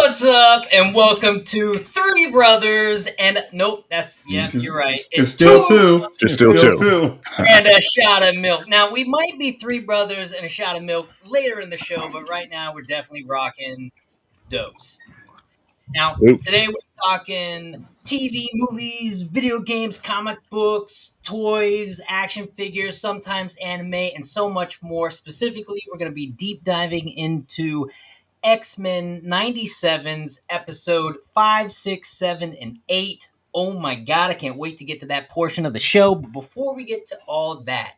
What's up, and welcome to Three Brothers, and nope, you're right. It's still two. Just still two. And a shot of milk. Now, we might be three brothers and a shot of milk later in the show, but right now we're definitely rocking dose. Now, today we're talking TV, movies, video games, comic books, toys, action figures, sometimes anime, and so much more. Specifically, we're going to be deep diving into X-Men 97's episode 5, 6, 7, and 8. Oh my god, I can't wait to get to that portion of the show. But before we get to all that,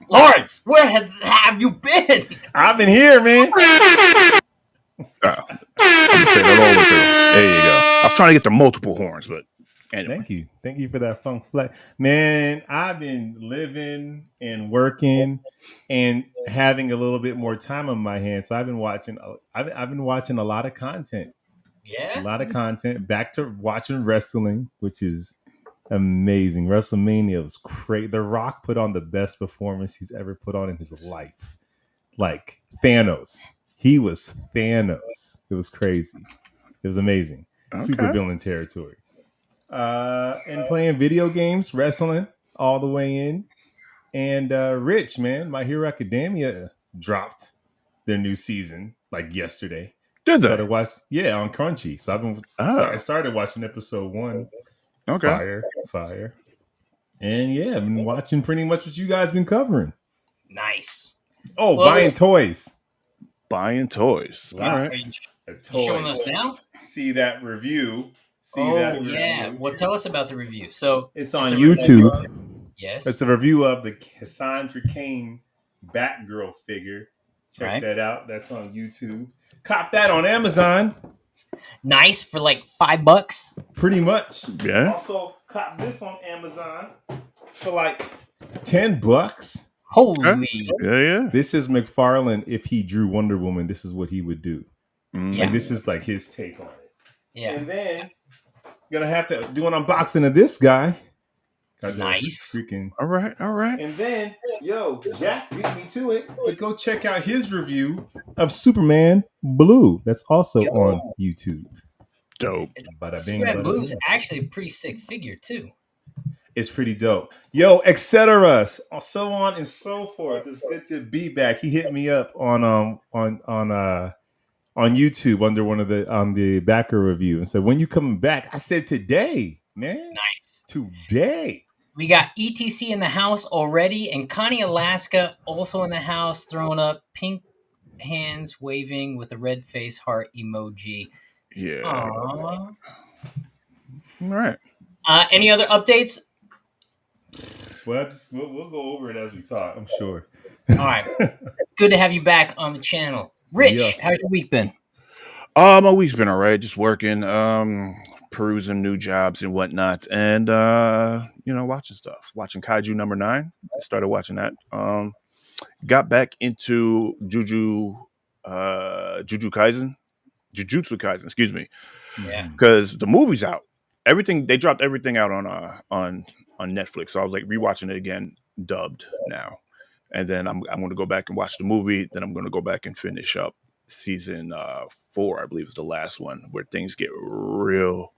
Lawrence, where have you been? I've been here, man. I'm gonna take that all the way through. There you go. I was trying to get the multiple horns, but anyway. Thank you for that funk flex, man. I've been living and working and having a little bit more time on my hands, so I've been watching. I've been watching a lot of content. Yeah, a lot of content. Back to watching wrestling, which is amazing. WrestleMania was great. The Rock put on the best performance he's ever put on in his life. Like Thanos. He was Thanos. It was crazy. It was amazing. Okay. Super villain territory. And playing video games, wrestling all the way in. And Rich, man, My Hero Academia dropped their new season like yesterday. Did they? On Crunchy. So I started watching episode 1. Okay. Fire. And yeah, I've been watching pretty much what you guys been covering. Nice. Oh, buying toys. Buying toys. Wow. All right. Are you showing us now? See that review. Yeah. Well, tell us about the review. So it's on YouTube. Yes. It's a review of the Cassandra Cain Batgirl figure. Check that out. That's on YouTube. Cop that on Amazon. Nice for like $5. Pretty much. Yeah. Also cop this on Amazon for like $10. Holy. Yeah. This is McFarlane. If he drew Wonder Woman, this is what he would do. Yeah. Like, this is like his take on it. Yeah. And then gonna have to do an unboxing of this guy. Nice. All right. And then, Jack beat me to it. But go check out his review of Superman Blue. That's also on YouTube. Dope. Superman Blue is actually a pretty sick figure too. It's pretty dope. Etc. So on and so forth. It's good to be back. He hit me up on YouTube under one of the backer review and said, "When you coming back?" I said, "Today, man." Nice. Today. We got ETC in the house already, and Connie Alaska also in the house, throwing up pink hands, waving with a red face heart emoji. Yeah. Aww. All right. Any other updates? Well, we'll go over it as we talk, I'm sure. All right. It's good to have you back on the channel. Rich, how's your week been? My week's been all right. Just working, perusing new jobs and whatnot, and watching stuff. Watching Kaiju number 9. I started watching that. Got back into Jujutsu Kaisen, excuse me. Yeah. Because the movie's out. They dropped everything out on Netflix. So I was like rewatching it again, dubbed now. And then I'm going to go back and watch the movie. Then I'm going to go back and finish up season 4, I believe is the last one, where things get real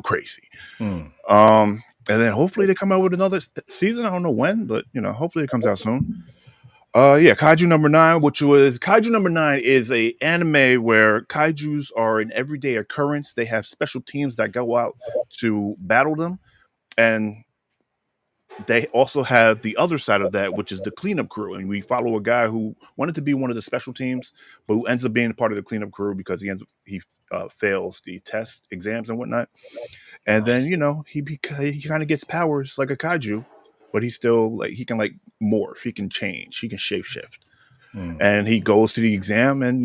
crazy. And then hopefully they come out with another season. I don't know when, but hopefully it comes out soon. Kaiju number 9, Kaiju number 9 is a anime where kaijus are an everyday occurrence. They have special teams that go out to battle them, and they also have the other side of that, which is the cleanup crew. And we follow a guy who wanted to be one of the special teams, but who ends up being part of the cleanup crew because he fails the test exams and whatnot. And then, he kind of gets powers like a kaiju, but he's still he can morph, he can change, he can shapeshift. And he goes to the exam and,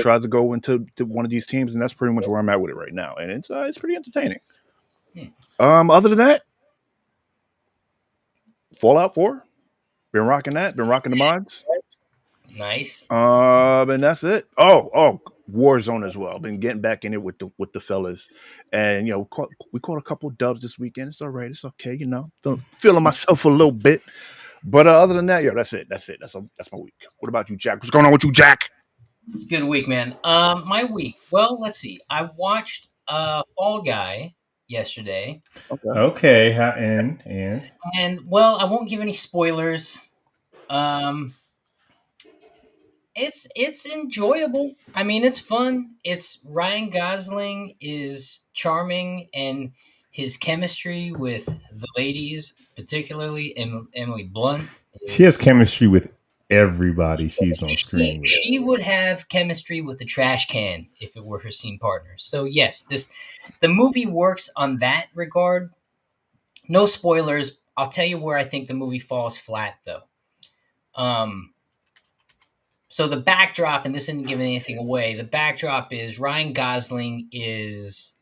tries to go into one of these teams. And that's pretty much where I'm at with it right now. And it's pretty entertaining. Other than that, Fallout 4, been rocking that. Been rocking the mods. Nice. And that's it. Oh, Warzone as well. Been getting back in it with the fellas, and we caught a couple dubs this weekend. It's all right. It's okay. Feeling myself a little bit. But other than that, that's it. That's my week. What about you, Jack? What's going on with you, Jack? It's a good week, man. My week. Well, let's see. I watched Fall Guy yesterday, Okay. Okay, and and well, I won't give any spoilers. Um, it's enjoyable. I mean, it's fun. It's Ryan Gosling is charming, and his chemistry with the ladies, particularly Emily Blunt, she has is chemistry with everybody she's on screen with. she would have chemistry with the trash can if it were her scene partner. So yes, this the movie works on that regard. No spoilers. I'll tell you where I think the movie falls flat though. Um, so the backdrop, and this isn't giving anything away. The backdrop is Ryan Gosling is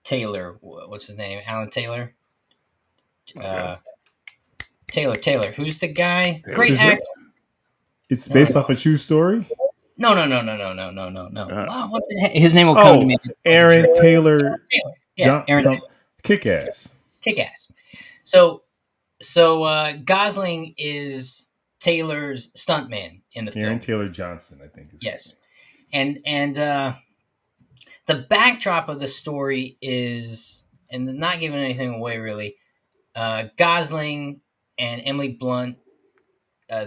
Taylor. What's his name? Alan Taylor. Okay. Uh, Taylor. Who's the guy? Taylor Great Is Swift. it? actor. It's No, based off a true story. no. Uh, Wow, what the heck? His name will come to Oh, me. Aaron Taylor, Taylor. Yeah, John, Aaron some Taylor. kick ass. Kick ass. So Gosling is Taylor's stuntman in the Aaron film. Taylor Johnson, I think is his Yes, and the backdrop of the story is, and not giving anything away really. Gosling and Emily Blunt,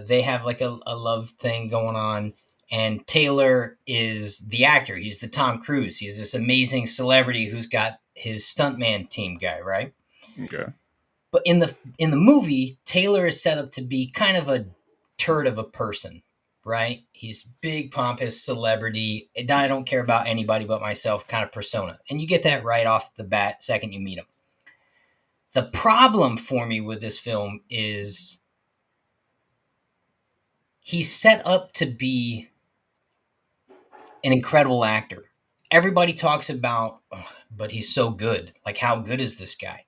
they have like a love thing going on. And Taylor is the actor. He's the Tom Cruise. He's this amazing celebrity who's got his stuntman team guy, right? okay. But in the movie, Taylor is set up to be kind of a turd of a person, right? He's big, pompous celebrity. And I don't care about anybody but myself kind of persona. And you get that right off the bat, second you meet him. The problem for me with this film is he's set up to be an incredible actor. Everybody talks about, "Oh, but he's so good. Like, how good is this guy?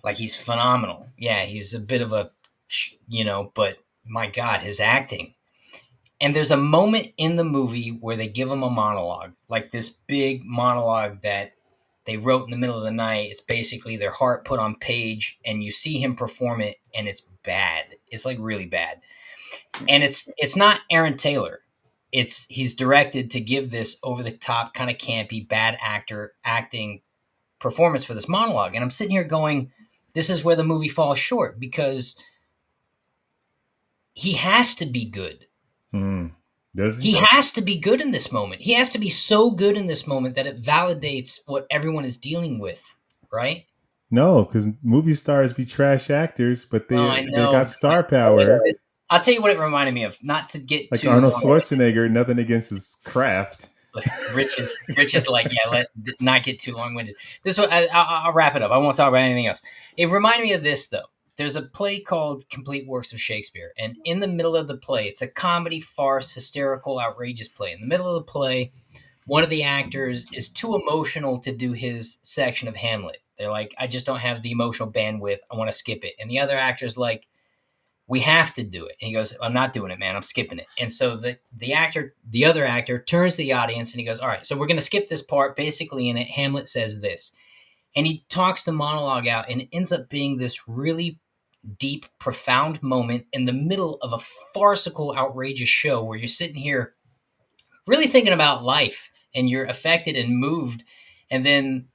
Like, he's phenomenal. Yeah, he's a bit of a, but my God, his acting." And there's a moment in the movie where they give him a monologue, like this big monologue that they wrote in the middle of the night. It's basically their heart put on page, and you see him perform it, and it's bad. It's like really bad. And it's not Aaron Taylor. He's directed to give this over the top, kind of campy, bad acting performance for this monologue. And I'm sitting here going, this is where the movie falls short because he has to be good. Does he? He has to be good in this moment. He has to be so good in this moment that it validates what everyone is dealing with, right? No, because movie stars be trash actors, but Oh, I they know. got star power. I'll tell you what it reminded me of. Not to get Like too Arnold Schwarzenegger, nothing against his craft. Rich is like, yeah, let not get too long winded. This one, I'll wrap it up. I won't talk about anything else. It reminded me of this though. There's a play called Complete Works of Shakespeare, and in the middle of the play, it's a comedy, farce, hysterical, outrageous play. In the middle of the play, one of the actors is too emotional to do his section of Hamlet. They're like, I just don't have the emotional bandwidth. I want to skip it. And the other actor's like, we have to do it. And he goes, I'm not doing it, man. I'm skipping it. And so the other actor turns to the audience and he goes, all right, so we're going to skip this part. Basically in it, Hamlet says this, and he talks the monologue out, and it ends up being this really deep, profound moment in the middle of a farcical, outrageous show where you're sitting here really thinking about life and you're affected and moved. And then,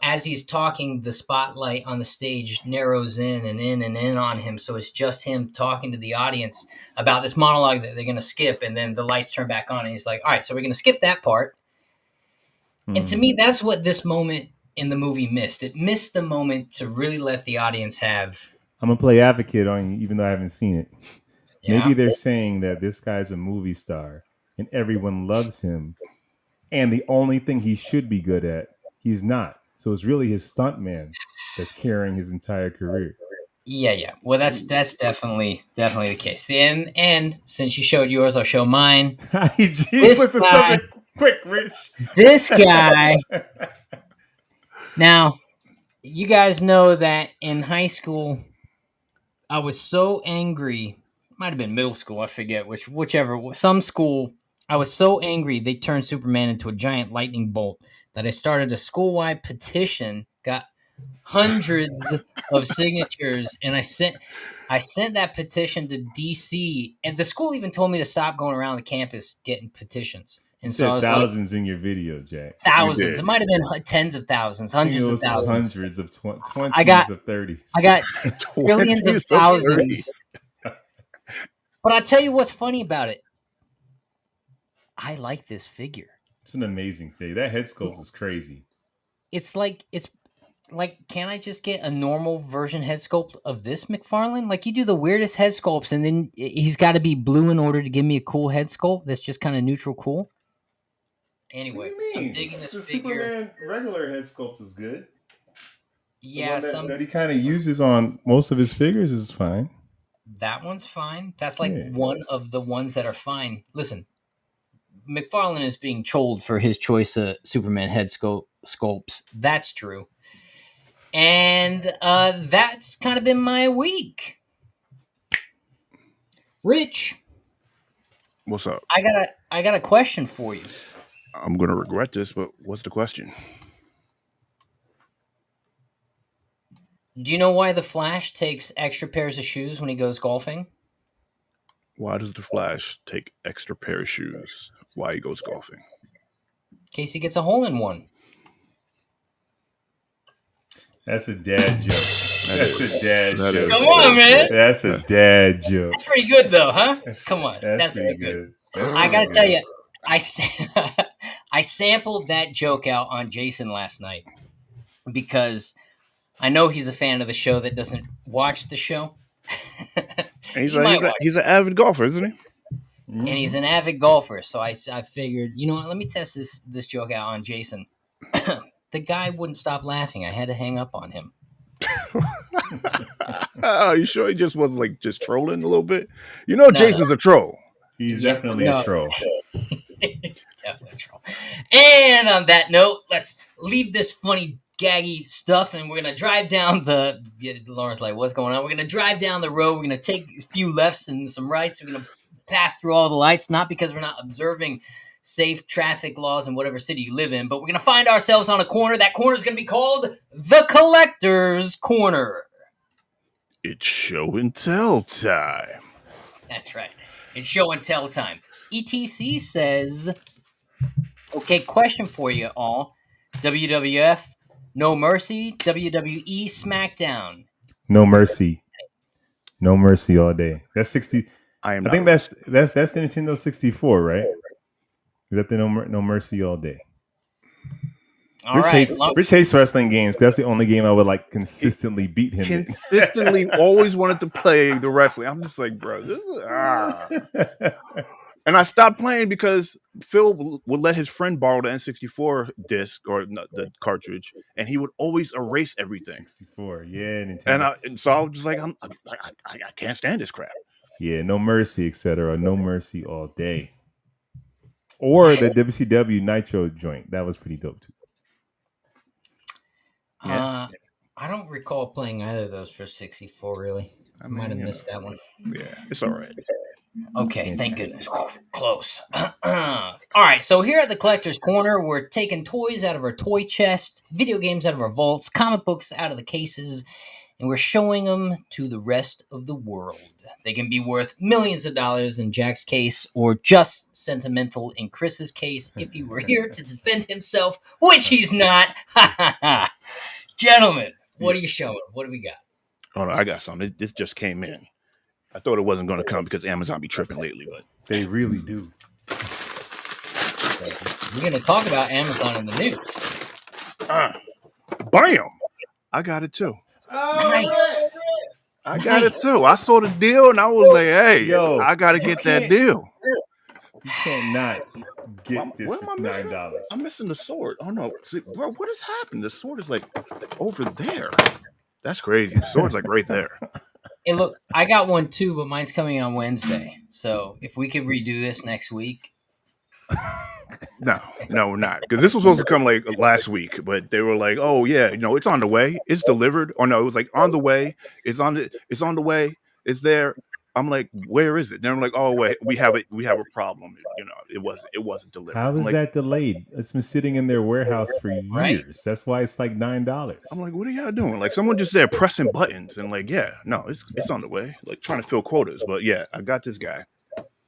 as he's talking, the spotlight on the stage narrows in and in and in on him. So it's just him talking to the audience about this monologue that they're going to skip. And then the lights turn back on and he's like, all right, so we're going to skip that part. And to me, that's what this moment in the movie missed. It missed the moment to really let the audience have. I'm gonna play advocate on you, even though I haven't seen it. Yeah. Maybe they're saying that this guy's a movie star and everyone loves him, and the only thing he should be good at, he's not. So it's really his stuntman that's carrying his entire career. Yeah. Well, that's definitely the case. And since you showed yours, I'll show mine. Jeez, This what's the guy- subject? Quick, Rich. This guy. Now, you guys know that in high school, I was so angry. Might have been middle school. I forget whichever. Some school. I was so angry they turned Superman into a giant lightning bolt that I started a school-wide petition. Got hundreds of signatures, and I sent that petition to DC, and the school even told me to stop going around the campus getting petitions. You And so I said was like, thousands in your video, Jack. You thousands. It did. might have been tens of thousands, I think it hundreds of was thousands. hundreds of I got 20s of 30s. I got trillions of 20s of 30. thousands. But I tell you what's funny about it. I like this figure. It's an amazing figure. That head sculpt is crazy. It's like can I just get a normal version head sculpt of this McFarlane? Like, you do the weirdest head sculpts, and then he's got to be blue in order to give me a cool head sculpt that's just kind of neutral cool. Anyway, I'm digging this figure. Superman regular head sculpt is good. Yeah, that he kind of uses on most of his figures is fine. That one's fine. That's like one of the ones that are fine. Listen, McFarlane is being trolled for his choice of Superman head sculpts. That's true. And that's kind of been my week. Rich, What's up? I got a question for you. I'm gonna regret this, but what's the question? Do you know why the Flash takes extra pairs of shoes when he goes golfing? Why does the Flash take extra pair of shoes while he goes golfing? In case he gets a hole in one. That's a dad joke. That's a dad joke. Come on, man. That's a dad joke. That's pretty good, though, huh? Come on. That's pretty pretty good. good. I got to tell you, I sampled that joke out on Jason last night because I know he's a fan of the show that doesn't watch the show. And he's an avid golfer, isn't he? And he's an avid golfer. So I figured, you know what, let me test this joke out on Jason. The guy wouldn't stop laughing. I had to hang up on him. Are you sure he just wasn't like just trolling a little bit? You know, Jason's a troll. He's definitely a troll. Definitely a troll. And on that note, let's leave this funny, gaggy stuff, and we're gonna drive down Lauren's like, what's going on? We're gonna drive down the road. We're gonna take a few lefts and some rights. We're gonna pass through all the lights, not because we're not observing safe traffic laws in whatever city you live in, but we're gonna find ourselves on a corner. That corner is gonna be called the Collector's Corner. It's show and tell time. That's right. It's show and tell time. ETC says, okay, question for you all. WWF, No Mercy, WWE SmackDown. No mercy. No mercy all day. That's 60. I think that's the Nintendo 64, right? Is that the No Mercy all day? Rich hates wrestling games because that's the only game I would like consistently beat him. Consistently always wanted to play the wrestling. I'm just like, bro, this is And I stopped playing because Phil would let his friend borrow the N64 disc or the cartridge, and he would always erase everything. 64, yeah, Nintendo. And so I was just like, I can't stand this crap. Yeah, No Mercy, etc. No Mercy all day. Or the WCW Nitro joint. That was pretty dope too. I don't recall playing either of those for 64, really. I might have missed that one. Yeah, it's all right. Okay, thank goodness. Close. All right, so here at the Collector's Corner, we're taking toys out of our toy chest, video games out of our vaults, comic books out of the cases, and we're showing them to the rest of the world. They can be worth millions of dollars in Jack's case, or just sentimental in Chris's case if he were here to defend himself, which he's not. Gentlemen, what are you showing? What do we got? Oh, no, I got something. This just came in. I thought it wasn't going to come because Amazon be tripping lately, but they really do. We're going to talk about Amazon in the news. Bam! I got it too. Oh, nice. I got it too. I saw the deal and I was like, hey, yo, I got to get that deal. You cannot get this for $9. I'm missing the sword. Oh, no. See, bro, what has happened? The sword is like over there. That's crazy. The sword's like right there. Hey, look, I got one too, but mine's coming on Wednesday. So if we could redo this next week. No, we're not. Because this was supposed to come like last week, but they were like, oh, yeah, it's on the way. It's delivered. Or no, it was like on the way. It's on the way. It's there. I'm like, where is it? And I'm like, oh wait, we have a problem. You know, it wasn't delivered. How I'm is like, that delayed? It's been sitting in their warehouse for Right? years. That's why it's like $9. I'm like, what are y'all doing? Like someone just there pressing buttons and like, yeah, no, it's on the way. Like trying to fill quotas, but yeah, I got this guy.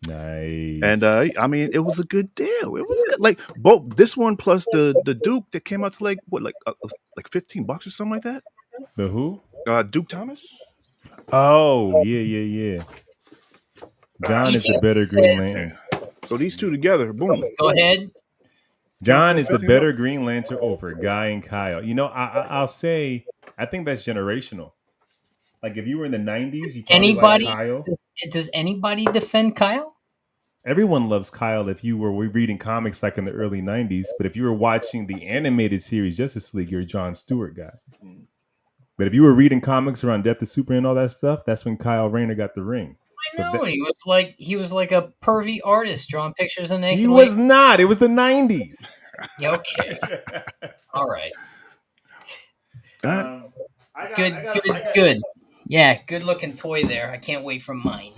Nice. And I mean, it was a good deal. It was good. Like both this one plus the Duke that came out to like what like $15 or something like that. The who? Duke Thomas. Oh, yeah. John is the ET better Green says, Lantern. So these two together, boom. go ahead. John is the $15. better Green Lantern over Guy and Kyle. You know, I'll say I think that's generational. Like if you were in the '90s, you probably like Anybody? Kyle. Does anybody defend Kyle? Everyone loves Kyle if you were reading comics like in the early '90s. But if you were watching the animated series Justice League, you're a John Stewart guy. But if you were reading comics around Death of Superman and all that stuff, that's when Kyle Rayner got the ring. I know he was like a pervy artist drawing pictures of naked. He was not. It was the '90s. Yeah, okay. All right. Good. Yeah, good looking toy there. I can't wait for mine.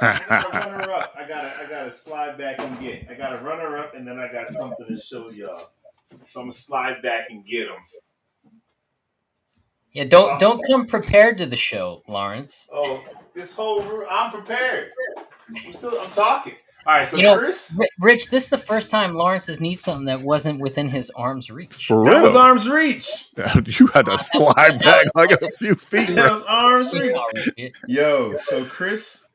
Runner up. I gotta slide back and get. I gotta runner up, and then I got something to show y'all. So I'm gonna slide back and get them. Yeah, don't come prepared to the show, Lawrence. Oh, this whole room, I'm prepared. I'm talking. All right, so Chris, Rich, this is the first time Lawrence has needed something that wasn't within his arm's reach. For real, that was arm's reach. You had to slide back like a few feet. That was arm's reach. Yo, so Chris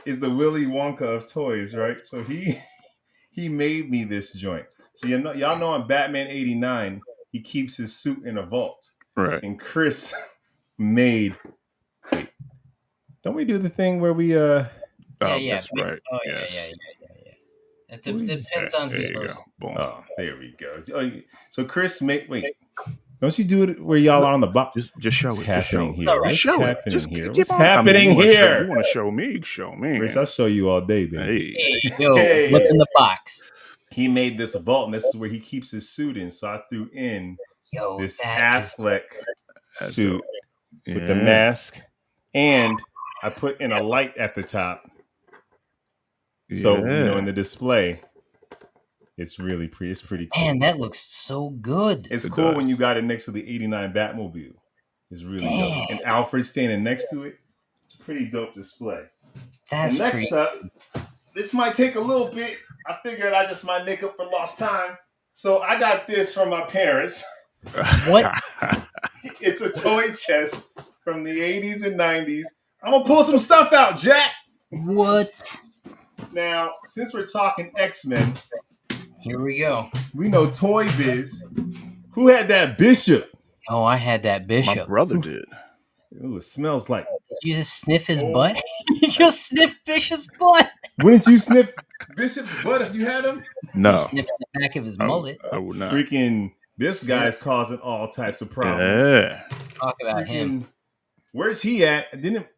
is the Willy Wonka of toys, right? So he made me this joint. So y'all know in Batman '89, he keeps his suit in a vault. Right. And Chris made. Wait, don't we do the thing where we That's right. Oh, yes. yeah. It depends on who's listening. Oh, there we go. So Chris wait. Don't you do it where y'all are on the box? Just show What's it. happening here? Right. What's show happening it. Just here? keep What's on. happening here? You want to show me? Show me. Rich, I'll show you all day, baby. Hey. Yo, what's in the box? He made this vault, and this is where he keeps his suit in. So I threw in this Affleck suit with the mask, and I put in a light at the top. So in the display, it's really pretty. It's pretty cool. Man, that looks so good. It's cool when you got it next to the '89 Batmobile. It's really dope. And Alfred standing next to it. It's a pretty dope display. That's next up, this might take a little bit. I figured I just might make up for lost time. So I got this from my parents. What? It's a toy chest from the 80s and 90s. I'm going to pull some stuff out, Jack. What? Now, since we're talking X-Men, here we go. We know Toy Biz. Who had that Bishop? Oh, I had that Bishop. My brother did. Ooh, it smells like. Did you just sniff his butt? You just sniff Bishop's butt. Wouldn't you sniff Bishop's butt if you had him? No. He sniffed the back of his mullet. I would not. Freaking, this guy's causing all types of problems. Yeah. Talk about him. Where's he at?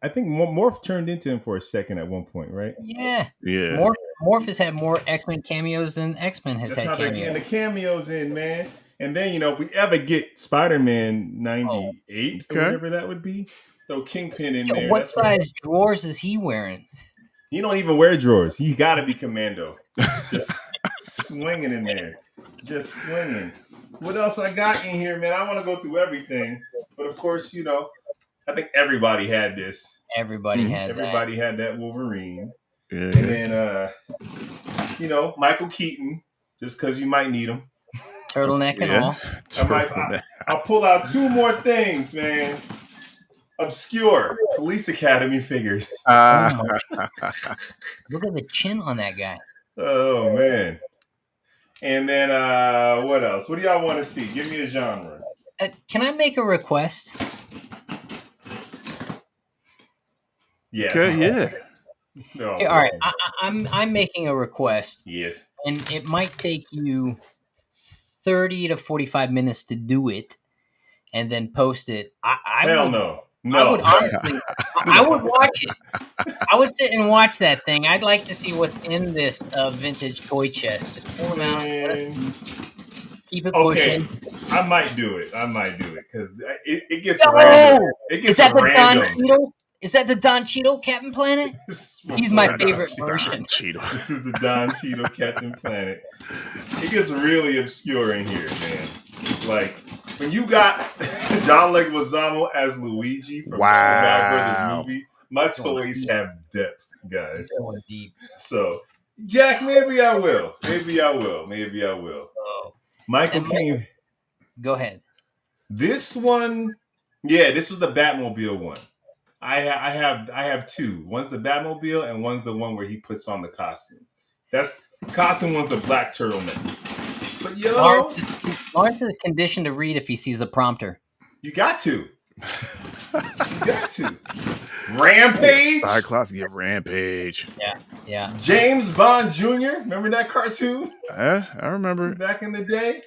I think Morph turned into him for a second at one point, right? Yeah. Yeah. Morph has had more X-Men cameos than X-Men has had cameos. Getting the cameos in, man. And then, if we ever get Spider-Man 98 or whatever that would be, throw Kingpin in there. What size drawers is he wearing? He don't even wear drawers. He got to be Commando. Just swinging in there. Just swinging. What else I got in here, man? I want to go through everything. But, of course, I think everybody had this. Everybody had that Wolverine. Yeah. And then, Michael Keaton, just because you might need him. Turtleneck and all. I'll pull out two more things, man. Obscure Police Academy figures. Look at the chin on that guy. Oh, man. And then what else? What do y'all want to see? Give me a genre. Can I make a request? Yes. Okay, yeah. No, okay, all right. I'm making a request. Yes. And it might take you 30 to 45 minutes to do it and then post it. No. I would honestly, I would watch it. I would sit and watch that thing. I'd like to see what's in this vintage toy chest. Just pull them out. Keep it pushing. I might do it because it gets random. It gets Is that random. the Don Cheadle? Is that the Don Cheadle Captain Planet? He's my favorite version. Cheeto. This is the Don Cheadle Captain Planet. It gets really obscure in here, man. Like when you got John Leguizamo as Luigi from Super Mario Brothers movie, my toys have depth, guys. Deep. So, Jack, maybe I will. Oh. Michael, can you go ahead? This one, yeah, this was the Batmobile one. I have two. One's the Batmobile, and one's the one where he puts on the costume. That's costume one's the black turtleneck. But Lawrence is conditioned to read if he sees a prompter. You got to. Rampage. Cyclops get Rampage. Yeah. James Bond Jr. Remember that cartoon? I remember back in the day.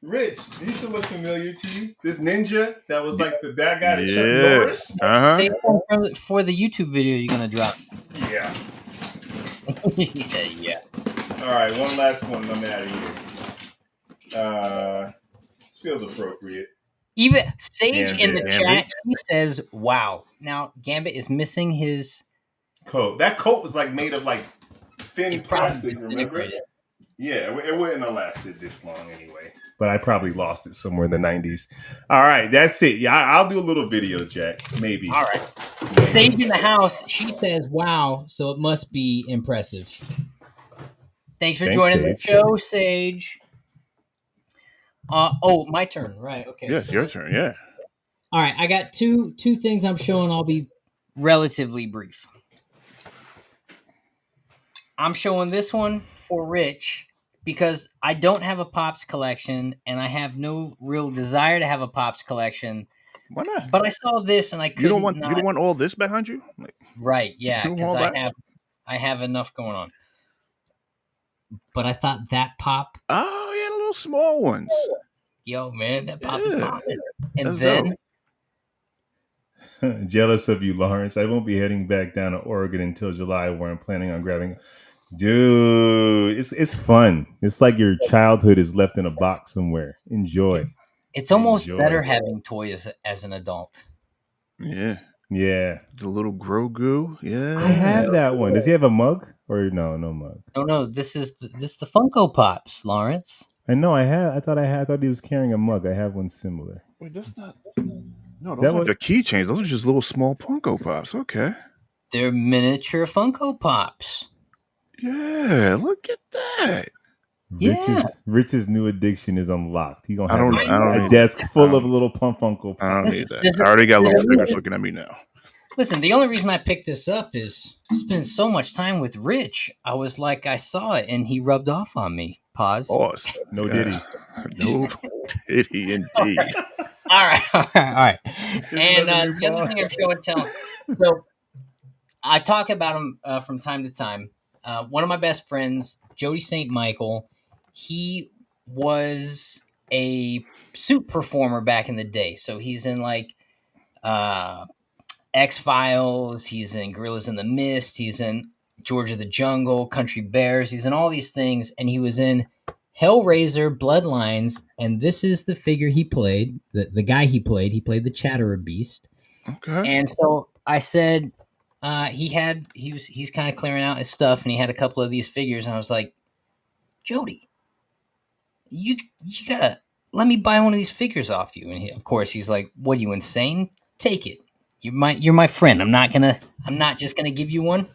Rich, these should look familiar to you. This ninja that was like the bad guy to Chuck Norris. Save for the YouTube video you're gonna drop. Yeah. He said, "Yeah." All right, one last one. I'm out of here. This feels appropriate. Even Sage Gambit. in the chat, he says, "Wow." Now Gambit is missing his coat. That coat was like made of like thin plastic. Remember? Yeah, it wouldn't have lasted this long anyway. But I probably lost it somewhere in the 90s. All right, that's it. Yeah, I'll do a little video, Jack. Maybe. All right. Sage in the house, she says, "Wow," so it must be impressive. Thanks for joining the show, Sage. My turn. Right. Okay. Yes, your turn. Yeah. All right. I got two things I'm showing. I'll be relatively brief. I'm showing this one for Rich because I don't have a Pops collection and I have no real desire to have a Pops collection. Why not? But I saw this and I couldn't. You don't want all this behind you? Right. Yeah. Because I have enough going on. But I thought that Pop. Oh, yeah, the little small ones. Yo, man, that Pop is popping. And That's then. Jealous of you, Lawrence. I won't be heading back down to Oregon until July, where I'm planning on grabbing. Dude, it's fun. It's like your childhood is left in a box somewhere. Enjoy. It's almost better having toys as an adult. Yeah. Yeah. The little Grogu. Yeah. I have that one. Does he have a mug? Or no mug? No. This is the Funko Pops, Lawrence. I know I thought he was carrying a mug. I have one similar. Wait, that's not. No, those are the keychains. Those are just little small Funko Pops. Okay. They're miniature Funko Pops. Yeah, look at that. Rich's new addiction is unlocked. He's gonna have a desk full of little Funko Pops. I don't need that. I already got little figures looking at me now. Listen, the only reason I picked this up is I spent so much time with Rich. I was like, I saw it and he rubbed off on me. Pause. No diddy. No diddy indeed. All right. And the other thing I'm show and tell. So I talk about him from time to time. One of my best friends, Jody St. Michael, he was a suit performer back in the day. So he's in like X-Files, he's in Gorillas in the Mist, he's in George of the Jungle, Country Bears, he's in all these things, and he was in Hellraiser Bloodlines, and this is the figure he played, the guy he played the Chatterer Beast. Okay. And so I said, he's kind of clearing out his stuff, and he had a couple of these figures, and I was like, Jody, you gotta let me buy one of these figures off you. And of course he's like, what, are you insane? Take it. You're my friend. I'm not just gonna give you one.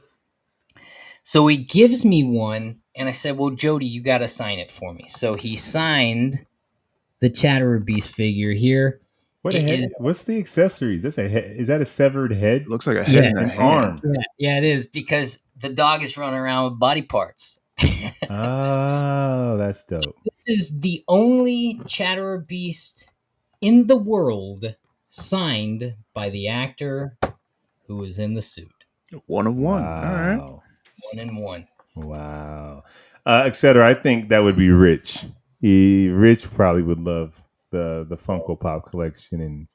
So he gives me one, and I said, well, Jody, you gotta sign it for me. So he signed the Chatterer Beast figure here. What's the accessories? Is that a severed head? Looks like a head and an arm. Yeah, it is, because the dog is running around with body parts. Oh, that's dope. This is the only Chatterer Beast in the world signed by the actor who was in the suit. 1 of 1. Wow. All right. 1 and 1. Wow. Etc. I think that would be Rich. Rich probably would love the Funko Pop collection in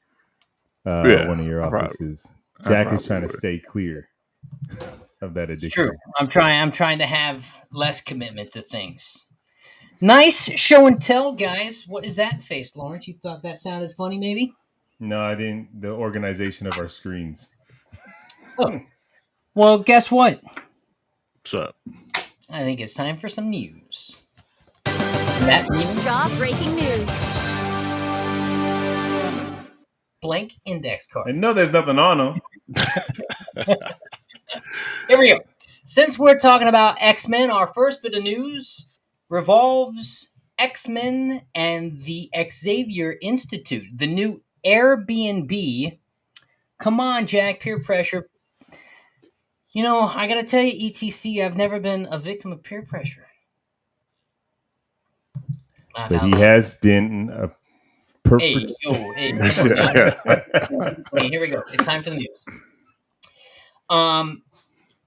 one of your offices. Jack is trying to stay clear of that addiction. It's true. I'm trying to have less commitment to things. Nice show and tell, guys. What is that face, Lawrence? You thought that sounded funny, maybe? No, I didn't. The organization of our screens. Oh, well, guess what? What's up? I think it's time for some news. And that means Jaw-breaking news. blank index I cards. know there's nothing on them. Here we go. Since we're talking about X-Men, our first bit of news revolves X-Men and the Xavier Institute, the new Airbnb. Come on, Jack, peer pressure. You know, I gotta tell you, ETC, I've never been a victim of peer pressure. Laugh But out he loud. has been a Hey, hey, come on now. Hey, here we go. It's time for the news.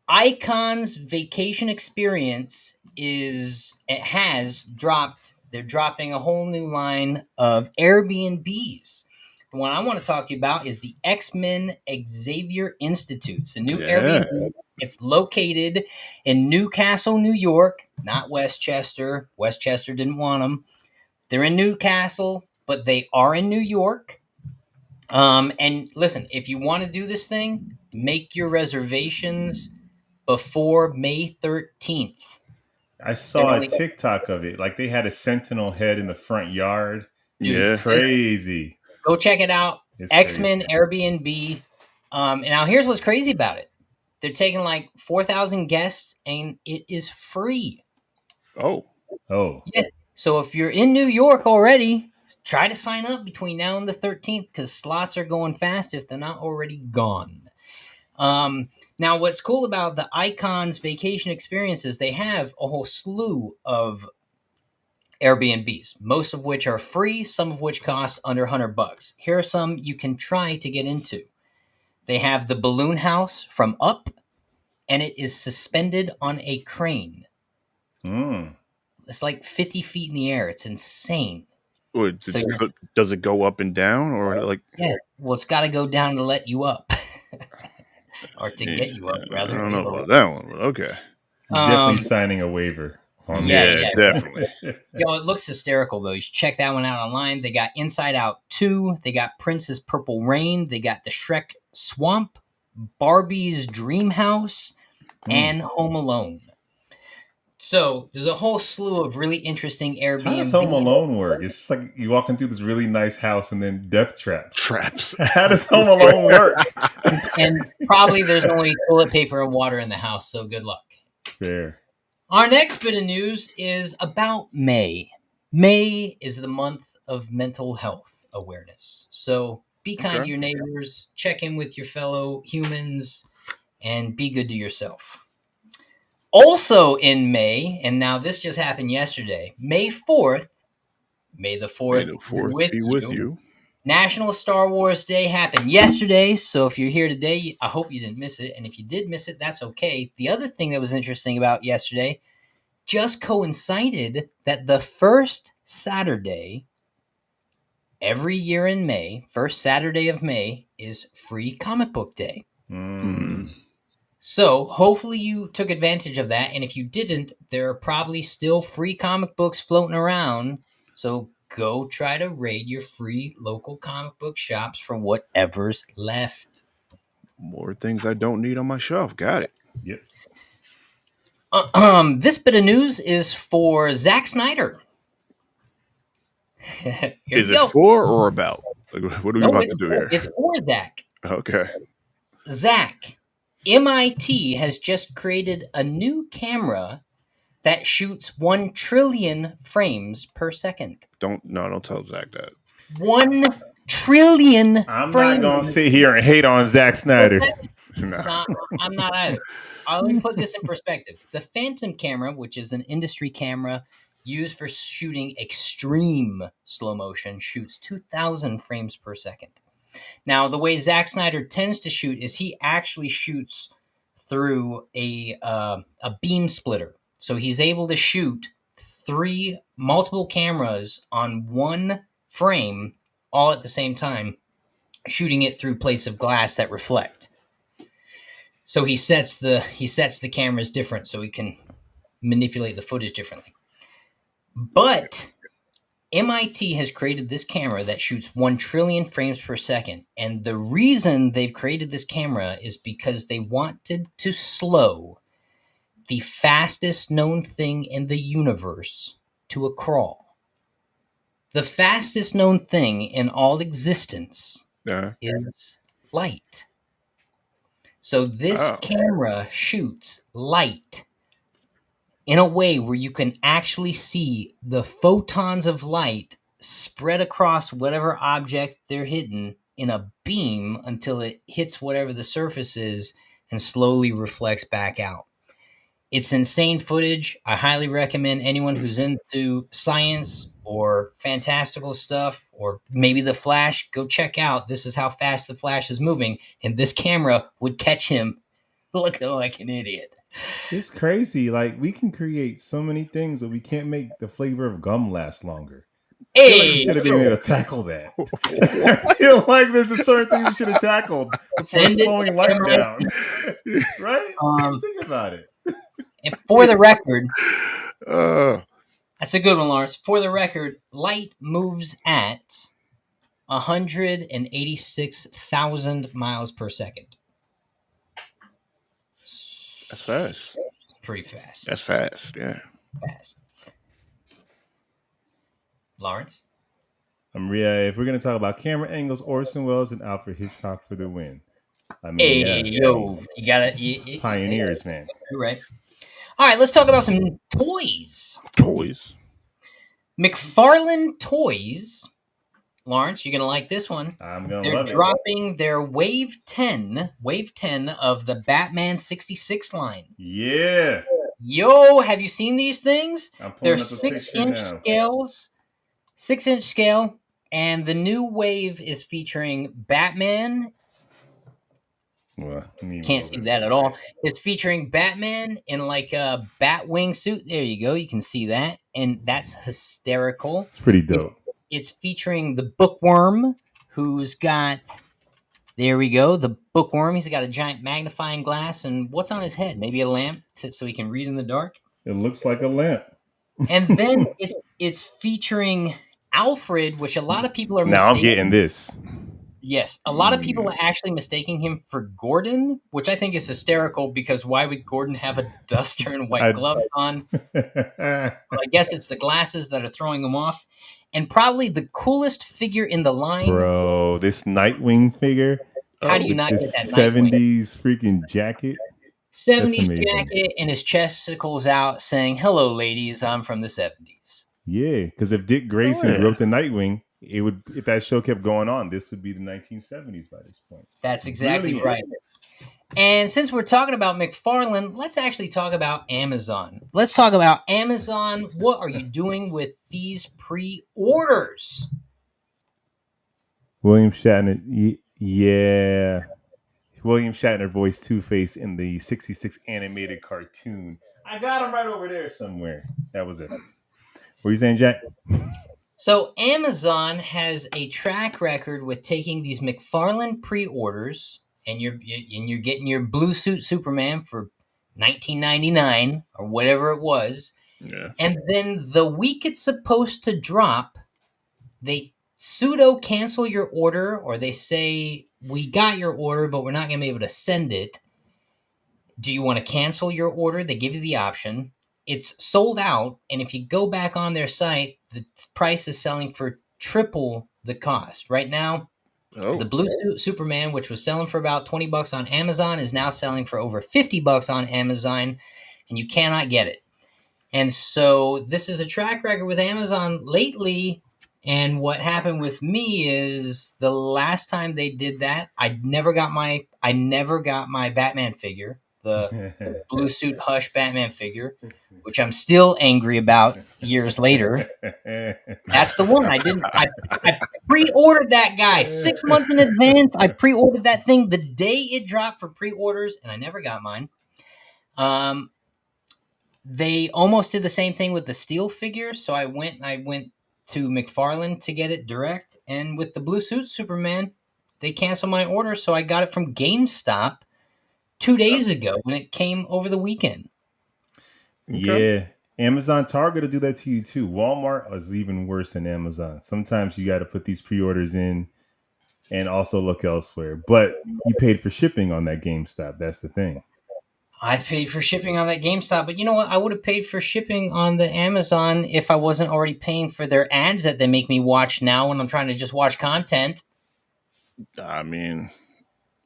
Icon's vacation experience has dropped. They're dropping a whole new line of Airbnbs. The one I want to talk to you about is the X-Men Xavier Institute. It's a new Airbnb. It's located in Newcastle, New York, not Westchester. Westchester didn't want them. They're in Newcastle, but they are in New York. And listen, if you want to do this thing, make your reservations before May 13th. I saw a TikTok of it. Like they had a sentinel head in the front yard. It's crazy. Go check it out. It's X-Men crazy. Airbnb. And now here's what's crazy about it. They're taking like 4,000 guests and it is free. Oh. Yeah. So if you're in New York already, try to sign up between now and the 13th because slots are going fast if they're not already gone. Now, what's cool about the Icons vacation experiences, they have a whole slew of Airbnbs, most of which are free, some of which cost under $100. Here are some you can try to get into. They have the Balloon House from Up, and it is suspended on a crane. It's like 50 feet in the air. It's insane. Does it go up and down or like? Yeah, well, it's got to go down to let you up. Or to get you up, rather. I don't know about that one, but okay. Definitely signing a waiver. Yeah, definitely. It looks hysterical, though. You should check that one out online. They got Inside Out 2. They got Prince's Purple Rain. They got the Shrek Swamp, Barbie's Dream House, and Home Alone. So there's a whole slew of really interesting Airbnb. How does Home Alone work? It's just like you walking through this really nice house and then death traps. How does Home Alone work? And probably there's only toilet paper and water in the house, so good luck. Fair. Our next bit of news is about May. May is the month of mental health awareness. So be kind to your neighbors, check in with your fellow humans, and be good to yourself. Also in May, and now this just happened yesterday, May 4th, May the 4th be with you. National Star Wars Day happened yesterday, so if you're here today, I hope you didn't miss it, and if you did miss it, that's okay. The other thing that was interesting about yesterday just coincided that the first Saturday every year in May, first Saturday of May, is Free Comic Book Day. So hopefully you took advantage of that, and if you didn't, there are probably still free comic books floating around, so go try to raid your free local comic book shops for whatever's left. More things I don't need on my shelf. Got it. Yep. This bit of news is for Zack Snyder. Is it for or about? Like, what are we about to do here? It's for Zack. Okay. Zack, MIT has just created a new camera that shoots 1 trillion frames per second. Don't tell Zack that. 1 trillion I'm frames. not going to sit here and hate on Zack Snyder. No, I'm not either. Let me put this in perspective. The Phantom camera, which is an industry camera used for shooting extreme slow motion, shoots 2,000 frames per second. Now, the way Zack Snyder tends to shoot is he actually shoots through a beam splitter. So he's able to shoot 3 multiple cameras on 1 frame all at the same time, shooting it through plates of glass that reflect. So he sets the cameras different so he can manipulate the footage differently. But MIT has created this camera that shoots 1 trillion frames per second. And the reason they've created this camera is because they wanted to slow the fastest known thing in the universe to a crawl. The fastest known thing in all existence is light. So this camera shoots light in a way where you can actually see the photons of light spread across whatever object they're hitting in a beam until it hits whatever the surface is and slowly reflects back out. It's insane footage. I highly recommend anyone who's into science or fantastical stuff or maybe the Flash, go check out. This is how fast the Flash is moving, and this camera would catch him looking like an idiot. It's crazy. Like, we can create so many things, but we can't make the flavor of gum last longer. I feel like we should have been able to tackle that. I feel like there's a certain thing we should have tackled before slowing light down. Right? Think about it. And for the record, that's a good one, Lars. For the record, light moves at 186,000 miles per second. That's fast. Pretty fast. That's fast, yeah. Fast. Lawrence? If we're going to talk about camera angles, Orson Welles and Alfred Hitchcock for the win. I mean, you gotta... pioneers, man. You're right. All right, let's talk about some toys. McFarlane Toys. Lawrence, you're going to like this one. I'm going to love it. They're dropping their Wave 10 of the Batman 66 line. Yeah. Yo, have you seen these things? They're 6-inch scales. 6-inch scale. And the new Wave is featuring Batman. Well, can't see that at all. It's featuring Batman in like a Batwing suit. There you go. You can see that. And that's hysterical. It's pretty dope. It's featuring the Bookworm, who's got, there we go, the Bookworm. He's got a giant magnifying glass, and what's on his head? Maybe a lamp so he can read in the dark? It looks like a lamp. And then it's featuring Alfred, which a lot of people are mistaking. Now I'm getting this. Yes, a lot of people are actually mistaking him for Gordon, which I think is hysterical because why would Gordon have a duster and white gloves on? Well, I guess it's the glasses that are throwing him off. And probably the coolest figure in the line. Bro, this Nightwing figure. How do you not get that 70s Nightwing? Freaking jacket. 70s jacket and his chesticles out saying, "Hello, ladies, I'm from the 70s." Yeah, because if Dick Grayson wrote the Nightwing, it would, if that show kept going on, this would be the 1970s by this point. That's exactly right. And since we're talking about McFarlane, let's actually talk about Amazon. Let's talk about Amazon. What are you doing with these pre-orders? William Shatner, yeah. William Shatner voiced Two-Face in the 66 animated cartoon. I got him right over there somewhere. That was it. What were you saying, Jack? So Amazon has a track record with taking these McFarlane pre-orders, and you're getting your blue suit Superman for $19.99 or whatever it was. Yeah. And then the week it's supposed to drop, they pseudo cancel your order, or they say, we got your order, but we're not going to be able to send it. Do you want to cancel your order? They give you the option. It's sold out, and if you go back on their site, the price is selling for triple the cost. Right now, the Blue Suit Superman, which was selling for about $20 on Amazon, is now selling for over $50 on Amazon, and you cannot get it. And so this is a track record with Amazon lately, and what happened with me is the last time they did that, I never got my Batman figure. The Blue Suit Hush Batman figure, which I'm still angry about years later. That's the one I pre-ordered that guy 6 months in advance. I pre-ordered that thing the day it dropped for pre-orders, and I never got mine. They almost did the same thing with the Steel figure, so I went to McFarlane to get it direct, and with the Blue Suit Superman, they canceled my order, so I got it from GameStop 2 days ago when it came over the weekend. Yeah. Amazon, Target will do that to you too. Walmart is even worse than Amazon. Sometimes you got to put these pre-orders in and also look elsewhere. But you paid for shipping on that GameStop. That's the thing. I paid for shipping on that GameStop, but you know what? I would have paid for shipping on the Amazon if I wasn't already paying for their ads that they make me watch now when I'm trying to just watch content. I mean,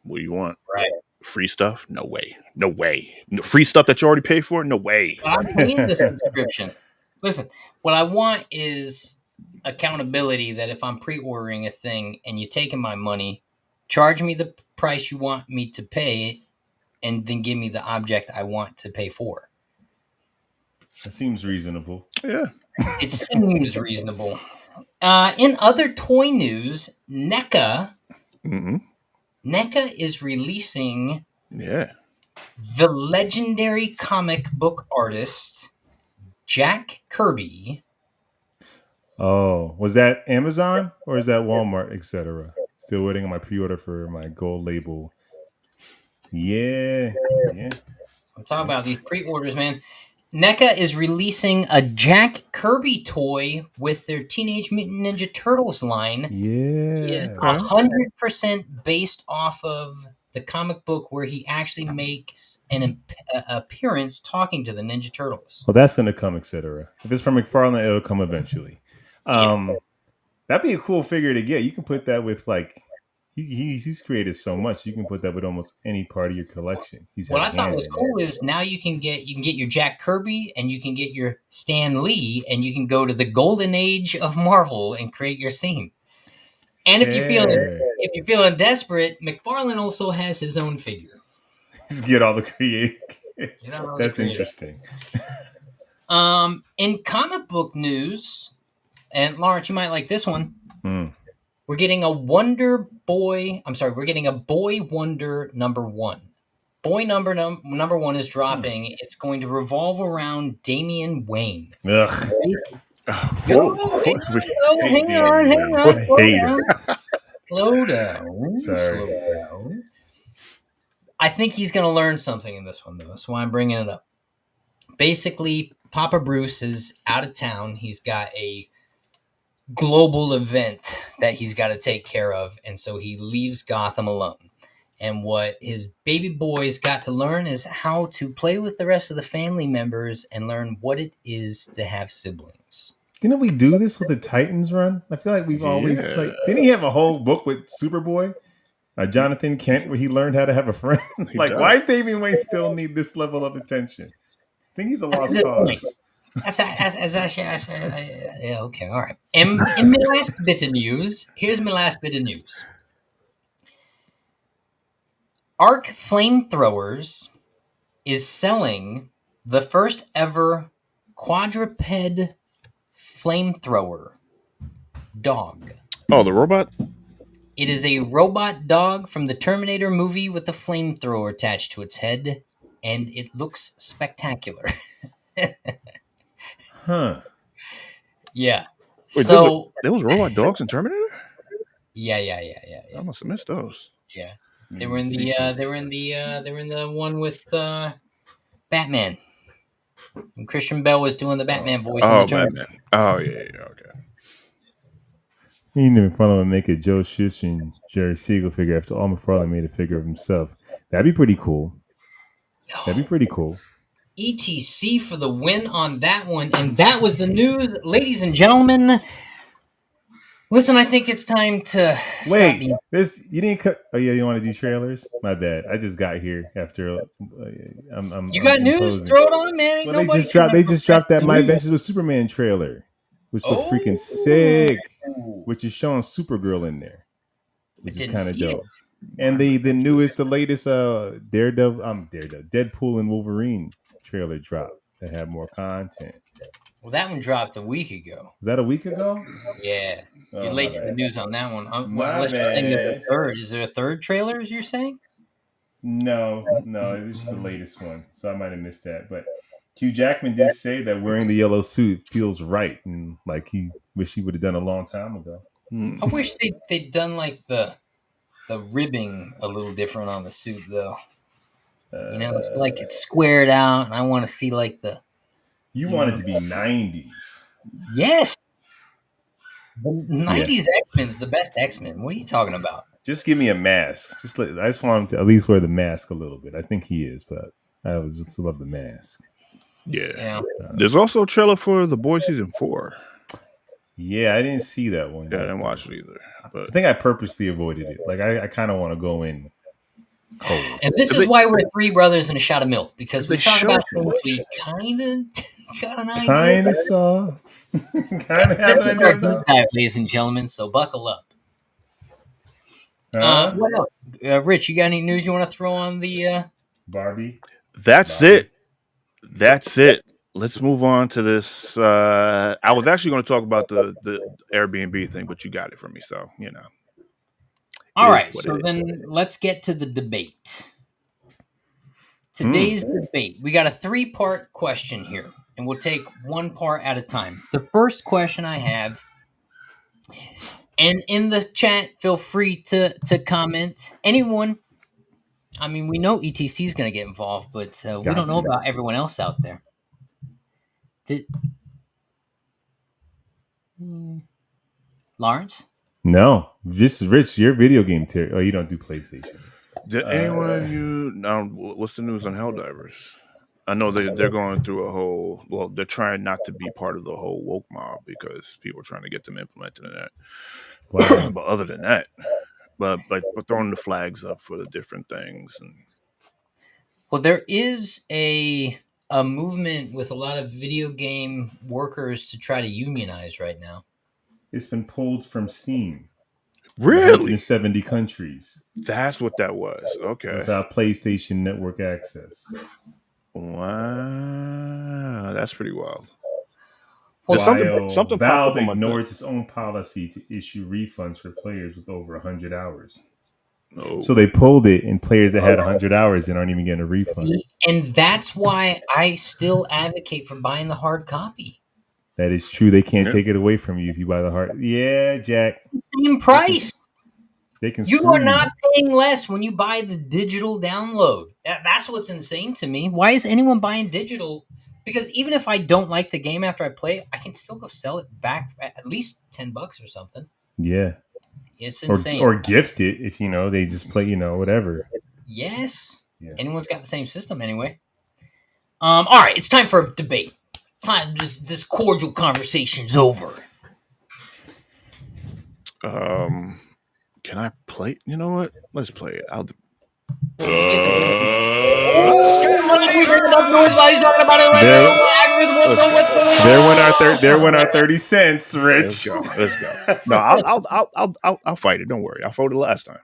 what do you want? Right. Free stuff? No way. No way. No, free stuff that you already paid for? No way. I'm paying the subscription. Listen, what I want is accountability that if I'm pre-ordering a thing and you're taking my money, charge me the price you want me to pay and then give me the object I want to pay for. That seems reasonable. Yeah. It seems reasonable. In other toy news, NECA is releasing Yeah. the legendary comic book artist Jack Kirby. Oh, was that Amazon or is that Walmart, etc.? Still waiting on my pre-order for my gold label. Yeah. I'm talking about these pre-orders, man. NECA is releasing a Jack Kirby toy with their Teenage Mutant Ninja Turtles line. Yeah. It is 100% based off of the comic book where he actually makes an appearance talking to the Ninja Turtles. Well, that's going to come, etc. If it's from McFarlane, it'll come eventually. That'd be a cool figure to get. You can put that with like he's created so much. You can put that with almost any part of your collection. What I thought was cool is now you can get your Jack Kirby and you can get your Stan Lee and you can go to the golden age of Marvel and create your scene. And if you're feeling desperate, McFarlane also has his own figure. Just get all the creative. That's interesting. In comic book news, and Lawrence, you might like this one. We're getting a Boy Wonder #1. Boy number 1 is dropping. It's going to revolve around Damian Wayne. Ugh. Hang on. Slow down. I think he's going to learn something in this one, though. That's why I'm bringing it up. Basically, Papa Bruce is out of town. He's got a global event that he's got to take care of, and so he leaves Gotham alone. And what his baby boy's got to learn is how to play with the rest of the family members and learn what it is to have siblings. Didn't we do this with the Titans run? I feel like we've always like. Didn't he have a whole book with Superboy, Jonathan Kent, where he learned how to have a friend? Like, why does Damian Wayne still need this level of attention? I think he's a lost cause. Yeah, okay, all right. And in my last bit of news, here's my last bit of news. Arc Flamethrowers is selling the first ever quadruped flamethrower dog. Oh, the robot? It is a robot dog from the Terminator movie with a flamethrower attached to its head, and it looks spectacular. Huh. Yeah. Wait, so there was robot dogs in Terminator? Yeah. I must have missed those. Yeah. They were in the one with Batman. And Christian Bale was doing the Batman voice. Oh, Batman. Oh, yeah, okay. He didn't McFarlane would make a Joe Shuster and Jerry Siegel figure after all McFarlane made a figure of himself. That'd be pretty cool. ETC for the win on that one. And that was the news. Ladies and gentlemen, listen, I think it's time to wait. You didn't cut. Oh yeah, you want to do trailers? My bad. I just got here after. You got news? Throw it on, man. Well, they just dropped that My Adventures with Superman trailer, which looked freaking sick. Which is showing Supergirl in there, which is kind of dope. And the latest Deadpool and Wolverine trailer dropped that had more content. Well, that one dropped a week ago. Was that a week ago? Yeah. You're late to the news on that one. Unless you're saying there's a third. Is there a third trailer, as you're saying? No. This is the latest one. So I might have missed that. But Hugh Jackman did say that wearing the yellow suit feels right. And like he wish he would have done a long time ago. I wish they'd done like the ribbing a little different on the suit, though. It's like it's squared out. And I want to see like the You want it to be 90s. Yes. The Yeah. 90s X-Men's the best X-Men. What are you talking about? Just give me a mask. I just want him to at least wear the mask a little bit. I think he is, but I always just love the mask. Yeah. There's also a trailer for The Boys season 4. Yeah, I didn't see that one. Yeah, I didn't watch it either. But I think I purposely avoided it. Like I kind of want to go in cold. And this is why we're three brothers and a shot of milk, because we They talk about show too things much. we kind of got an idea. Kind of saw. Kind of This have an is our idea. deep dive, ladies and gentlemen. So buckle up. What else, Rich? You got any news you want to throw on the Barbie? That's it. That's it. Let's move on to this. I was actually going to talk about the Airbnb thing, but you got it from me, so you know. All right, so then let's get to the debate. Today's debate. We got a 3-part question here, and we'll take one part at a time. The first question I have, and in the chat, feel free to comment. Anyone. I mean, we know ETC is going to get involved, but we don't know about everyone else out there. Lawrence? No, this is Rich. Your video game Oh, you don't do PlayStation. Did anyone of you now? What's the news on Helldivers? I know they're going through a whole. Well, they're trying not to be part of the whole woke mob because people are trying to get them implemented in that. Wow. But other than that, but throwing the flags up for the different things. And well, there is a movement with a lot of video game workers to try to unionize right now. It's been pulled from Steam. Really? In 70 countries. That's what that was. Okay. Without PlayStation Network access. Wow, that's pretty wild. Well, something Valve ignores its own policy to issue refunds for players with over 100 hours. Oh. So they pulled it, and players that had 100 hours and aren't even getting a refund. And that's why I still advocate for buying the hard copy. That is true. They can't take it away from you if you buy the hard. Yeah, Jack. It's the same price. They can. You are not paying less when you buy the digital download. That's what's insane to me. Why is anyone buying digital? Because even if I don't like the game after I play it, I can still go sell it back for at least $10 or something. Yeah. It's insane. Or gift it if they just play, whatever. Yes. Yeah. Anyone's got the same system anyway. All right, it's time for a debate. This cordial conversation's over. Can I play? You know what? Let's play it. I'll. There went our 30 cents, Rich. Let's go. No, I'll fight it. Don't worry. I fought it last time.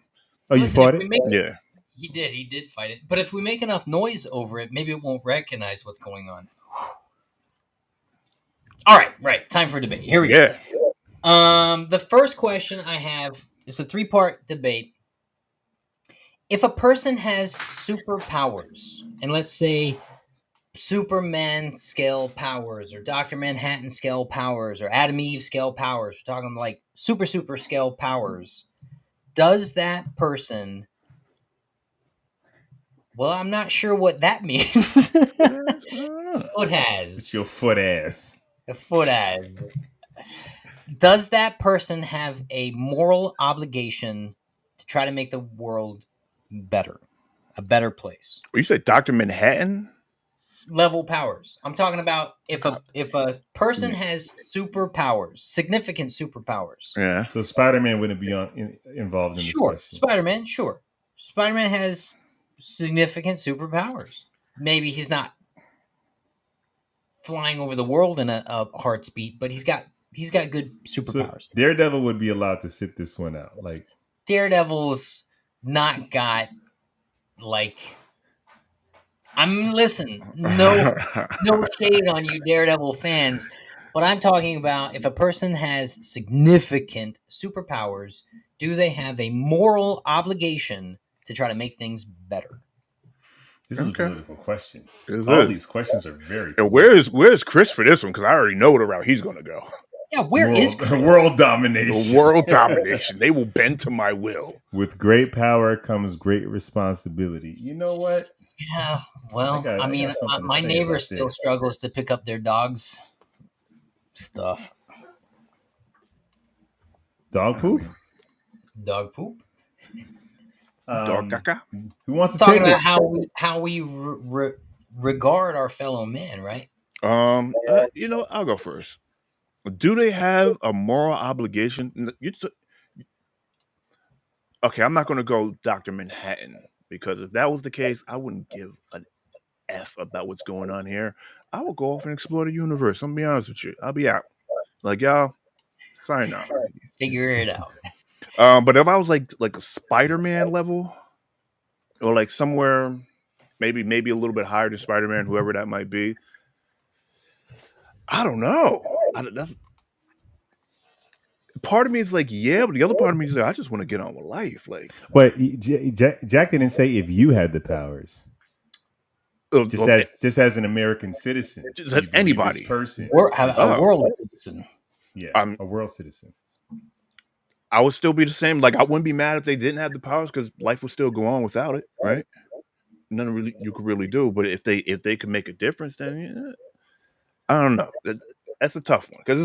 Oh, you fought it? Yeah. He did fight it. But if we make enough noise over it, maybe it won't recognize what's going on. All right. Time for debate. Here we go. The first question I have is a 3-part debate. If a person has superpowers, and let's say Superman scale powers, or Dr. Manhattan scale powers, or Adam Eve scale powers, we're talking like super scale powers, does that person... Well, I'm not sure what that means. Foot has. It's your foot ass. A foot ass. Does that person have a moral obligation to try to make the world better? A better place? You said Dr. Manhattan? Level powers. I'm talking about if a person has superpowers, significant superpowers. Yeah. So Spider-Man wouldn't be involved in this question. Spider-Man, sure. Spider-Man has significant superpowers. Maybe he's not flying over the world in a heart's beat, but he's got good superpowers. So Daredevil would be allowed to sit this one out. Like Daredevil's not got listen, no shade on you Daredevil fans, but I'm talking about if a person has significant superpowers, do they have a moral obligation to try to make things better? This is a political question. These questions are very. And where's Chris for this one? Because I already know the route he's going to go. Yeah, where is Chris? World domination. The world domination. They will bend to my will. With great power comes great responsibility. You know what? Yeah, well, I mean, got something to my say neighbor about still this. struggles to pick up their dog's stuff. Dog I poop? mean, Dog poop. dog caca. Who wants to Talking take about it? how we regard our fellow man, right? I'll go first. Do they have a moral obligation? Okay, I'm not going to go Dr. Manhattan because if that was the case, I wouldn't give an F about what's going on here. I will go off and explore the universe. I'm gonna be honest with you. I'll be out. Like y'all, sorry now. Figure it out. But if I was like a Spider-Man level, or like somewhere maybe a little bit higher than Spider-Man, whoever that might be, I don't know. That's part of me is like, yeah, but the other part of me is like, I just want to get on with life. Like, But Jack didn't say if you had the powers. Just as an American citizen, just do as you believe this anybody. person? A Oh, world citizen. Yeah, a world citizen. I would still be the same. Like, I wouldn't be mad if they didn't have the powers because life would still go on without it, right? Nothing really you could really do. But if they could make a difference, then yeah, I don't know. That's a tough one because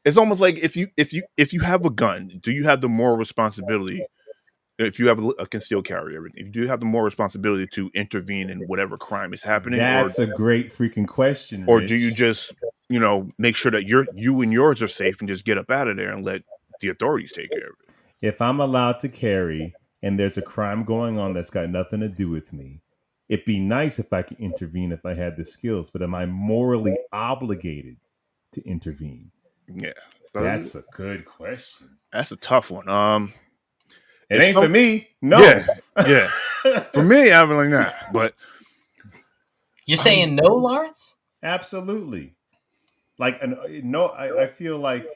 it's almost like if you have a gun, do you have the moral responsibility? If you have a concealed carry, everything, do you have the moral responsibility to intervene in whatever crime is happening, That's a great freaking question, or do you Rich. just make sure that you and yours are safe and just get up out of there and let the authorities take care of it? If I'm allowed to carry and there's a crime going on that's got nothing to do with me, it'd be nice if I could intervene if I had the skills, but am I morally obligated to intervene? Yeah, so That's a good question. that's a tough one. It If ain't for me. No. yeah. For me, I'm like nah. But You're saying no, Lawrence? Absolutely. Like, no, I feel like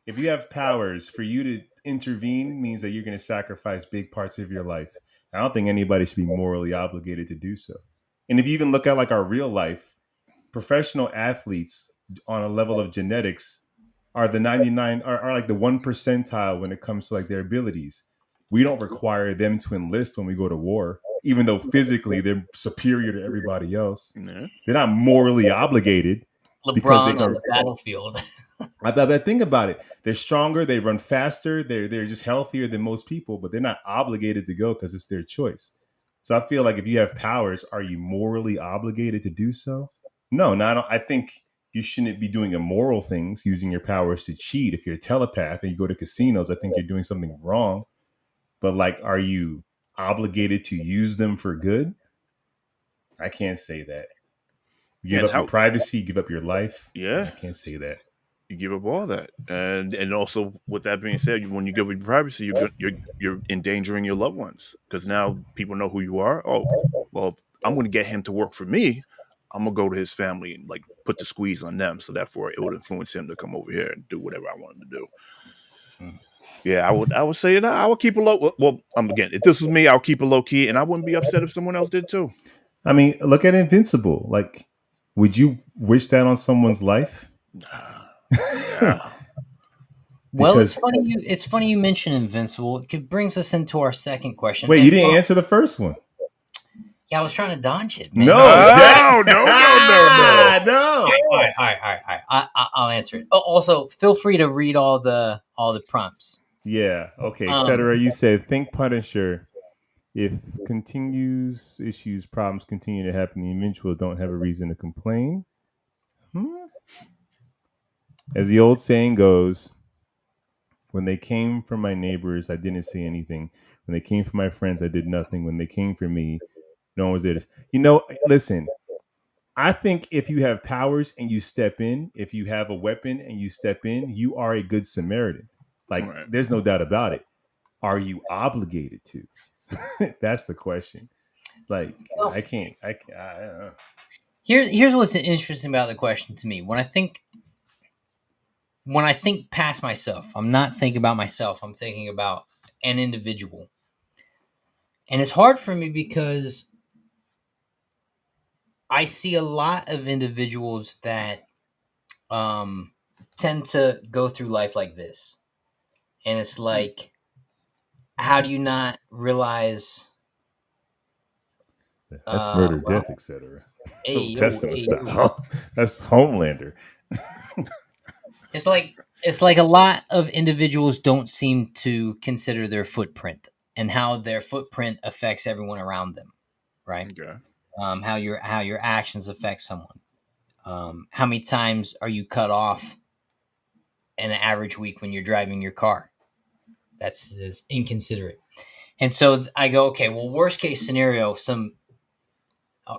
if you have powers, for you to intervene means that you're going to sacrifice big parts of your life. I don't think anybody should be morally obligated to do so. And if you even look at like our real life, professional athletes on a level of genetics are the 99 are like the 1 percentile when it comes to like their abilities. We don't require them to enlist when we go to war, even though physically they're superior to everybody else. yeah. They're not morally obligated because they LeBron on can. the battlefield. I think about it. They're stronger. They run faster. They're just healthier than most people, but they're not obligated to go because it's their choice. So I feel like if you have powers, are you morally obligated to do so? No, not. I think you shouldn't be doing immoral things, using your powers to cheat. If you're a telepath and you go to casinos, I think you're doing something wrong. But like, are you obligated to use them for good? I can't say that. Give And up your how privacy, give up your life. yeah, I can't say that. you give up all that, and also with that being said, when you give up your privacy, you're endangering your loved ones because now people know who you are. Oh, well, I'm going to get him to work for me. I'm gonna go to his family and like put the squeeze on them, so therefore it would influence him to come over here and do whatever I want him to do. Yeah, I would say that I would keep it low. Well, again, if this was me, I'll keep it low key, and I wouldn't be upset if someone else did too. I mean, look at Invincible. Like, would you wish that on someone's life? Yeah, Well, it's Because funny. It's funny you mention Invincible. It brings us into our second question. wait, And you didn't answer the first one. yeah, I was trying to dodge it, man. No, Jack. no. No. All right. I'll answer it. Oh, also, feel free to read all the prompts. Yeah. Okay. Um, Etc. You said think Punisher. If continues issues problems continue to happen, the individual don't have a reason to complain. As the old saying goes, when they came from my neighbors, I didn't say anything. When they came from my friends, I did nothing. When they came for me, no one was there. Listen, I think if you have powers and you step in, if you have a weapon and you step in, you are a good Samaritan. Like, Right. there's no doubt about it. Are you obligated to? That's the question. Like, well, I can't. I don't know. here's what's interesting about the question to me. When I think past myself, I'm not thinking about myself. I'm thinking about an individual, and it's hard for me because I see a lot of individuals that tend to go through life like this, and it's like, how do you not realize? That's murder, Well, death, etc. hey Old yo, Testament hey yo. style. That's Homelander. It's like a lot of individuals don't seem to consider their footprint and how their footprint affects everyone around them, right? Okay. How your actions affect someone. How many times are you cut off in an average week when you're driving your car? That's inconsiderate. And so I go, okay, well, worst case scenario, some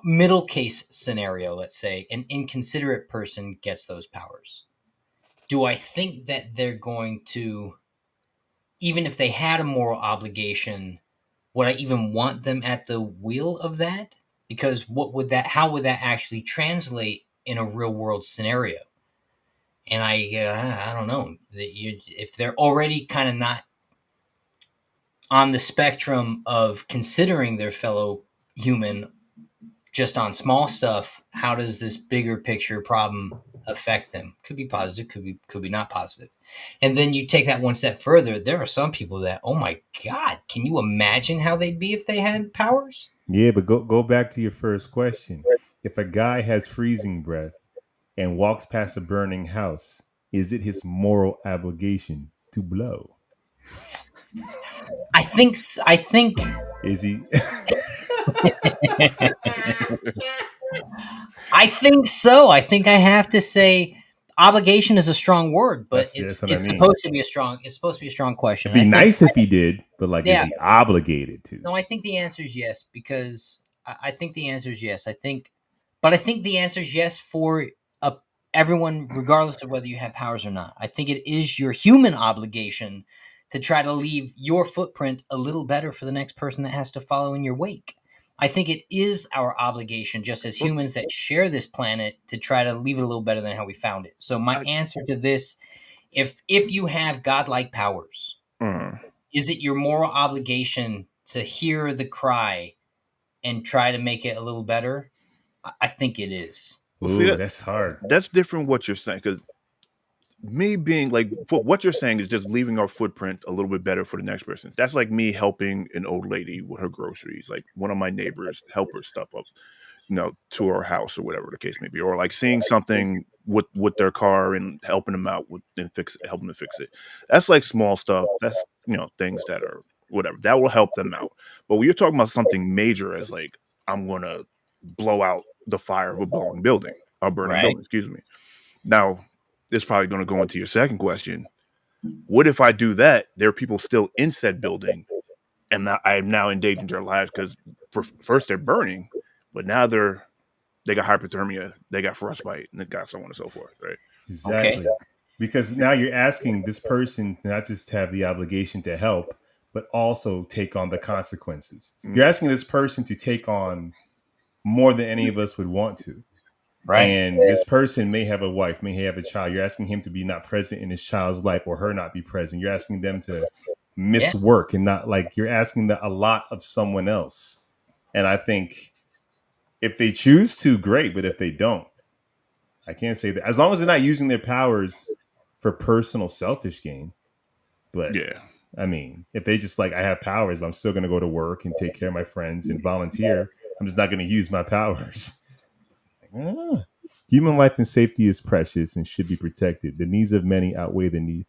middle case scenario, let's say an inconsiderate person gets those powers. Do I think that they're going to, even if they had a moral obligation, would I even want them at the wheel of that? Because how would that actually translate in a real world scenario? And I don't know that if they're already kind of not on the spectrum of considering their fellow human just on small stuff, how does this bigger picture problem affect them? Could be positive, could be not positive. And then you take that one step further. There are some people that, oh my God, can you imagine how they'd be if they had powers? Yeah, but go back to your first question. If a guy has freezing breath and walks past a burning house, is it his moral obligation to blow? I think Is he? I think so. I think I have to say obligation is a strong word, but That's it's what I it's mean. supposed to be a strong it's supposed to be a strong question. It'd And be I think nice if he did, but like, is yeah, he obligated to? no, I think the answer is yes because I think the answer is yes. But I think the answer is yes for uh, everyone, regardless of whether you have powers or not. I think it is your human obligation to try to leave your footprint a little better for the next person that has to follow in your wake. I think it is our obligation, just as Well, humans that share this planet, to try to leave it a little better than how we found it. So my I, answer to this, if you have godlike powers, mm. is it your moral obligation to hear the cry and try to make it a little better? I think it is. Well, see Ooh, that that's hard. that's different. What you're saying, because me being like what you're saying is just leaving our footprint a little bit better for the next person. That's like me helping an old lady with her groceries, like one of my neighbors help her stuff up, to her house or whatever the case may be, or like seeing something with their car and helping them out with and helping to fix it. That's like small stuff. That's things that are whatever that will help them out. But when you're talking about something major, as like I'm gonna blow out the fire of a burning Right. building, excuse me. Now, this is probably going to go into your second question. What if I do that? There are people still in said building, and I am now endangering their lives because first they're burning, but now they got hypothermia, they got frostbite, and they got so on and so forth, right? Okay. Exactly. Because now you're asking this person not just to have the obligation to help, but also take on the consequences. You're Mm, asking this person to take on more than any of us would want to. Right. And this person may have a wife, may have a child. You're asking him to be not present in his child's life or her not be present. You're asking them to Yeah. miss work and not like you're asking a lot of someone else. And I think if they choose to, great. But if they don't, I can't say that. As long as they're not using their powers for personal selfish gain. But yeah, I mean, if they just like, I have powers, but I'm still going to go to work and take care of my friends and volunteer, I'm just not going to use my powers. Ah. Human life and safety is precious and should be protected. The needs of many outweigh the need.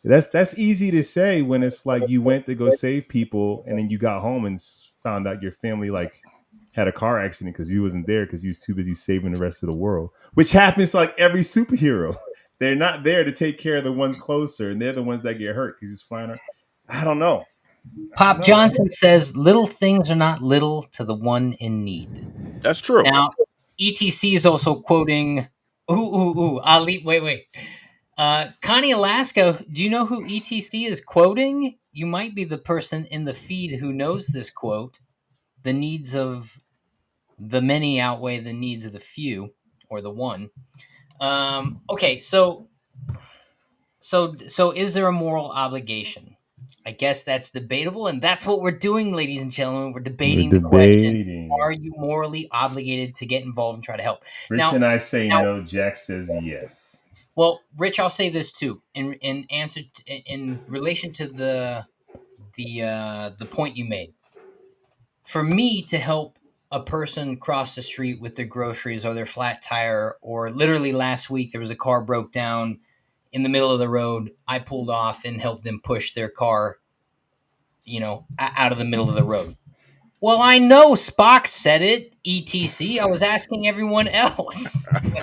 That's easy to say when it's like you went to go save people and then you got home and found out your family like had a car accident because you wasn't there because you was too busy saving the rest of the world, which happens to like every superhero. They're not there to take care of the ones closer, and they're the ones that get hurt because he's flying around. I don't know. I don't Pop know, man. Johnson says little things are not little to the one in need. that's true. Now, ETC is also quoting. Ali, wait. Connie Alaska, do you know who ETC is quoting? You might be the person in the feed who knows this quote. The needs of the many outweigh the needs of the few, or the one. Okay, so is there a moral obligation? I guess that's debatable, and that's what we're doing, ladies and gentlemen. We're We're debating the question: debating. are you morally obligated to get involved and try to help? Rich Now, and I say now, no. Jack says yes. Well, Rich, I'll say this too in answer in relation to the point you made. For me to help a person cross the street with their groceries or their flat tire, or literally last week there was a car broke down in the middle of the road. I pulled off and helped them push their car, out of the middle of the road. Well, I know Spock said it, etc. I was asking everyone else. Okay.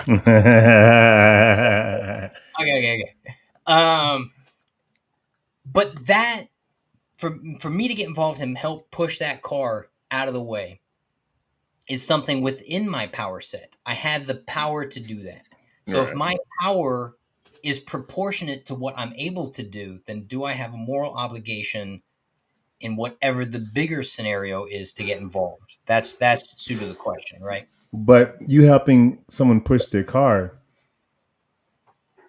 But that for me to get involved and help push that car out of the way is something within my power set. I have the power to do that. So if Right. my power is proportionate to what I'm able to do, then do I have a moral obligation in whatever the bigger scenario is to get involved? That's sort of the question, right? But you helping someone push their car,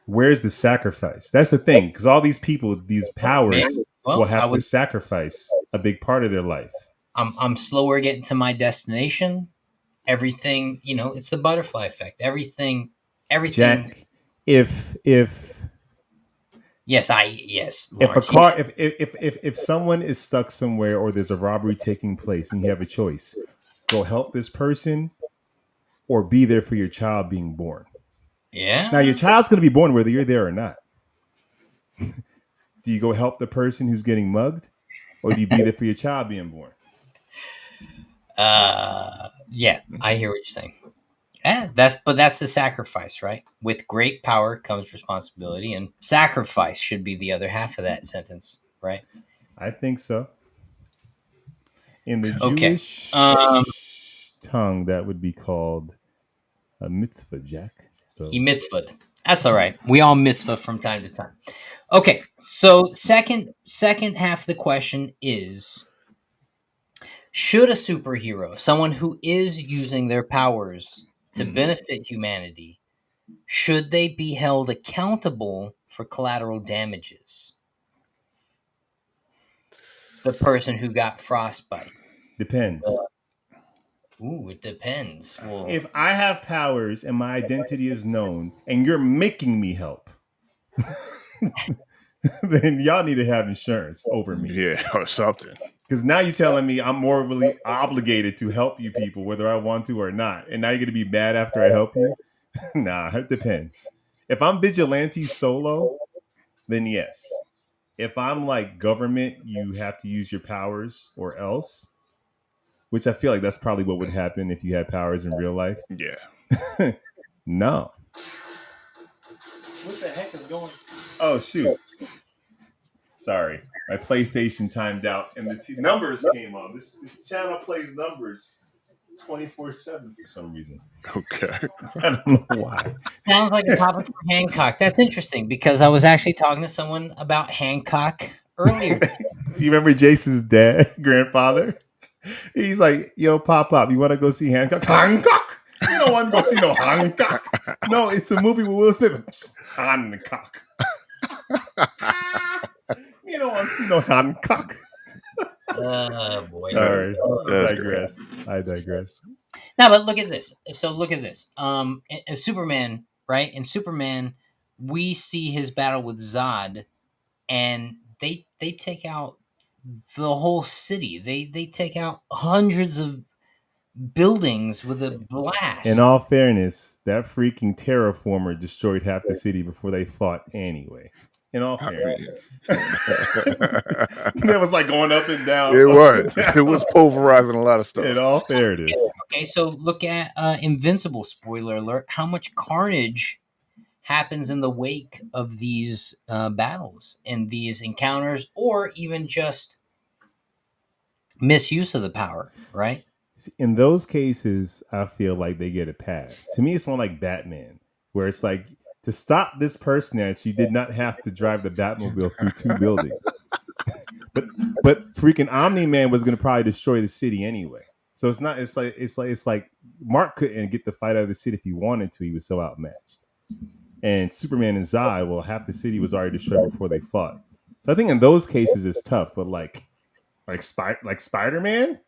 where's the sacrifice? That's the thing, because all these people, these powers, Man, will well, have to sacrifice a big part of their life. I'm slower getting to my destination. Everything, it's the butterfly effect. Everything. Jack, if Yes, if a Lawrence. car, Yes. if someone is stuck somewhere or there's a robbery taking place and you have a choice, go help this person or be there for your child being born. Yeah. Now your child's going to be born whether you're there or not. Do you go help the person who's getting mugged, or do you be there for your child being born? Yeah, I hear what you're saying. Yeah, that's the sacrifice, right? With great power comes responsibility, and sacrifice should be the other half of that sentence, right? I think so. In the Okay. Jewish tongue, that would be called a mitzvah, Jack. So He mitzvahed. That's all right. We all mitzvah from time to time. Okay, so second half of the question is: should a superhero, someone who is using their powers to benefit humanity, should they be held accountable for collateral damages? The person who got frostbite. depends. Ooh, it depends. Well, If I have powers and my identity is known and you're making me help, then y'all need to have insurance over me. Yeah, or something. Because now you're telling me I'm morally obligated to help you people, whether I want to or not. And now you're going to be mad after I help you? Nah, it depends. If I'm vigilante solo, then yes. If I'm like government, you have to use your powers or else, which I feel like that's probably what would happen if you had powers in real life. Yeah. No. what the heck is going? Oh, shoot. Sorry. My PlayStation timed out and the numbers came on. This channel plays numbers 24/7 for some reason. Okay. I don't know why. Sounds like a topic for Hancock. That's interesting because I was actually talking to someone about Hancock earlier. You remember Jason's dad, grandfather? He's like, yo, Pop, you want to go see Hancock? Hancock? You don't want to go see no Hancock. No, it's a movie with Will Smith. Hancock. You don't want to see no Hancock. Oh boy. Sorry. That's I digress. Now, but look at this. So look at this. In Superman, right? In Superman, we see his battle with Zod, and they take out the whole city. They take out hundreds of buildings with a blast. In all fairness, that freaking terraformer destroyed half the city before they fought anyway. In all fairness. That was like going up and down. It was. It was pulverizing a lot of stuff. In all fairness. Okay, so look at Invincible, spoiler alert, how much carnage happens in the wake of these battles and these encounters, or even just misuse of the power, right? In those cases, I feel like they get a pass. To me, it's more like Batman, where it's like, to stop this personage, you did not have to drive the Batmobile through 2 buildings. but freaking Omni-Man was going to probably destroy the city anyway. So it's not. It's like Mark couldn't get the fight out of the city if he wanted to. He was so outmatched. And Superman and Zod, well, half the city was already destroyed before they fought. So I think in those cases it's tough. But like Spider-Man,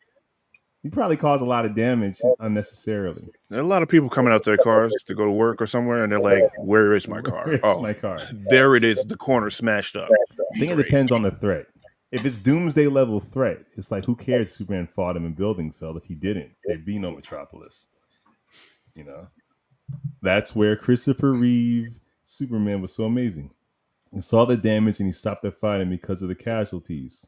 He probably caused a lot of damage unnecessarily. There are a lot of people coming out their cars to go to work or somewhere, and they're like, "Where is my car? Where's Oh, my car? there it is. The corner smashed up. I think it Great." depends on the threat. If it's doomsday level threat, it's like who cares? Superman fought him in building cell. If he didn't, there'd be no Metropolis. You know, that's where Christopher Reeve Superman was so amazing. He saw the damage and he stopped the fighting because of the casualties.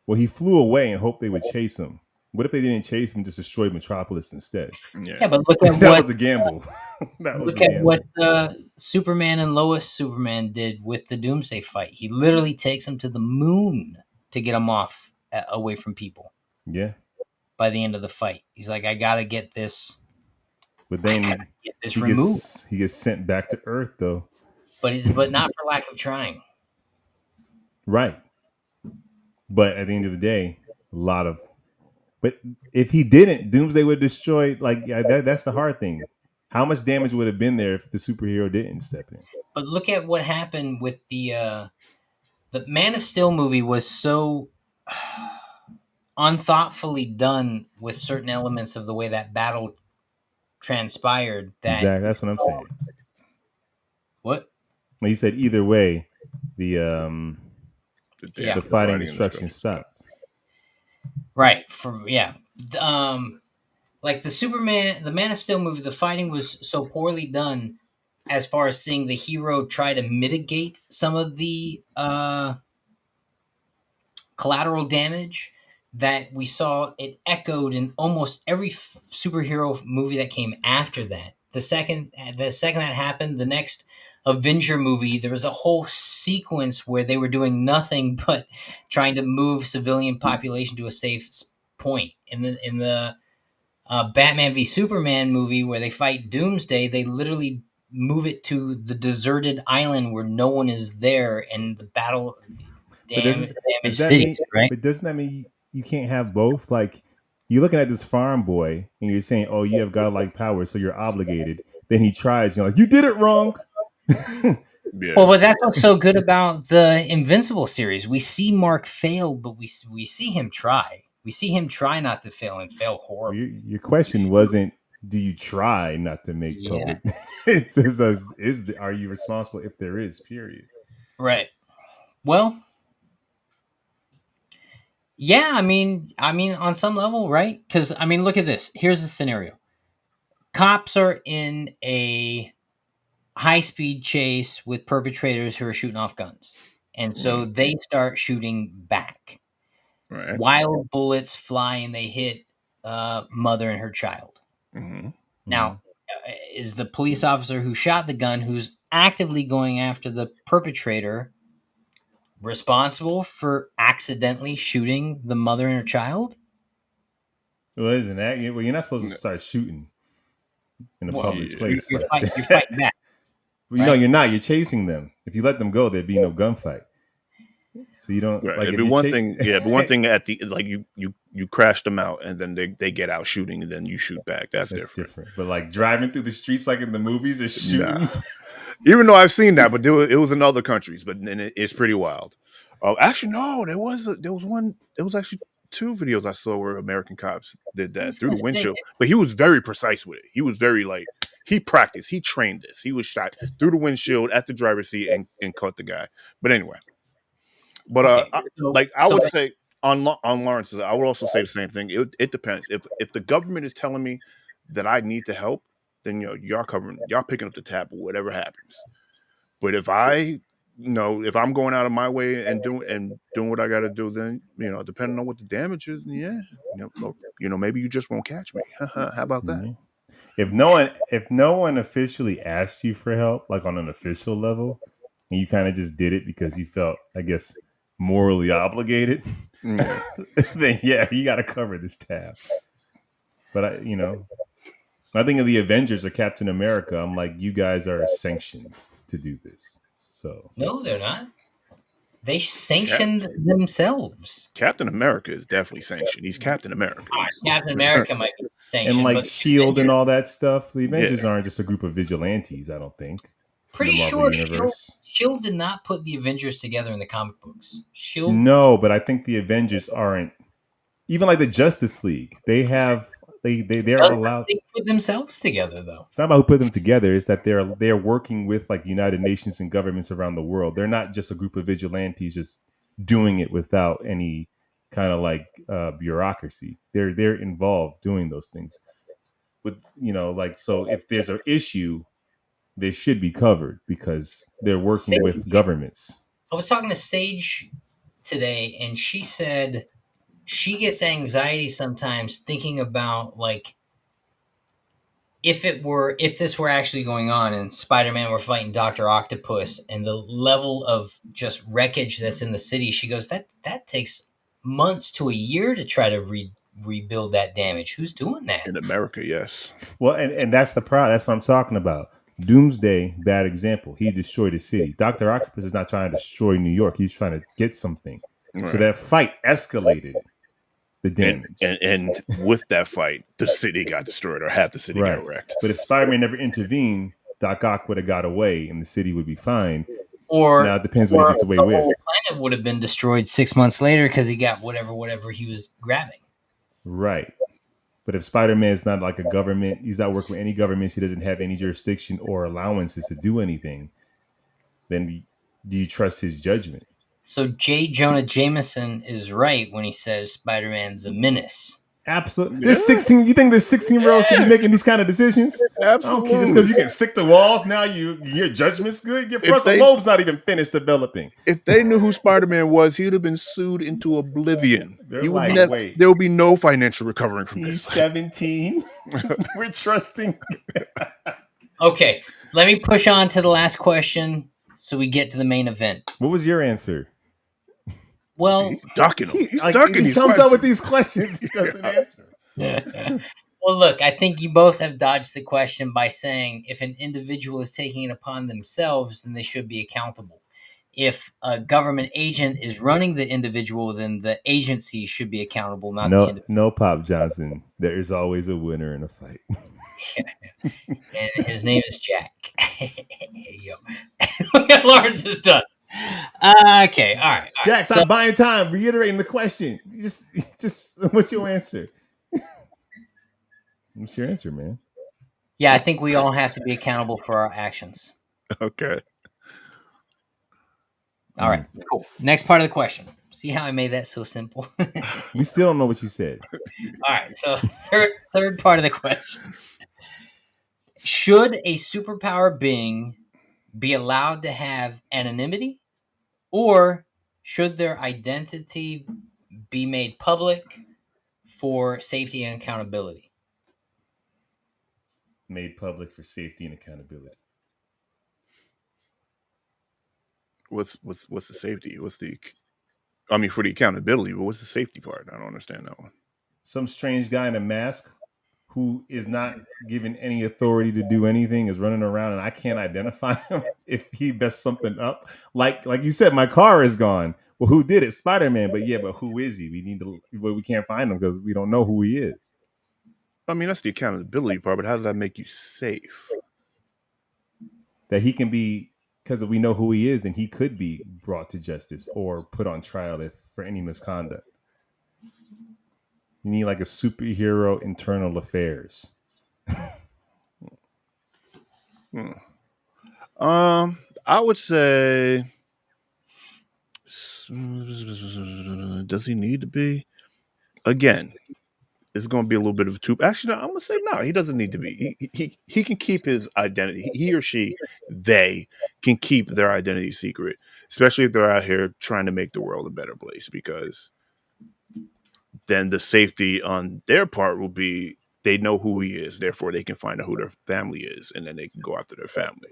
Well, he flew away and hoped they would chase him. What if they didn't chase him, just destroyed Metropolis instead? Yeah, but look at That what was a gamble. That was look a at gamble. what Superman and Lois Superman did with the Doomsday fight. He literally takes him to the moon to get him off away from people. Yeah, By the end of the fight, he's like, "I gotta get this, but then get this he removed." gets sent back to Earth though. But not for lack of trying. Right. But at the end of the day, a lot of. But if he didn't, Doomsday would destroy. Like that's the hard thing. How much damage would have been there if the superhero didn't step in? But look at what happened with the Man of Steel movie was so unthoughtfully done with certain elements of the way that battle transpired. That Exactly. That's what I'm saying. what? Well, he said either way, the Yeah. the fighting destruction stopped. Right. Like the Man of Steel movie, the fighting was so poorly done as far as seeing the hero try to mitigate some of the collateral damage that we saw. It echoed in almost every superhero movie that came after that. The second that happened, the next Avenger movie, there was a whole sequence where they were doing nothing but trying to move civilian population to a safe point. In the Batman v Superman movie, where they fight Doomsday, they literally move it to the deserted island where no one is there, and the battle damage cities. Right? But doesn't that mean you can't have both? Like you're looking at this farm boy and you're saying, "Oh, you have godlike power, so you're obligated." Then he tries, you're like, "You did it wrong." Yeah. Well, but that's what's so good about the Invincible series. We see Mark fail, but we see him try. We see him try not to fail and fail horribly. Your question wasn't, "Do you try not to make public?" It says, "Are you responsible if there is?" Period. Right. Well, yeah. I mean, on some level, right? Because look at this. Here's the scenario: cops are in a high-speed chase with perpetrators who are shooting off guns, and so they start shooting back. Right. Wild bullets fly and they hit mother and her child. Mm-hmm. Now, is the police officer who shot the gun, who's actively going after the perpetrator, responsible for accidentally shooting the mother and her child? Well, isn't that? Well, you're not supposed to start shooting in a public place. You're fighting back. Well, no, you're not. You're chasing them. If you let them go, there'd be no gunfight. So you don't. Right. Like, It'd be one thing. Yeah, but one thing at the like you crash them out and then they get out shooting and then you shoot back. That's different. But like driving through the streets like in the movies or shooting. Nah. Even though I've seen that, but it was in other countries. But it's pretty wild. Actually, no, there was one. There was actually 2 videos I saw where American cops did that through the windshield. But he was very precise with it. He was very he practiced. He trained this. He was shot through the windshield at the driver's seat and caught the guy. But anyway. But I would say on Lawrence's, I would also say the same thing. It depends. If the government is telling me that I need to help, then y'all picking up the tab or whatever happens. But if I'm going out of my way and doing what I got to do, then depending on what the damage is, maybe you just won't catch me. How about that? Mm-hmm. If no one officially asked you for help, like on an official level, and you kind of just did it because you felt, I guess, morally obligated, then yeah, you got to cover this tab. But I think of the Avengers or Captain America. I'm like, you guys are sanctioned to do this. So no, they're not. They sanctioned themselves. Captain America is definitely sanctioned. He's Captain America. Captain America might be sanctioned, and like but Shield and all that stuff. The Avengers aren't just a group of vigilantes. I don't think. Pretty sure Shield did not put the Avengers together in the comic books. Shield. No, but I think the Avengers aren't. even like the Justice League, they're allowed. They put themselves together though. It's not about who put them together. It's that they're working with like United Nations and governments around the world. They're not just a group of vigilantes just doing it without any kind of like bureaucracy. They're involved doing those things with like, so if there's an issue, they should be covered because they're working with governments. I was talking to Sage today, and she said she gets anxiety sometimes thinking about like if this were actually going on and Spider-Man were fighting Dr. Octopus and the level of just wreckage that's in the city. She goes, that takes months to a year to try to rebuild that damage. Who's doing that? In America, yes. Well, and that's the problem. That's what I'm talking about. Doomsday, bad example. He destroyed a city. Dr. Octopus is not trying to destroy New York. He's trying to get something. Right. So that fight escalated the damage. And with that fight, the city got destroyed, or half the city got wrecked. But if Spider-Man never intervened, Doc Ock would have got away and the city would be fine. Or now it depends what he gets away with. The whole planet would have been destroyed 6 months later because he got whatever he was grabbing. Right. But if Spider-Man is not like a government, he's not working with any governments, he doesn't have any jurisdiction or allowances to do anything, then do you trust his judgment? So J. Jonah Jameson is right when he says Spider-Man's a menace. Absolutely. This 16. You think this 16-year-old should be making these kind of decisions? Absolutely. Just because you can stick to walls now, your judgment's good. Your frontal lobe's not even finished developing. If they knew who Spider-Man was, he'd have been sued into oblivion. There will be no financial recovering from He's this. 17. We're trusting. Okay, let me push on to the last question so we get to the main event. What was your answer? Well, he's ducking him. He comes out with these questions. He doesn't answer. Well, look, I think you both have dodged the question by saying if an individual is taking it upon themselves, then they should be accountable. If a government agent is running the individual, then the agency should be accountable, not the individual. No, Pop Johnson. There is always a winner in a fight. And his name is Jack. Yo. Look what Lawrence has done. Okay, all right. Jack, stop buying time. Reiterating the question. Just what's your answer? What's your answer, man? Yeah, I think we all have to be accountable for our actions. Okay. All right, cool. Next part of the question. See how I made that so simple? We still don't know what you said. All right, so third part of the question. Should a superpower being be allowed to have anonymity, or should their identity be made public for safety and accountability? Made public for safety and accountability. What's the safety? For the accountability, but what's the safety part? I don't understand that one. Some strange guy in a mask who is not given any authority to do anything is running around, and I can't identify him if he messed something up. Like you said, my car is gone. Well, who did it? Spider-Man. But who is he? We can't find him because we don't know who he is. I mean, that's the accountability part, but how does that make you safe? That he can be, because if we know who he is, then he could be brought to justice or put on trial for any misconduct. You need like a superhero internal affairs. I would say, does he need to be? Again, it's going to be a little bit of a tube. Actually, no, I'm going to say no. He doesn't need to be. He can keep his identity. He or she, they can keep their identity secret, especially if they're out here trying to make the world a better place, because then the safety on their part will be they know who he is, therefore they can find out who their family is, and then they can go after their family,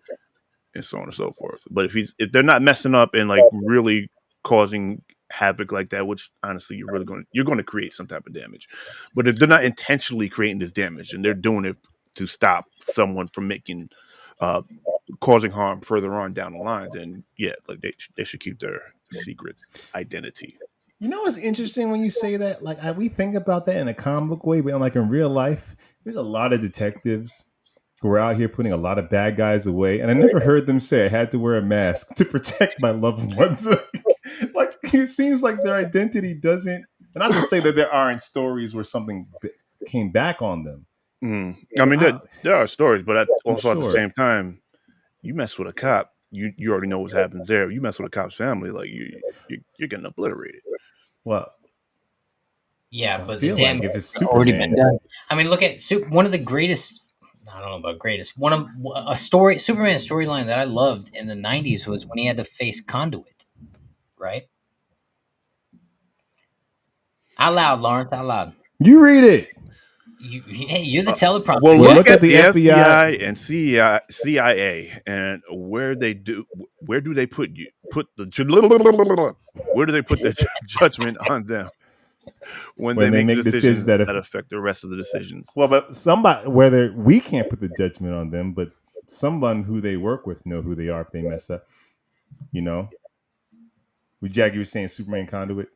and so on and so forth. But if they're not messing up and like really causing havoc like that, which honestly you're going to create some type of damage. But if they're not intentionally creating this damage and they're doing it to stop someone from making causing harm further on down the line, then like they should keep their secret identity. You know what's interesting when you say that? Like we think about that in a comic book way, but like in real life, there's a lot of detectives who are out here putting a lot of bad guys away, and I never heard them say I had to wear a mask to protect my loved ones. Like it seems like their identity doesn't not to say that there aren't stories where something came back on them. I mean, there are stories, but also at the sure. same time, you mess with a cop, you already know what happens there. You mess with a cop's family, like you're getting obliterated. Well, Yeah, I but the feel like damage if it's has already been Superman, done. I mean, look at one of the greatest. I don't know about greatest. One of a story Superman storyline that I loved in the '90s was when he had to face Conduit. Right? Out loud, Lawrence. Out loud. you read it. Hey, you're the teleprompter. Well, Well, look look at at the the FBI FBI. and CIA, and where do they put where do they put the judgment on them when they When they make make decisions decisions that that affect the rest of the decisions? well, but somebody, whether we can't put the judgment on them, but someone who they work with know who they are if they mess up. You know, Jack, you were saying Superman Conduit.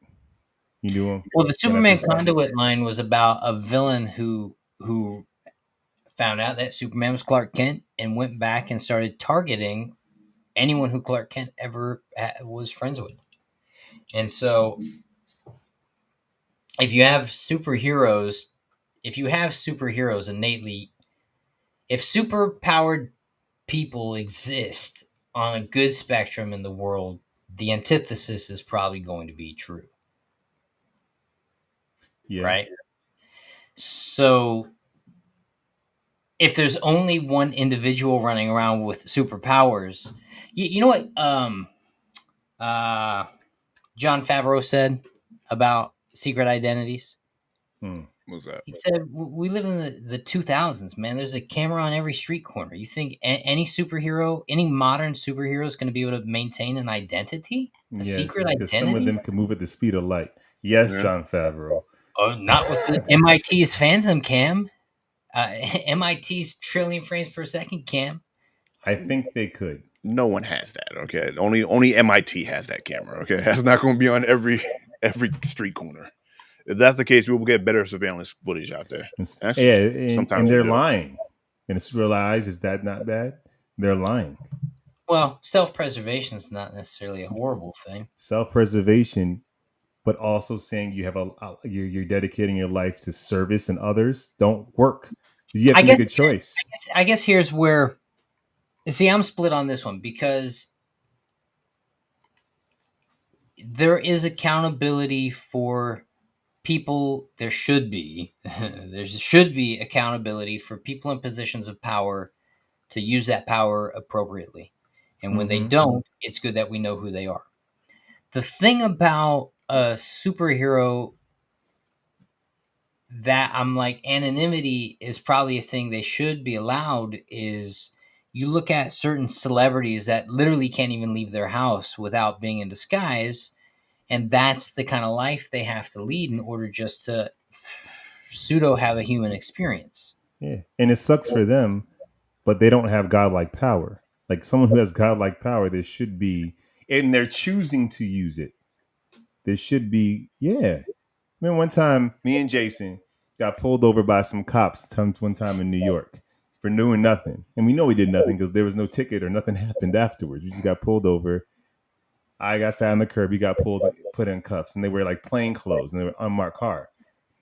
You knew him. Well, the Went Superman after his dad? Conduit line was about a villain who found out that Superman was Clark Kent and went back and started targeting anyone who Clark Kent ever was friends with. And so, if you have superheroes, innately, if superpowered people exist on a good spectrum in the world, the antithesis is probably going to be true. Yeah. Right? So if there's only one individual running around with superpowers, you know what John Favreau said about secret identities? What's that? He said, "We live in the 2000s, man. There's a camera on every street corner. You think any superhero, any modern superhero is going to be able to maintain an identity, a secret Yes, because some of identity? them can move at the speed of light. Yes, Yeah. John Favreau. Oh, not with the MIT's Phantom Cam, MIT's trillion frames per second cam. I think they could. No one has that. Okay, only MIT has that camera. Okay, that's not going to be on every street corner. If that's the case, we will get better surveillance footage out there. Actually, Yeah, sometimes and we they're do. lying. And it's realized, is that not bad? They're lying. Well, self-preservation is not necessarily a horrible thing. Self-preservation, but also saying you have you're dedicating your life to service and others don't work. You have to make a choice. I guess here's where, see, I'm split on this one because there is accountability for people. There should be accountability for people in positions of power to use that power appropriately. And when they don't, it's good that we know who they are. The thing about a superhero that I'm like, anonymity is probably a thing they should be allowed, is you look at certain celebrities that literally can't even leave their house without being in disguise, and that's the kind of life they have to lead in order just to pseudo have a human experience. Yeah, and it sucks for them, but they don't have godlike power. Like someone who has godlike power, there should be, and they're choosing to use it. There should be, yeah. I mean, one time, me and Jason got pulled over by some cops one time in New York for doing nothing. And we know we did nothing because there was no ticket or nothing happened afterwards. We just got pulled over. I got sat on the curb. He got put in cuffs, and they were like plain clothes, and they were unmarked car.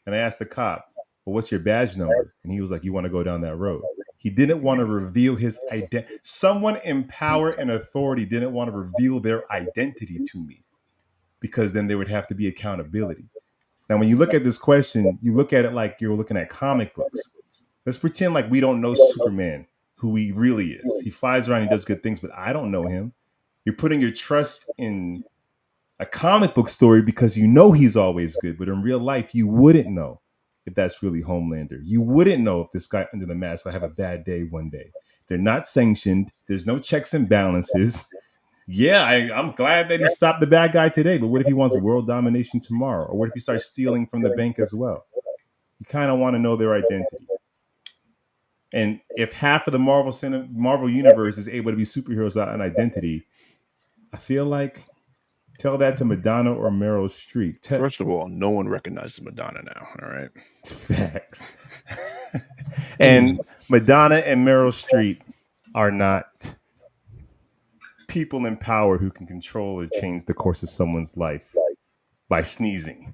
And I asked the cop, well, what's your badge number? And he was like, you want to go down that road? He didn't want to reveal his identity. Someone in power and authority didn't want to reveal their identity to me because then there would have to be accountability. Now, when you look at this question, you look at it like you're looking at comic books. Let's pretend like we don't know Superman, who he really is. He flies around, he does good things, but I don't know him. You're putting your trust in a comic book story because you know he's always good, but in real life, you wouldn't know if that's really Homelander. You wouldn't know if this guy under the mask will have a bad day one day. They're not sanctioned. There's no checks and balances. Yeah, I'm glad that he stopped the bad guy today, but what if he wants world domination tomorrow? Or what if he starts stealing from the bank as well? You kind of want to know their identity. And if half of the Marvel universe is able to be superheroes without an identity, I feel like tell that to Madonna or Meryl Streep. First of all, no one recognizes Madonna now. All right, facts. And Madonna and Meryl Streep are not people in power who can control or change the course of someone's life by sneezing.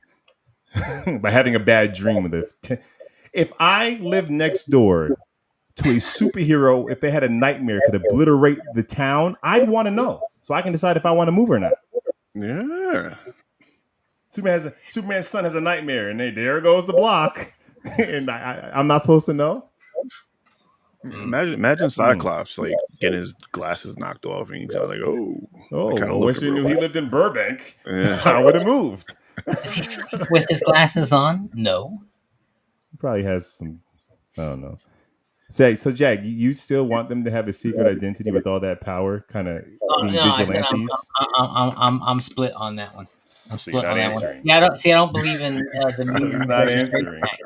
by having a bad dream. If I lived next door to a superhero, if they had a nightmare, could obliterate the town, I'd want to know so I can decide if I want to move or not. Yeah. Superman's son has a nightmare, and there goes the block, and I'm not supposed to know. Imagine Cyclops like getting his glasses knocked off, and he's like, "Oh, I wish I knew he lived in Burbank. Yeah. I would have moved." Does he sleep with his glasses on? No. He probably has some. I don't know. So Jack, you still want them to have a secret identity with all that power, kind of being No, I said vigilantes? I'm split on that one. I'm So you're split not on that answering. one. Yeah, I don't believe in the So mutant he's not registration answering. act.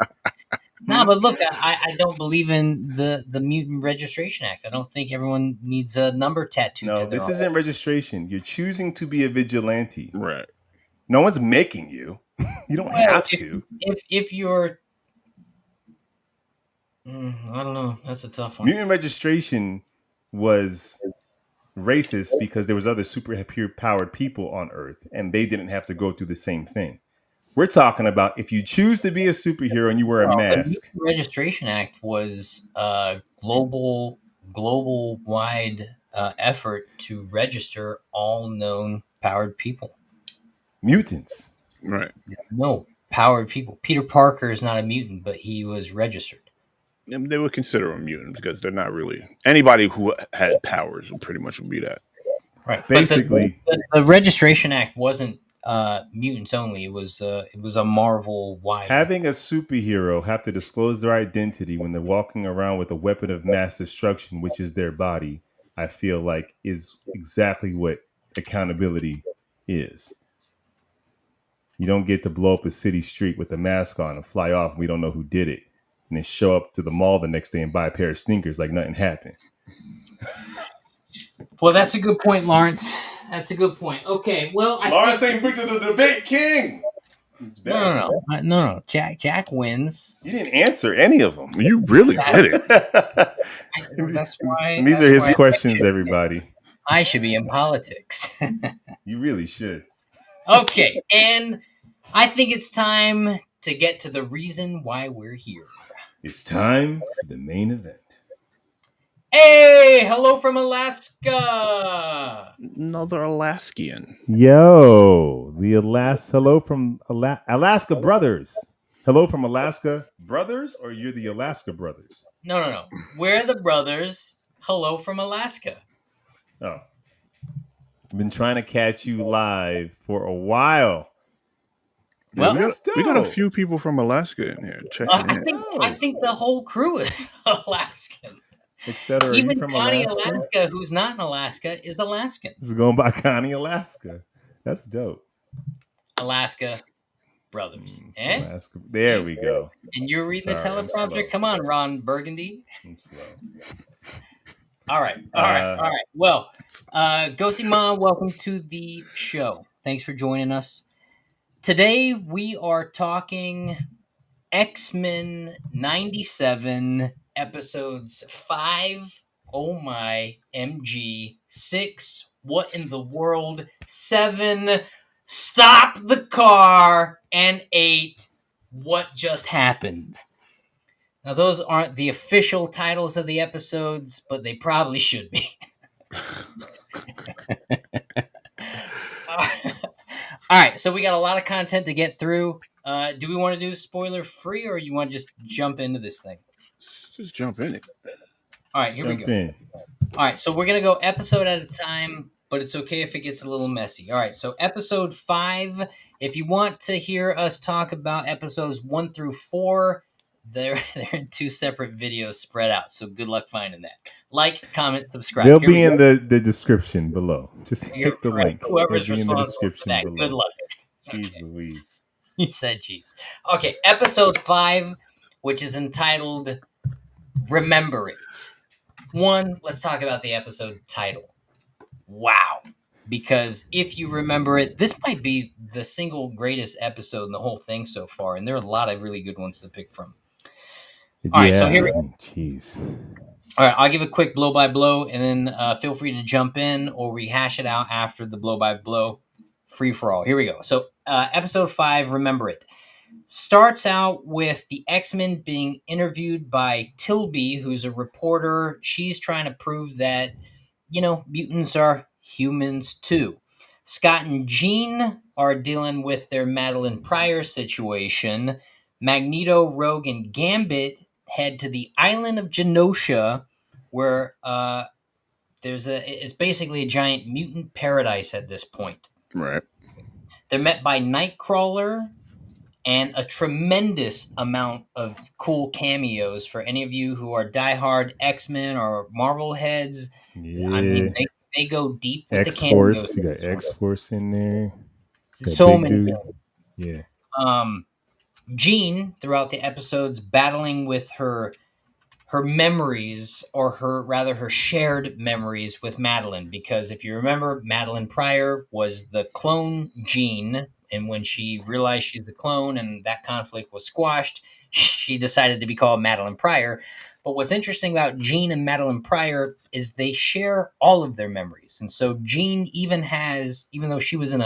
No, but look, I don't believe in the mutant registration act. I don't think everyone needs a number tattooed. No, to their this arm. isn't registration. You're choosing to be a vigilante. Right. No one's making you. You don't have to. If you're, I don't know. That's a tough one. Mutant registration was racist because there was other super powered people on Earth, and they didn't have to go through the same thing. We're talking about if you choose to be a superhero and you wear a mask. The Registration Act was a global wide effort to register all known powered people. Mutants. Right. No, powered people. Peter Parker is not a mutant, but he was registered. And they would consider them mutants because they're not really anybody who had powers would pretty much be that. Right. Basically, but the Registration Act wasn't mutants only. It was a Marvel wide. Having a superhero have to disclose their identity when they're walking around with a weapon of mass destruction, which is their body, I feel like is exactly what accountability is. You don't get to blow up a city street with a mask on and fly off and we don't know who did it, and then show up to the mall the next day and buy a pair of sneakers like nothing happened. Well, that's a good point, Lawrence. That's a good point. Okay, well, Lawrence ain't picked the debate king. No. Jack wins. You didn't answer any of them. You really did it. That's why. These are his questions, everybody. I should be in politics. You really should. Okay, and I think it's time to get to the reason why we're here. It's time for the main event. Hey, hello from Alaska. Another Alaskian. Yo, hello from Alaska Brothers. Hello from Alaska Brothers, or you're the Alaska Brothers? No. We're the brothers. Hello from Alaska. Oh. I've been trying to catch you live for a while. Well, we got a few people from Alaska in here. I think the whole crew is Alaskan. Etc. Even Connie Alaska, who's not in Alaska, is Alaskan. This is going by Connie Alaska. That's dope. Alaska Brothers. Alaska. There we go. And you're reading the teleprompter? Come on, Ron Burgundy. I'm slow. All right. Well, Ghosty Mom, welcome to the show. Thanks for joining us. Today we are talking X-Men 97 episodes 5, oh my MG, 6, what in the world, 7, stop the car, and 8, what just happened. Now, those aren't the official titles of the episodes, but they probably should be. All right, so we got a lot of content to get through. Do we want to do spoiler free, or you want to just jump into this thing? Just jump in it. All right, here we go. All right, so we're going to go episode at a time, but it's okay if it gets a little messy. All right, so episode 5, if you want to hear us talk about episodes 1 through 4, they're in 2 separate videos spread out, so good luck finding that. Like, comment, subscribe. They'll be in the description below. Just hit the link. Whoever's responsible for that, below. Good luck. Jeez Louise. You said jeez. Okay, episode 5, which is entitled Remember It. 1, let's talk about the episode title. Wow. Because if you remember it, this might be the single greatest episode in the whole thing so far, and there are a lot of really good ones to pick from. All right, so here we go. Jeez. All right, I'll give a quick blow-by-blow, and then feel free to jump in or rehash it out after the blow-by-blow. Free for all. Here we go. So, episode 5, Remember It. Starts out with the X-Men being interviewed by Tilby, who's a reporter. She's trying to prove that, mutants are humans too. Scott and Jean are dealing with their Madeline Pryor situation. Magneto, Rogue, and Gambit head to the island of Genosha, where it's basically a giant mutant paradise at this point. Right. They're met by Nightcrawler and a tremendous amount of cool cameos for any of you who are diehard X-Men or Marvel heads. I mean, Yeah. they go deep with the X cameos. Force. You got X Force in there. Got So big many. dude. Yeah. Jean, throughout the episodes, battling with her memories, or her shared memories with Madeline, because if you remember, Madeline Pryor was the clone Jean, and when she realized she's a clone and that conflict was squashed, she decided to be called Madeline Pryor. But what's interesting about Jean and Madeline Pryor is they share all of their memories. And so Jean even though she was in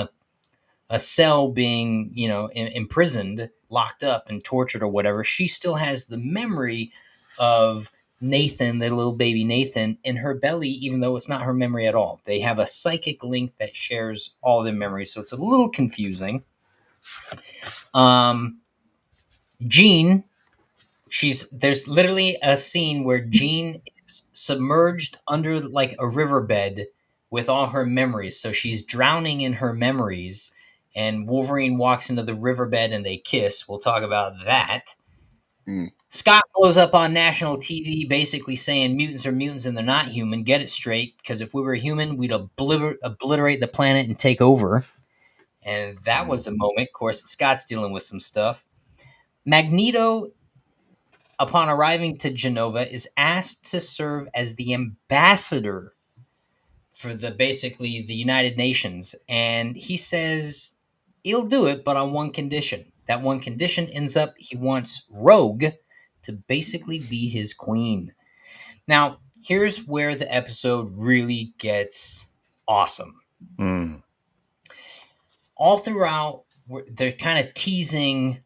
a cell being, imprisoned, locked up and tortured or whatever, she still has the memory of Nathan, the little baby Nathan, in her belly, even though it's not her memory at all. They have a psychic link that shares all their memories, so it's a little confusing. Jean, there's literally a scene where Jean is submerged under like a riverbed with all her memories. So she's drowning in her memories, and Wolverine walks into the riverbed and they kiss. We'll talk about that. Scott blows up on national TV basically saying mutants are mutants and they're not human. Get it straight, because if we were human, we'd obliterate the planet and take over. And that was a moment. Of course, Scott's dealing with some stuff. Magneto, upon arriving to Genova, is asked to serve as the ambassador for basically the United Nations. And he says he'll do it, but on one condition. That one condition ends up he wants Rogue to basically be his queen. Now, here's where the episode really gets awesome. All throughout, they're kind of teasing,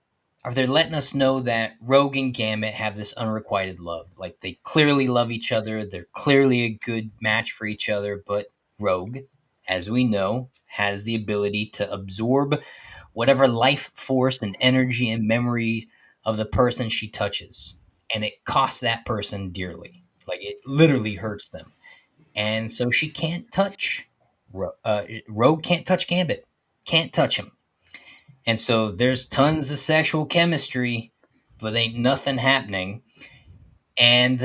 or they're letting us know that Rogue and Gambit have this unrequited love. Like, they clearly love each other. They're clearly a good match for each other. But Rogue, as we know, has the ability to absorb whatever life force and energy and memory of the person she touches. And it costs that person dearly. Like, it literally hurts them. And so she can't touch Rogue can't touch Gambit. Can't touch him. And so there's tons of sexual chemistry, but ain't nothing happening. And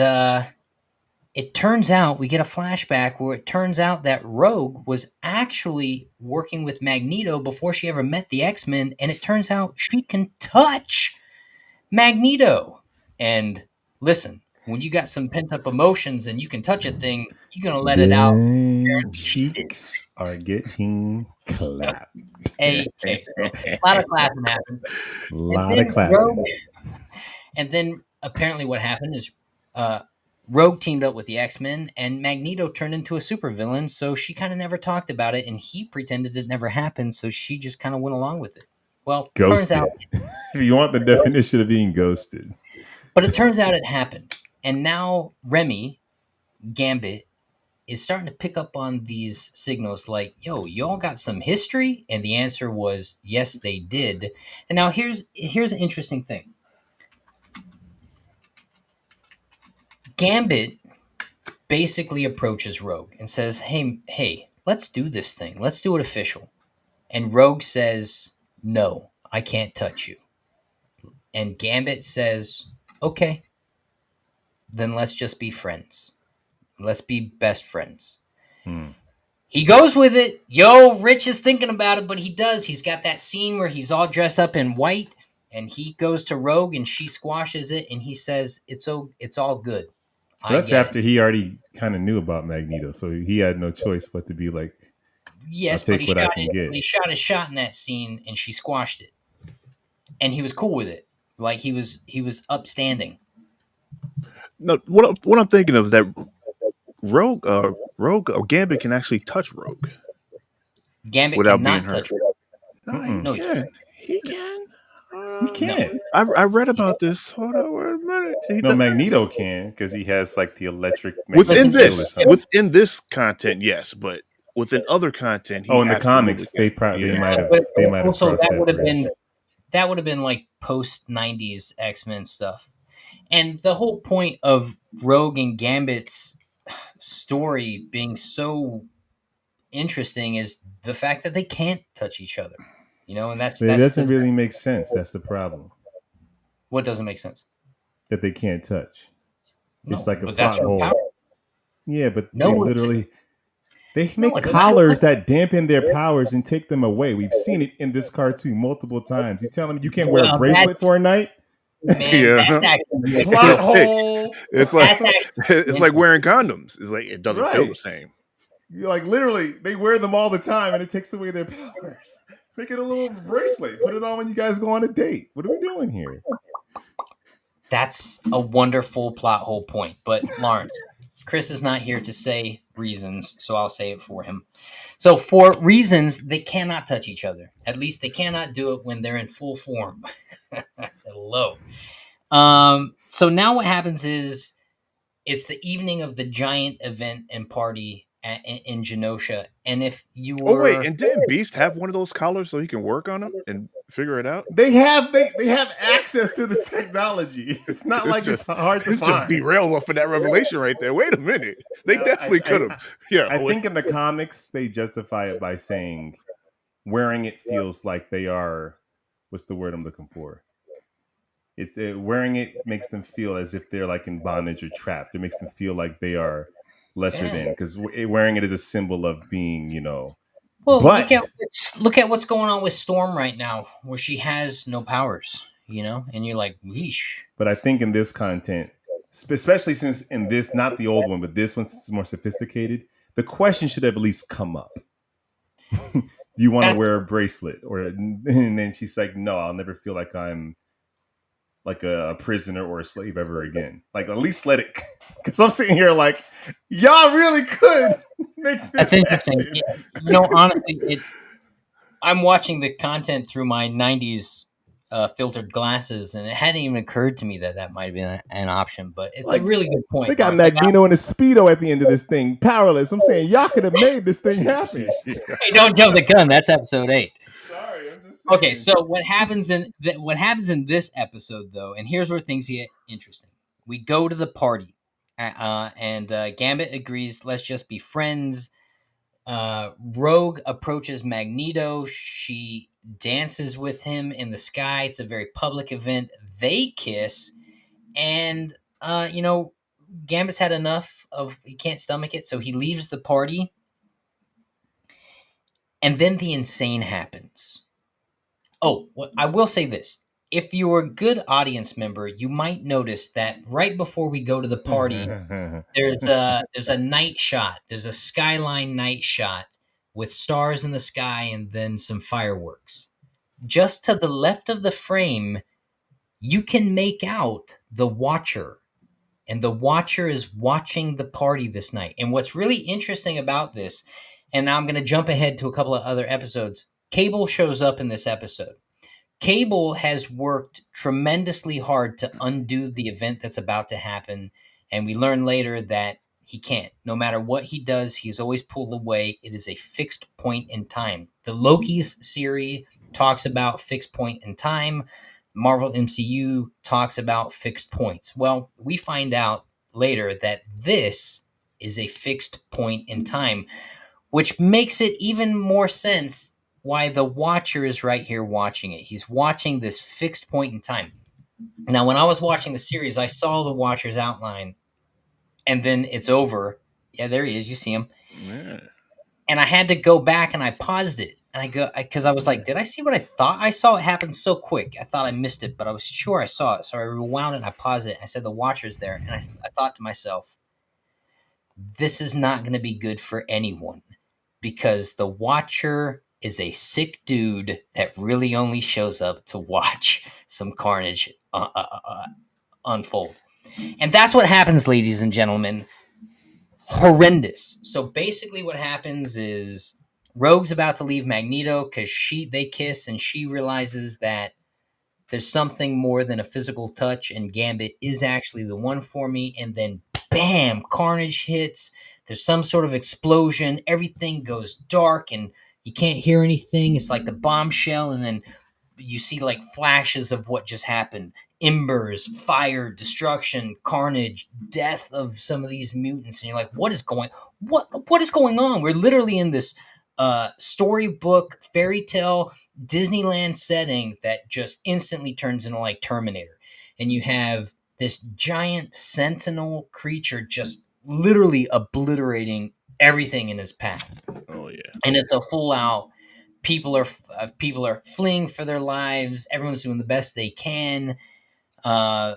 it turns out, we get a flashback where it turns out that Rogue was actually working with Magneto before she ever met the X-Men, and it turns out she can touch Magneto. And listen, when you got some pent-up emotions and you can touch a thing, you're going to let it out. Cheeks are getting clapped. Okay, so a lot of clapping happened. A lot of clapping. And then apparently what happened is Rogue teamed up with the X-Men, and Magneto turned into a supervillain, so she kind of never talked about it, and he pretended it never happened, so she just kind of went along with it. Well, ghosted. turns out, if you want the definition of being ghosted. But it turns out it happened. And now Remy, Gambit, is starting to pick up on these signals like, yo, y'all got some history? And the answer was, yes, they did. And now here's an interesting thing. Gambit basically approaches Rogue and says, hey, let's do this thing. Let's do it official. And Rogue says, no, I can't touch you. And Gambit says, okay, then let's just be friends. Let's be best friends. He goes with it. Yo, Rich is thinking about it, but he does. He's got that scene where he's all dressed up in white, and he goes to Rogue, and she squashes it, and he says, it's all good. That's after he already kind of knew about Magneto, so he had no choice but to be like, yes, I'll take what I can get. He shot his shot in that scene, and she squashed it. And he was cool with it. Like, he was upstanding. No, what I'm thinking of is that Rogue or Gambit can actually touch Rogue. Gambit without cannot touch Rogue. No, he can. He can. He can't. I read about this. Hold on, wait a minute. No, Magneto can because he has like the electric Within magnetic Listen, field or this, something. within this content, yes, but within other content, Oh, he in the absolutely comics, can. they Yeah. might have but also crossed that bridge. that would have been like post '90s X-Men stuff. And the whole point of Rogue and Gambit's story being so interesting is the fact that they can't touch each other. And But it that's doesn't the really make sense. That's the problem. what doesn't make sense. That they can't touch. It's No, like a but that's plot her power. hole. Yeah, but they No, it's literally they no, make it's not. collars that dampen their powers and take them away. We've seen it in this cartoon multiple times. You tell them you can't wear a Well, bracelet that's for a night? man, that's Yeah. actually a Plot good point. hole. It's like That's actually it's like interesting. wearing condoms. It's like it doesn't feel the Right. same. You're like literally they wear them all the time and it takes away their powers. Make it a little bracelet. Put it on when you guys go on a date. What are we doing here? That's a wonderful plot hole point. But Lawrence, Chris is not here to say reasons, so I'll say it for him. So for reasons, they cannot touch each other. At least they cannot do it when they're in full form. Hello. So now what happens is it's the evening of the giant event and party in Genosha. And if you Oh wait, were and didn't Beast have one of those collars so he can work on them and figure it out? They have access to the technology. It's not like it's hard to it's just find. derailed off of that revelation right there. Wait a minute, they No, definitely could have. Yeah, I think in the comics they justify it by saying wearing it feels like they are. What's the word I'm looking for? It's wearing it makes them feel as if they're like in bondage or trapped. It makes them feel like they are lesser than because wearing it is a symbol of being, well, But look at what's going on with Storm right now, where she has no powers, and you're like, yeesh. but I think in this content, especially since in this, not the old one, but this one's more sophisticated, the question should have at least come up. Do you want to That's wear a bracelet? And then she's like, no, I'll never feel like I'm like a prisoner or a slave ever again. Like at least let it, because I'm sitting here like, y'all really could make this that's interesting. happen. Honestly, I'm watching the content through my '90s filtered glasses, and it hadn't even occurred to me that might have been an option. But it's Like, a really good point. they got Lawrence. Magneto and a Speedo at the end of this thing, powerless. I'm saying y'all could have made this thing happen. yeah. Hey, don't jump the gun. That's episode 8. Sorry, I'm just saying. Okay, so what happens in this episode though, and here's where things get interesting. We go to the party, and Gambit agrees. Let's just be friends. Rogue approaches Magneto. She dances with him in the sky. It's a very public event. They kiss, and Gambit's had enough of. He can't stomach it, so he leaves the party. And then the insane happens. Oh, I will say this. If you're a good audience member, you might notice that right before we go to the party, there's a night shot. There's a skyline night shot with stars in the sky and then some fireworks. Just to the left of the frame, you can make out the Watcher. And the Watcher is watching the party this night. And what's really interesting about this, and now I'm going to jump ahead to a couple of other episodes, Cable shows up in this episode. Cable has worked tremendously hard to undo the event that's about to happen, and we learn later that he can't. No matter what he does, he's always pulled away. It is a fixed point in time. The Loki's series talks about fixed point in time. Marvel MCU talks about fixed points. Well, we find out later that this is a fixed point in time, which makes it even more sense why the Watcher is right here watching it. He's watching this fixed point in time. Now, when I was watching the series, I saw the Watcher's outline, and then it's over. Yeah, there he is. You see him. Yeah. And I had to go back and I paused it. And because I was like, did I see what I thought I saw? It happen so quick. I thought I missed it, but I was sure I saw it. So I rewound it and I paused it. I said, the Watcher's there. And I thought to myself, this is not going to be good for anyone because the Watcher is a sick dude that really only shows up to watch some carnage unfold. And that's what happens, ladies and gentlemen. Horrendous. So basically what happens is Rogue's about to leave Magneto because they kiss and she realizes that there's something more than a physical touch, and Gambit is actually the one for me. And then, bam, Carnage hits. There's some sort of explosion. Everything goes dark, and you can't hear anything. It's like the bombshell, and then you see like flashes of what just happened: embers, fire, destruction, carnage, death of some of these mutants. And you're like, what is going on? We're literally in this storybook fairy tale Disneyland setting that just instantly turns into like Terminator. And you have this giant sentinel creature just literally obliterating everything in his path. Oh yeah. And it's a full out, people are fleeing for their lives. Everyone's doing the best they can. Uh,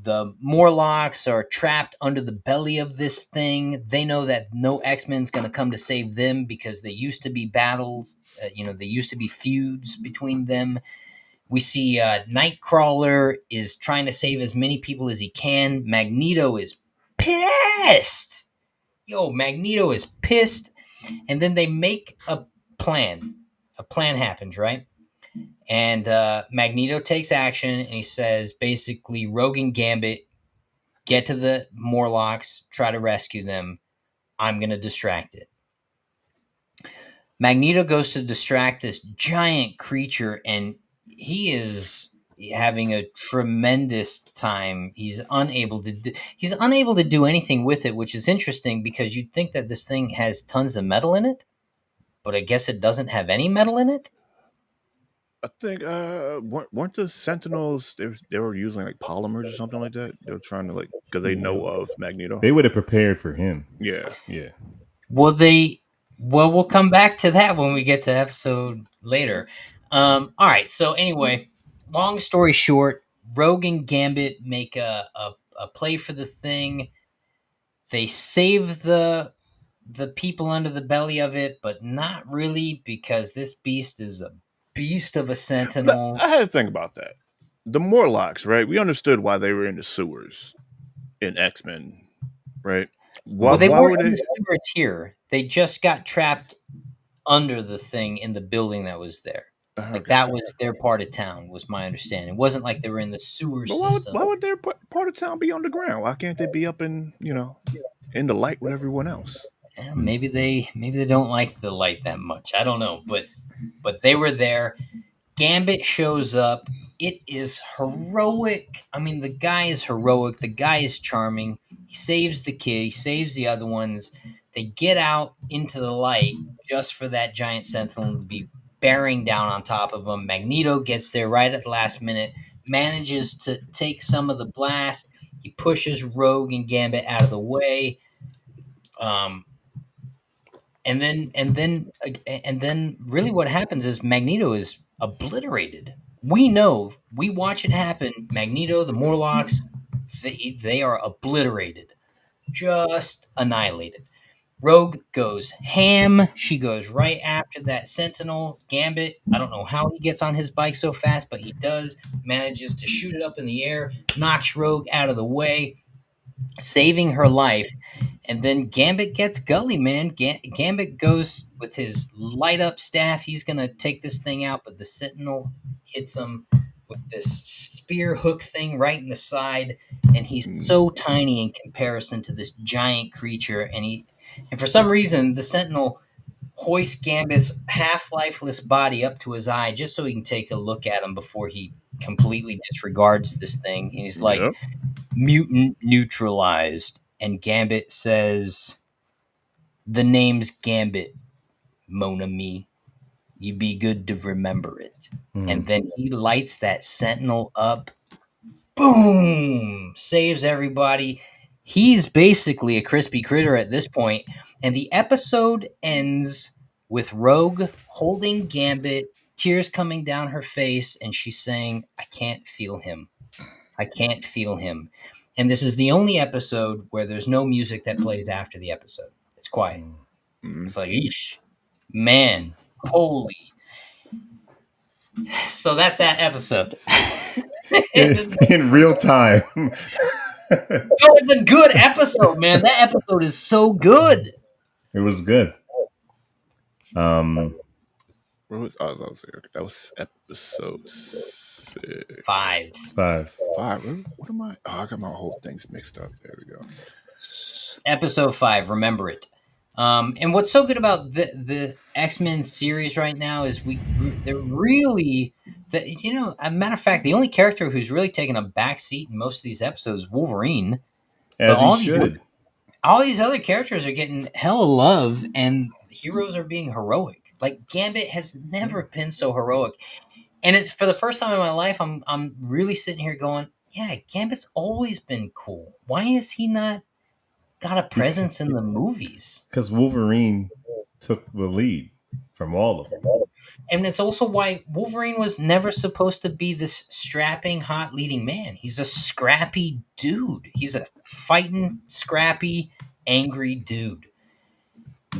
the Morlocks are trapped under the belly of this thing. They know that no X-Men's going to come to save them because they used to be battles. They used to be feuds between them. We see Nightcrawler is trying to save as many people as he can. Magneto is pissed. Magneto is pissed. And then they make a plan. A plan happens, right? And Magneto takes action, and he says, basically, Rogue and Gambit, get to the Morlocks, try to rescue them. I'm going to distract it. Magneto goes to distract this giant creature, and he is having a tremendous time. He's unable to do anything with it, which is interesting because you'd think that this thing has tons of metal in it, but I guess it doesn't have any metal in it. I think weren't the Sentinels they were using like polymers or something like that? They were trying to like because they know of Magneto. They would have prepared for him. Yeah. Well, we'll come back to that when we get to episode later. All right. So anyway, long story short, Rogue and Gambit make a play for the thing. They save the people under the belly of it, but not really, because this beast is a beast of a sentinel. I had to think about that. The Morlocks, right? We understood why they were in the sewers in X-Men, right? Well, they weren't in the sewers here. They just got trapped under the thing in the building that was there. Like that was their part of town, was my understanding. It wasn't like they were in the sewer system. Why would their part of town be underground? Why can't they be up in in the light with everyone else? Yeah, maybe they don't like the light that much. I don't know, but they were there. Gambit shows up. It is heroic. I mean, the guy is heroic. The guy is charming. He saves the kid. He saves the other ones. They get out into the light just for that giant sentinel to be bearing down on top of them. Magneto gets there right at the last minute, manages to take some of the blast. He pushes Rogue and Gambit out of the way. And then really what happens is Magneto is obliterated. We watch it happen. Magneto, the Morlocks, they are obliterated, just annihilated. Rogue goes ham. She goes right after that Sentinel. Gambit, I don't know how he gets on his bike so fast, but he does. Manages to shoot it up in the air, knocks Rogue out of the way, saving her life. And then Gambit gets gully, man. Gambit goes with his light up staff. He's going to take this thing out, but the Sentinel hits him with this spear hook thing right in the side. And he's so tiny in comparison to this giant creature. And for some reason, the Sentinel hoists Gambit's half lifeless body up to his eye just so he can take a look at him before he completely disregards this thing. And he's like, mutant neutralized. And Gambit says, the name's Gambit, mon ami. You be good to remember it. And then he lights that Sentinel up. Boom! Saves everybody. He's basically a crispy critter at this point. And the episode ends with Rogue holding Gambit, tears coming down her face, and she's saying, I can't feel him. I can't feel him. And this is the only episode where there's no music that plays after the episode. It's quiet. It's like, eesh, man, holy. So that's that episode. in real time. It's a good episode, man. That episode is so good. It was good. That was episode 5. 5. Five. What am I? Oh, I got my whole things mixed up. There we go. Episode 5. Remember it. And what's so good about the X-Men series right now is they're really a matter of fact, the only character who's really taken a back seat in most of these episodes is Wolverine, but As he should. all these other characters are getting hella love, and heroes are being heroic. Like Gambit has never been so heroic, and it's for the first time in my life. I'm really sitting here going, yeah, Gambit's always been cool. Why is he not got a presence in the movies? Because Wolverine took the lead from all of them. And it's also why Wolverine was never supposed to be this strapping, hot leading man. He's a scrappy dude. He's a fighting, scrappy, angry dude.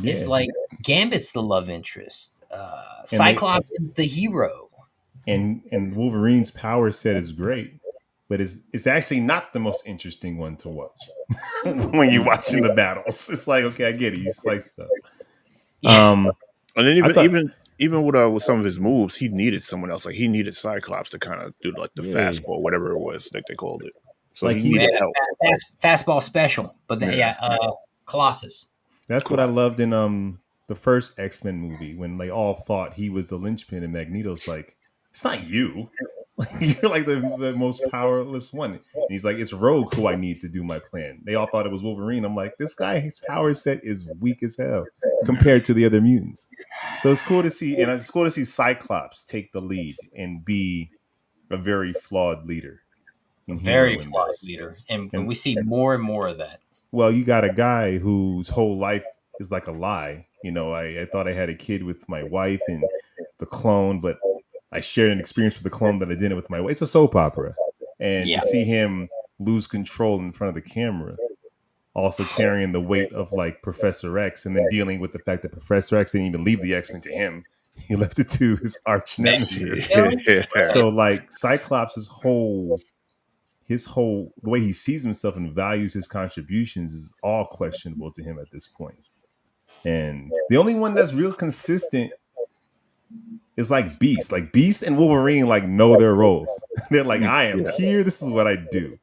Yeah. It's like Gambit's the love interest. Cyclops is the hero. And Wolverine's power set is great, but it's actually not the most interesting one to watch when you're watching the battles. It's like, okay, I get it. You slice stuff. And then even with some of his moves, he needed someone else. Like he needed Cyclops to kind of do like the fastball, whatever it was that they called it. So like he needed help. Fastball special, but Colossus. That's what I loved in the first X-Men movie when they all thought he was the linchpin, and Magneto's like, it's not you. You're like the most powerless one. And he's like, it's Rogue who I need to do my plan. They all thought it was Wolverine. I'm like, this guy, his power set is weak as hell compared to the other mutants. So it's cool to see, and it's cool to see Cyclops take the lead and be a very flawed leader. Very flawed leader. And we see more and more of that. Well, you got a guy whose whole life is like a lie. You know, I thought I had a kid with my wife and the clone, but I shared an experience with the clone that I didn't with my wife. It's a soap opera. And to see him lose control in front of the camera, also carrying the weight of like Professor X, and then dealing with the fact that Professor X didn't even leave the X-Men to him. He left it to his arch nemesis. So like Cyclops' the way he sees himself and values his contributions is all questionable to him at this point. And the only one that's real consistent is like Beast. Like Beast and Wolverine like know their roles. They're like, I am here. This is what I do.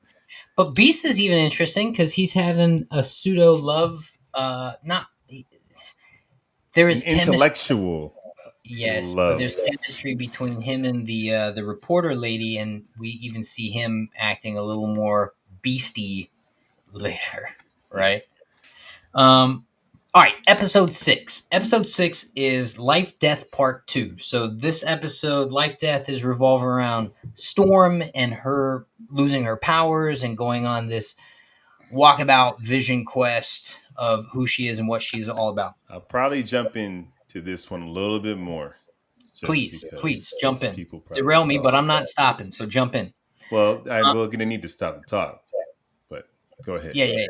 But Beast is even interesting because he's having a pseudo love. There is intellectual. Yes, but there's chemistry between him and the reporter lady, and we even see him acting a little more beastie later, right? All right, episode 6. Episode 6 is Life Death Part 2. So this episode, Life Death, is revolving around Storm and her losing her powers and going on this walkabout vision quest of who she is and what she's all about. I'll probably jump into this one a little bit more. Please jump in. Derail me, but I'm not stopping, so jump in. Well, we're going to need to stop the talk, but go ahead. Yeah.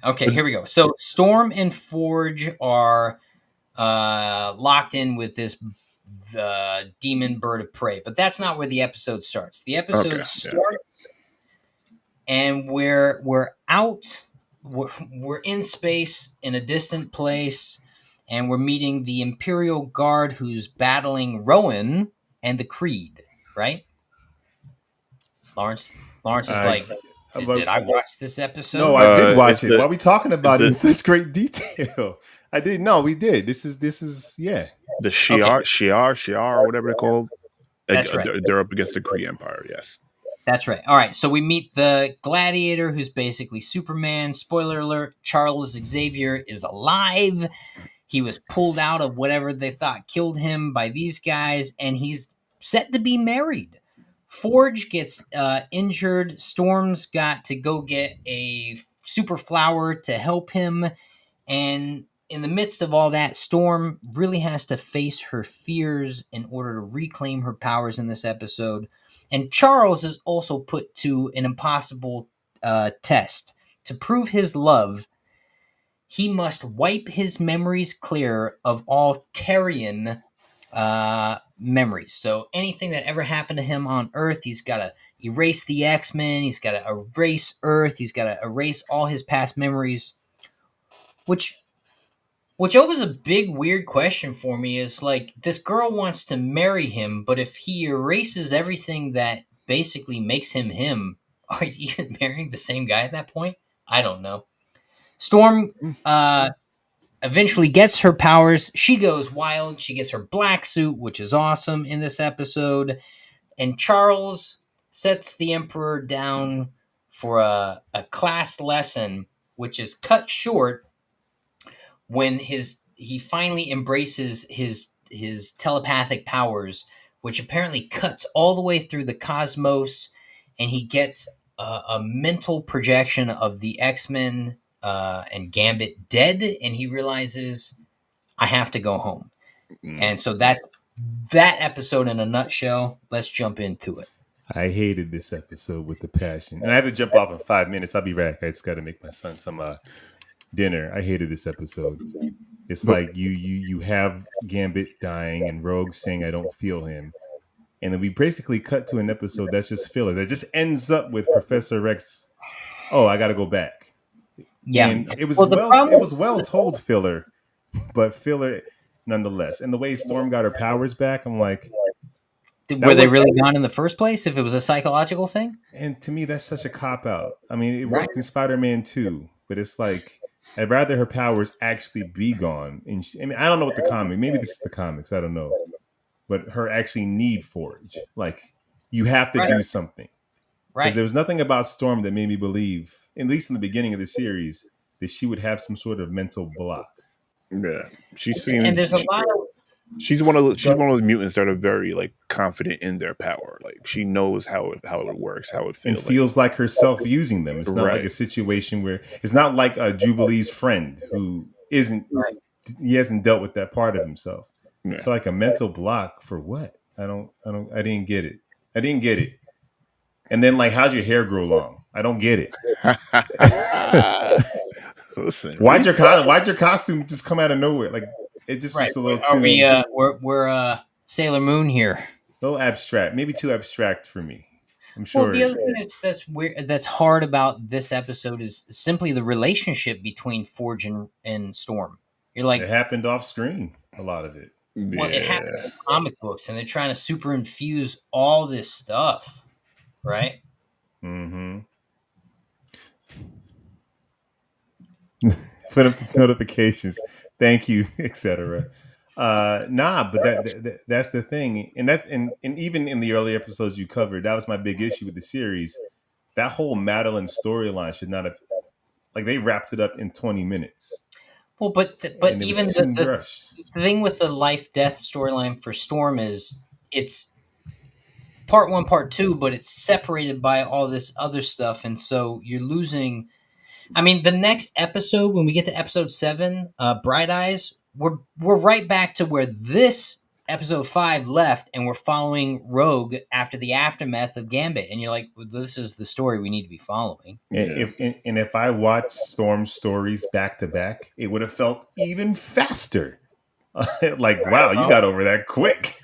Okay, here we go. So Storm and Forge are locked in with this demon bird of prey, but that's not where the episode starts. The episode starts, and we're out. We're in space in a distant place, and we're meeting the Imperial Guard who's battling Rowan and the Creed. Right, Lawrence is like. Did I watch this episode? No, I did watch it. Why are we talking about it in such great detail? I did. No, we did. This is the Shi'ar, or whatever they're called. That's right. They're up against the Kree Empire. Yes, that's right. All right. So we meet the Gladiator, who's basically Superman. Spoiler alert: Charles Xavier is alive. He was pulled out of whatever they thought killed him by these guys, and he's set to be married. Forge gets injured. Storm's got to go get a super flower to help him. And in the midst of all that, Storm really has to face her fears in order to reclaim her powers in this episode. And Charles is also put to an impossible test. To prove his love, he must wipe his memories clear of all Terrian memories. So anything that ever happened to him on Earth, he's got to erase the X-Men. He's got to erase Earth. He's got to erase all his past memories, which Which was a big weird question for me is like this girl wants to marry him, but if he erases everything that basically makes him him, are you even marrying the same guy at that point? I don't know. Storm eventually gets her powers. She goes wild. She gets her black suit, which is awesome in this episode. And Charles sets the Emperor down for a class lesson, which is cut short when he finally embraces his telepathic powers, which apparently cuts all the way through the cosmos, and he gets a mental projection of the X-Men and Gambit dead, and he realizes I have to go home. And so that's that episode in a nutshell. Let's jump into it. I hated this episode with the passion, and I have to jump off in 5 minutes. I'll be back. I just got to make my son some dinner. I hated this episode. It's like you have Gambit dying and Rogue saying I don't feel him, and then we basically cut to an episode that's just filler. That just ends up with Professor Rex. Oh, I got to go back. Yeah. And it was Well, the problem it was well told filler, but filler nonetheless. And the way Storm got her powers back, I'm like, were they really gone in the first place? If it was a psychological thing, and to me, that's such a cop out. I mean, it Right. worked in Spider-Man 2, but it's like I'd rather her powers actually be gone. And I mean, I don't know what the comic. Maybe this is the comics. I don't know, but her actually need Forge. Like you have to do something. Because right? there was nothing about Storm that made me believe, at least in the beginning of the series, that she would have some sort of mental block. Yeah, And there's a lot of she's one of the mutants that are very like confident in their power. Like she knows how it works, how it feels, and feels like herself using them. It's not Right. like a situation where it's not like a Jubilee's friend who isn't. Right. He hasn't dealt with that part of himself. Yeah. So like a mental block for what? I didn't get it. I didn't get it. And then like, how's your hair grow long? I don't get it. Listen, why'd your costume just come out of nowhere? Like it just was a little too. Are we? We're Sailor Moon here. A little abstract, maybe too abstract for me. I'm sure. Well, the other thing that's weird, that's hard about this episode is simply the relationship between Forge and Storm. You're like, it happened off screen. A lot of it. well, it happened in comic books, and they're trying to superinfuse all this stuff, right? Mm-hmm. Put up the notifications. Thank you, etc. But that's the thing, and even in the early episodes you covered, that was my big issue with the series. That whole Madeline storyline should not have, like, they wrapped it up in 20 minutes. Well, but even the thing with the life-death storyline for Storm is it's part 1, part 2, but it's separated by all this other stuff, and so you're losing. I mean, the next episode, when we get to episode 7, Bright Eyes, we're right back to where this episode 5 left, and we're following Rogue after the aftermath of Gambit, and you're like, well, this is the story we need to be following. And if I watched Storm's stories back to back, it would have felt even faster. Like, wow, you got over that quick.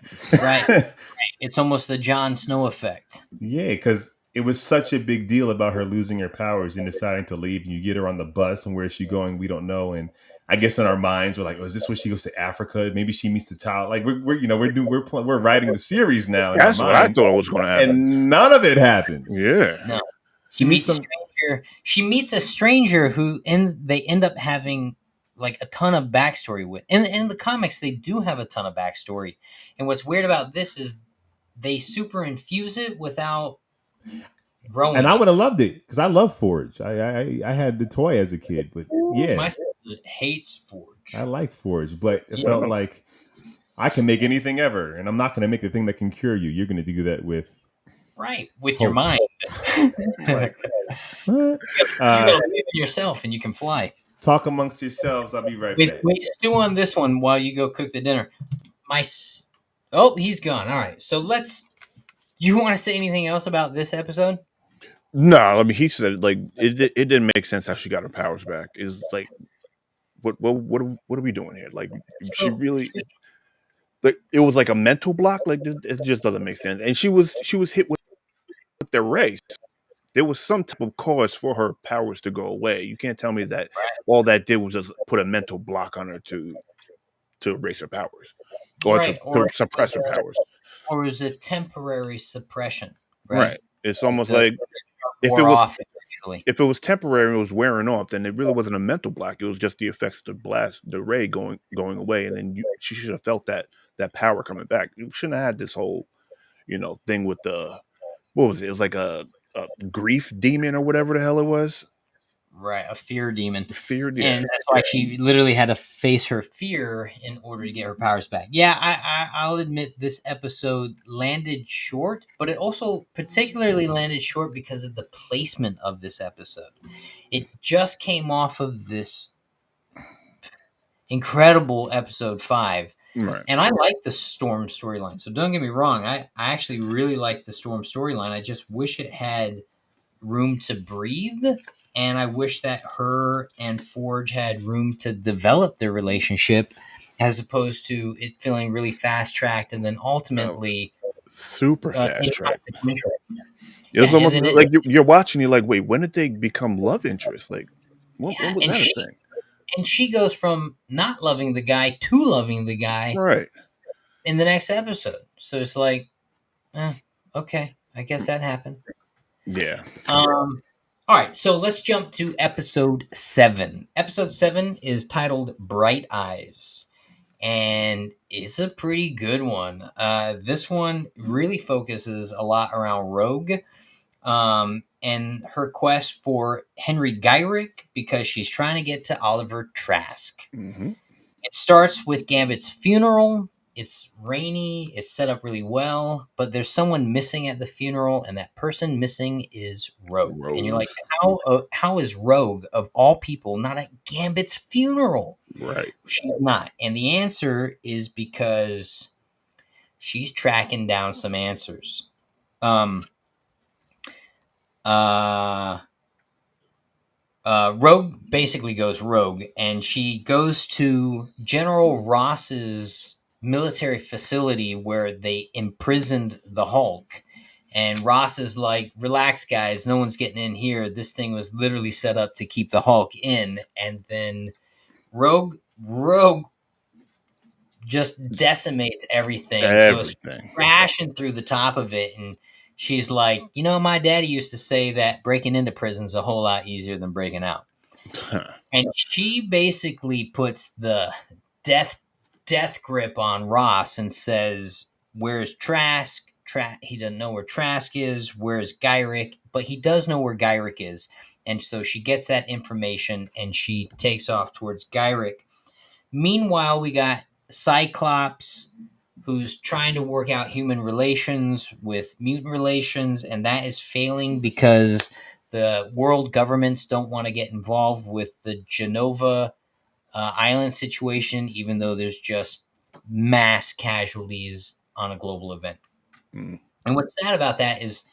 Right. It's almost the Jon Snow effect. Yeah, because it was such a big deal about her losing her powers and deciding to leave. And you get her on the bus, and where is she going? We don't know. And I guess in our minds, we're like, "Oh, is this when she goes to Africa? Maybe she meets the child." Like we're writing the series now. That's what I thought was going to happen, and none of it happens. Yeah, no. She meets a stranger. She meets a stranger who they end up having like a ton of backstory with. In the comics, they do have a ton of backstory. And what's weird about this is they super infuse it without growing. And I would have loved it because I love Forge. I had the toy as a kid, but yeah, my sister hates Forge. I like Forge, but it felt like I can make anything ever, and I'm not going to make a thing that can cure you. You're going to do that with your mind. Like, you gotta believe in yourself, and you can fly. Talk amongst yourselves. I'll be right back. Wait, stew on this one while you go cook the dinner. He's gone. All right, so let's. Do you want to say anything else about this episode? No, I mean, he said like it didn't make sense how she got her powers back. Is like, what are we doing here? Like, she really, like, it was like a mental block. Like, it just doesn't make sense. And she was hit with their race. there was some type of cause for her powers to go away. You can't tell me that Right. all that did was just put a mental block on her to erase her powers or Right. to suppress her powers. Or is it temporary suppression? Right. Right. It's Like almost like if it wore was off eventually. if it was temporary and it was wearing off, then it really wasn't a mental block. It was just the effects of the blast, the ray going away, and then she should have felt that power coming back. You shouldn't have had this whole thing with the what was it? It was like a grief demon or whatever the hell it was. Right, a fear demon. Feared, yeah. And that's why she literally had to face her fear in order to get her powers back. Yeah, I'll admit this episode landed short, but it also particularly landed short because of the placement of this episode. It just came off of this incredible episode 5. Right. And I like the Storm storyline. So don't get me wrong. I actually really like the Storm storyline. I just wish it had room to breathe. And I wish that her and Forge had room to develop their relationship as opposed to it feeling really fast tracked and then ultimately Super fast track. inconsequential. It was Yeah, and almost then like you're watching. You're like, wait, when did they become love interests? Like, when was and that a thing? she goes from not loving the guy to loving the guy Right. in the next episode. So it's like, okay, I guess that happened. Yeah. All right, so let's jump to episode 7. Episode 7 is titled Bright Eyes, and it's a pretty good one. This one really focuses a lot around Rogue and her quest for Henry Gyrick because she's trying to get to Oliver Trask. Mm-hmm. It starts with Gambit's funeral. It's rainy. It's set up really well, but there's someone missing at the funeral, and that person missing is Rogue. And you're like, how is Rogue of all people not at Gambit's funeral? Right. She's not, and the answer is because she's tracking down some answers. Rogue basically goes rogue, and she goes to General Ross's military facility where they imprisoned the Hulk. And Ross is like, relax, guys, no one's getting in here. This thing was literally set up to keep the Hulk in. And then Rogue just decimates everything, goes Everything. crashing through the top of it. And she's like, my daddy used to say that breaking into prison's a whole lot easier than breaking out. And she basically puts the death grip on Ross and says, where's Trask? He doesn't know where Trask is. Where's Gyrick? But he does know where Gyrick is. And so she gets that information and she takes off towards Gyrick. Meanwhile, we got Cyclops, who's trying to work out human relations with mutant relations, and that is failing because the world governments don't want to get involved with the Genova island situation, even though there's just mass casualties on a global event. Mm. And what's sad about that is,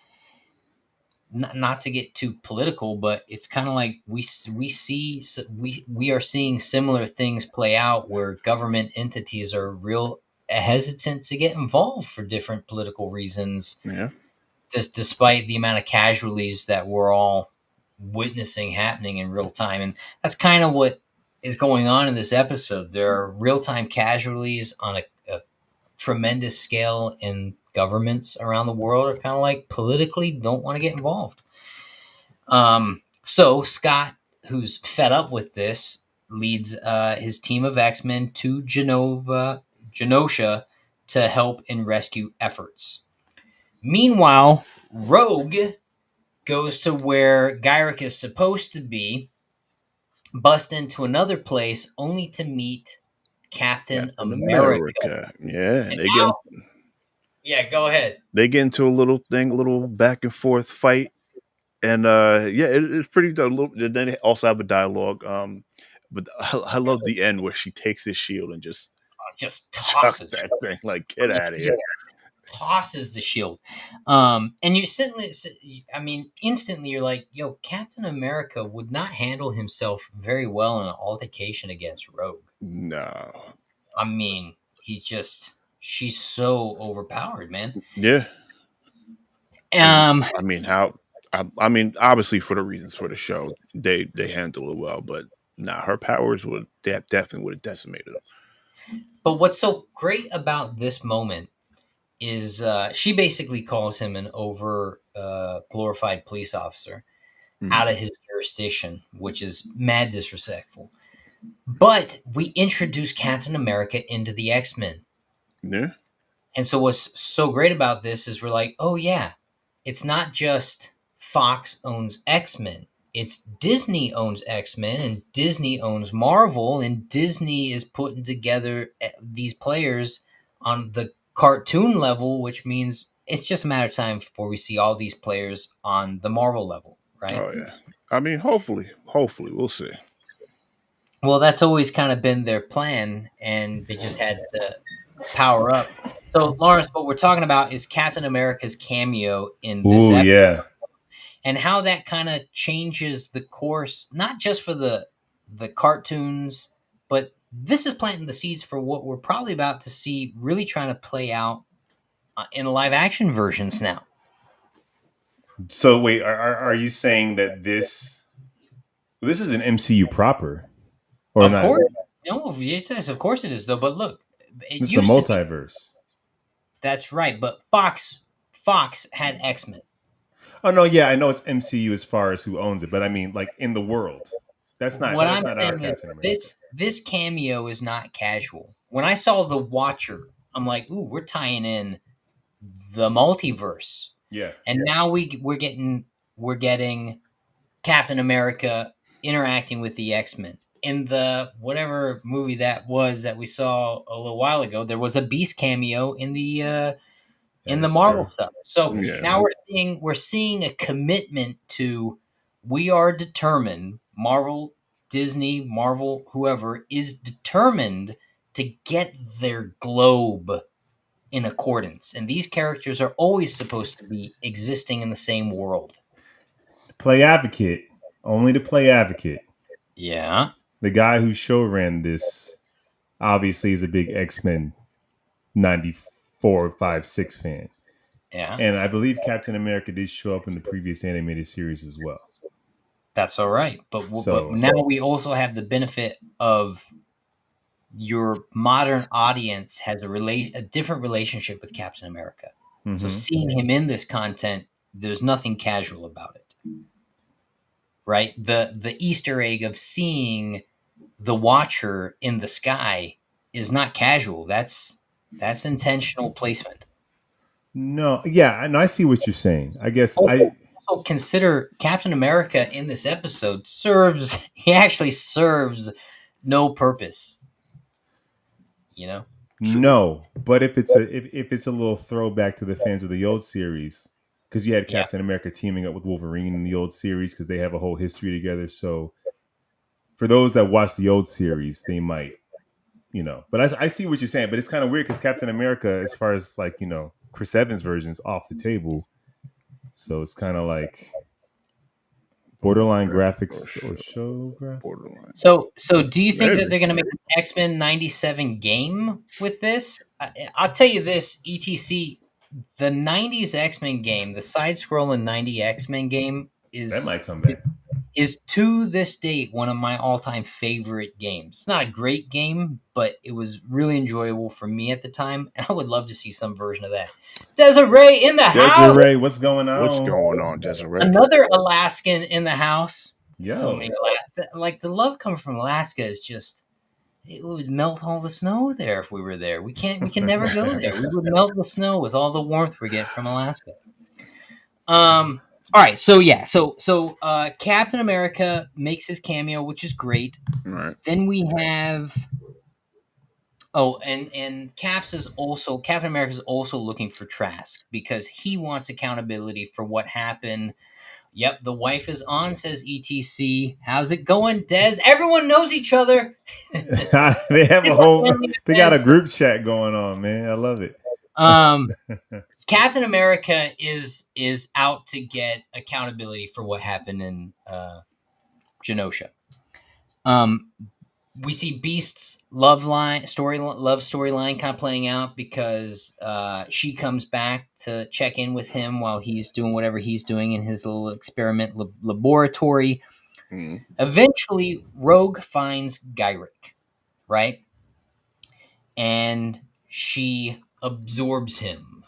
not to get too political, but it's kind of like we are seeing similar things play out where government entities are real hesitant to get involved for different political reasons. Yeah. Just despite the amount of casualties that we're all witnessing happening in real time, and that's kind of what is going on in this episode. There are real time casualties on a tremendous scale, in governments around the world are kind of like politically don't want to get involved. So Scott, who's fed up with this, leads his team of X-Men to Genosha to help in rescue efforts. Meanwhile, Rogue goes to where Gyrick is supposed to be, bust into another place only to meet Captain America. Yeah, and Go ahead. they get into a little back and forth fight, and it's pretty. Then they also have a dialogue. But I love the end where she takes his shield and just tosses that thing like, get out of here. Tosses the shield, and you instantly you're like, yo, Captain America would not handle himself very well in an altercation against Rogue. No, I mean, she's so overpowered, man. Yeah. I mean, how I mean, obviously for the reasons for the show, they handle it well, but nah, her powers would definitely would have decimated them. But what's so great about this moment is she basically calls him an over glorified police officer Mm. out of his jurisdiction, which is mad disrespectful. But we introduce Captain America into the X-Men. Yeah. And so what's so great about this is we're like, oh yeah, it's not just Fox owns X-Men. It's Disney owns X-Men and Disney owns Marvel, and Disney is putting together these players on the cartoon level, which means it's just a matter of time before we see all these players on the Marvel level, right? Oh yeah. I mean, hopefully, we'll see. Well, that's always kind of been their plan, and they just had to power up. So, Lawrence, what we're talking about is Captain America's cameo in this Ooh, episode, yeah. and how that kind of changes the course, not just for the cartoons, but this is planting the seeds for what we're probably about to see really trying to play out in live action versions now. So wait, are you saying that this is an MCU proper or Of not? course, no, it says, of course it is though. But look, it It's a used to be. multiverse. That's right, but Fox had X-Men. Oh no, yeah, I know it's MCU as far as who owns it, but I mean like in the world. What That's I'm not our saying is Captain America. this cameo is not casual. When I saw the Watcher, I'm like, ooh, we're tying in the multiverse. Yeah. And now we're getting Captain America interacting with the X-Men. In the whatever movie that was that we saw a little while ago, there was a Beast cameo That in the is Marvel true. stuff. So Yeah. now we're seeing a commitment to we are determined, Marvel, Disney, Marvel, whoever is determined to get their globe in accordance. And these characters are always supposed to be existing in the same world. Play advocate. Only to play advocate. Yeah. The guy who show ran this obviously is a big X-Men 94, 5, 6 fan. Yeah. And I believe Captain America did show up in the previous animated series as well. That's all right. But So now we also have the benefit of your modern audience has a different relationship with Captain America. So mhm. seeing him in this content, there's nothing casual about it. Right? The Easter egg of seeing the Watcher in the sky is not casual. That's intentional placement. No, yeah, and I see what you're saying. I guess Also, consider Captain America in this episode he actually serves no purpose. You know? no, but if it's a little throwback to the fans of the old series, because you had Yeah. Captain America teaming up with Wolverine in the old series because they have a whole history together. So for those that watch the old series, they might, But I see what you're saying. But it's kind of weird because Captain America, as far as like Chris Evans' version, is off the table. So it's kind of like borderline graphics or show graphics. Borderline. So do you think Maybe. that they're going to make an X-Men 97 game with this? I'll tell you this, etc. The 90s X-Men game, the side-scrolling 90 X-Men game That might come back. is to this date one of my all-time favorite games. It's not a great game, but it was really enjoyable for me at the time, and I would love to see some version of that. Desiree in the house. Desiree, what's going on? What's going on, Desiree? Another Alaskan in the house. Yo. So many like the love coming from Alaska is just it would melt all the snow there if we were there. We can never go there. We would melt the snow with all the warmth we get from Alaska. All right, so yeah, so Captain America makes his cameo, which is great. Right. Then we have and Captain America is also looking for Trask because he wants accountability for what happened. Yep, the wife is on, says ETC. How's it going, Des? Everyone knows each other. They have they got a group chat going on, man. I love it. Captain America is out to get accountability for what happened in Genosha. we see Beast's love storyline kind of playing out because she comes back to check in with him while he's doing whatever he's doing in his little experiment laboratory. Mm. Eventually, Rogue finds Gyrick, right? And she absorbs him,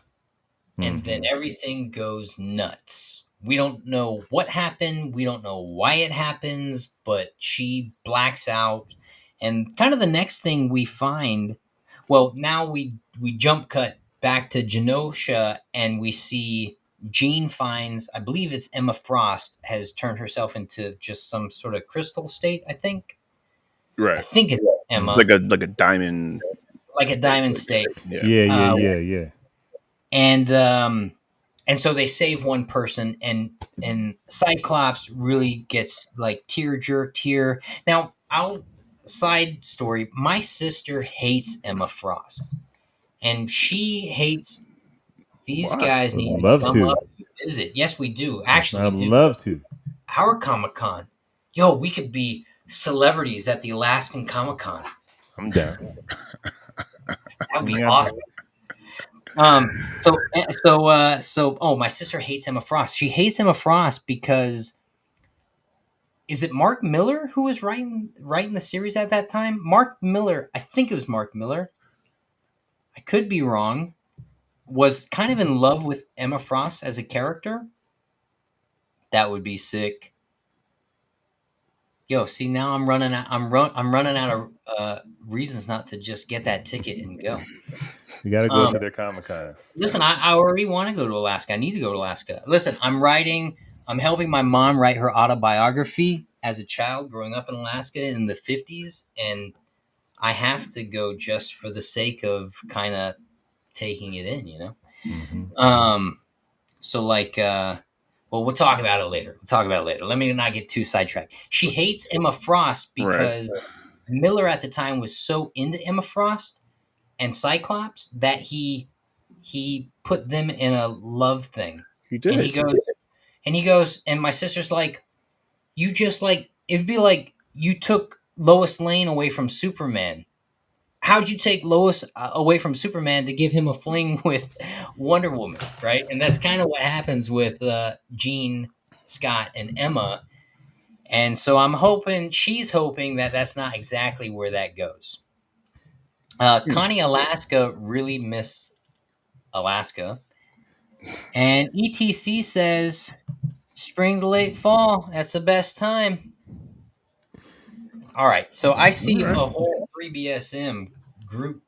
and then everything goes nuts. We don't know what happened. We don't know why it happens, but she blacks out. And kind of the next thing we find, well, now we jump cut back to Genosha, and we see Jean finds, I believe it's Emma Frost, has turned herself into just some sort of crystal state. I Right. think it's Emma, Like a diamond. like a diamond state. Yeah. Yeah. And so they save one person, and Cyclops really gets like tear jerked here. Now, I'll side story. My sister hates Emma Frost, and she hates these Why? guys Would need to love come to. up and visit. Yes, we do. Actually, I'd we do. love to. Our Comic Con, yo, we could be celebrities at the Alaskan Comic Con. I'm down. That'd be Yeah. awesome. So my sister hates Emma Frost. She hates Emma Frost because, is it Mark Miller who was writing the series at that time? Mark Miller, I think it was Mark Miller. I could be wrong. Was kind of in love with Emma Frost as a character. That would be sick. Yo, see, now I'm running out. I'm running out of reasons not to just get that ticket and go. You got to go to their Comic Con. Listen, I already want to go to Alaska. I need to go to Alaska. Listen, I'm helping my mom write her autobiography as a child growing up in Alaska in the 50s. And I have to go just for the sake of kind of taking it in, you know? Mm-hmm. So like, well, we'll talk about it later. Let me not get too sidetracked. She hates Emma Frost because Miller at the time was so into Emma Frost and Cyclops that he put them in a love thing. He did. And he goes, and my sister's like, you just like, it'd be like you took Lois Lane away from Superman. How'd you take Lois away from Superman to give him a fling with Wonder Woman, right? And that's kind of what happens with Jean, Scott, and Emma. And so she's hoping that that's not exactly where that goes. Connie Alaska really miss Alaska. And ETC says spring to late fall, that's the best time. All right, so I see a whole 3BSM group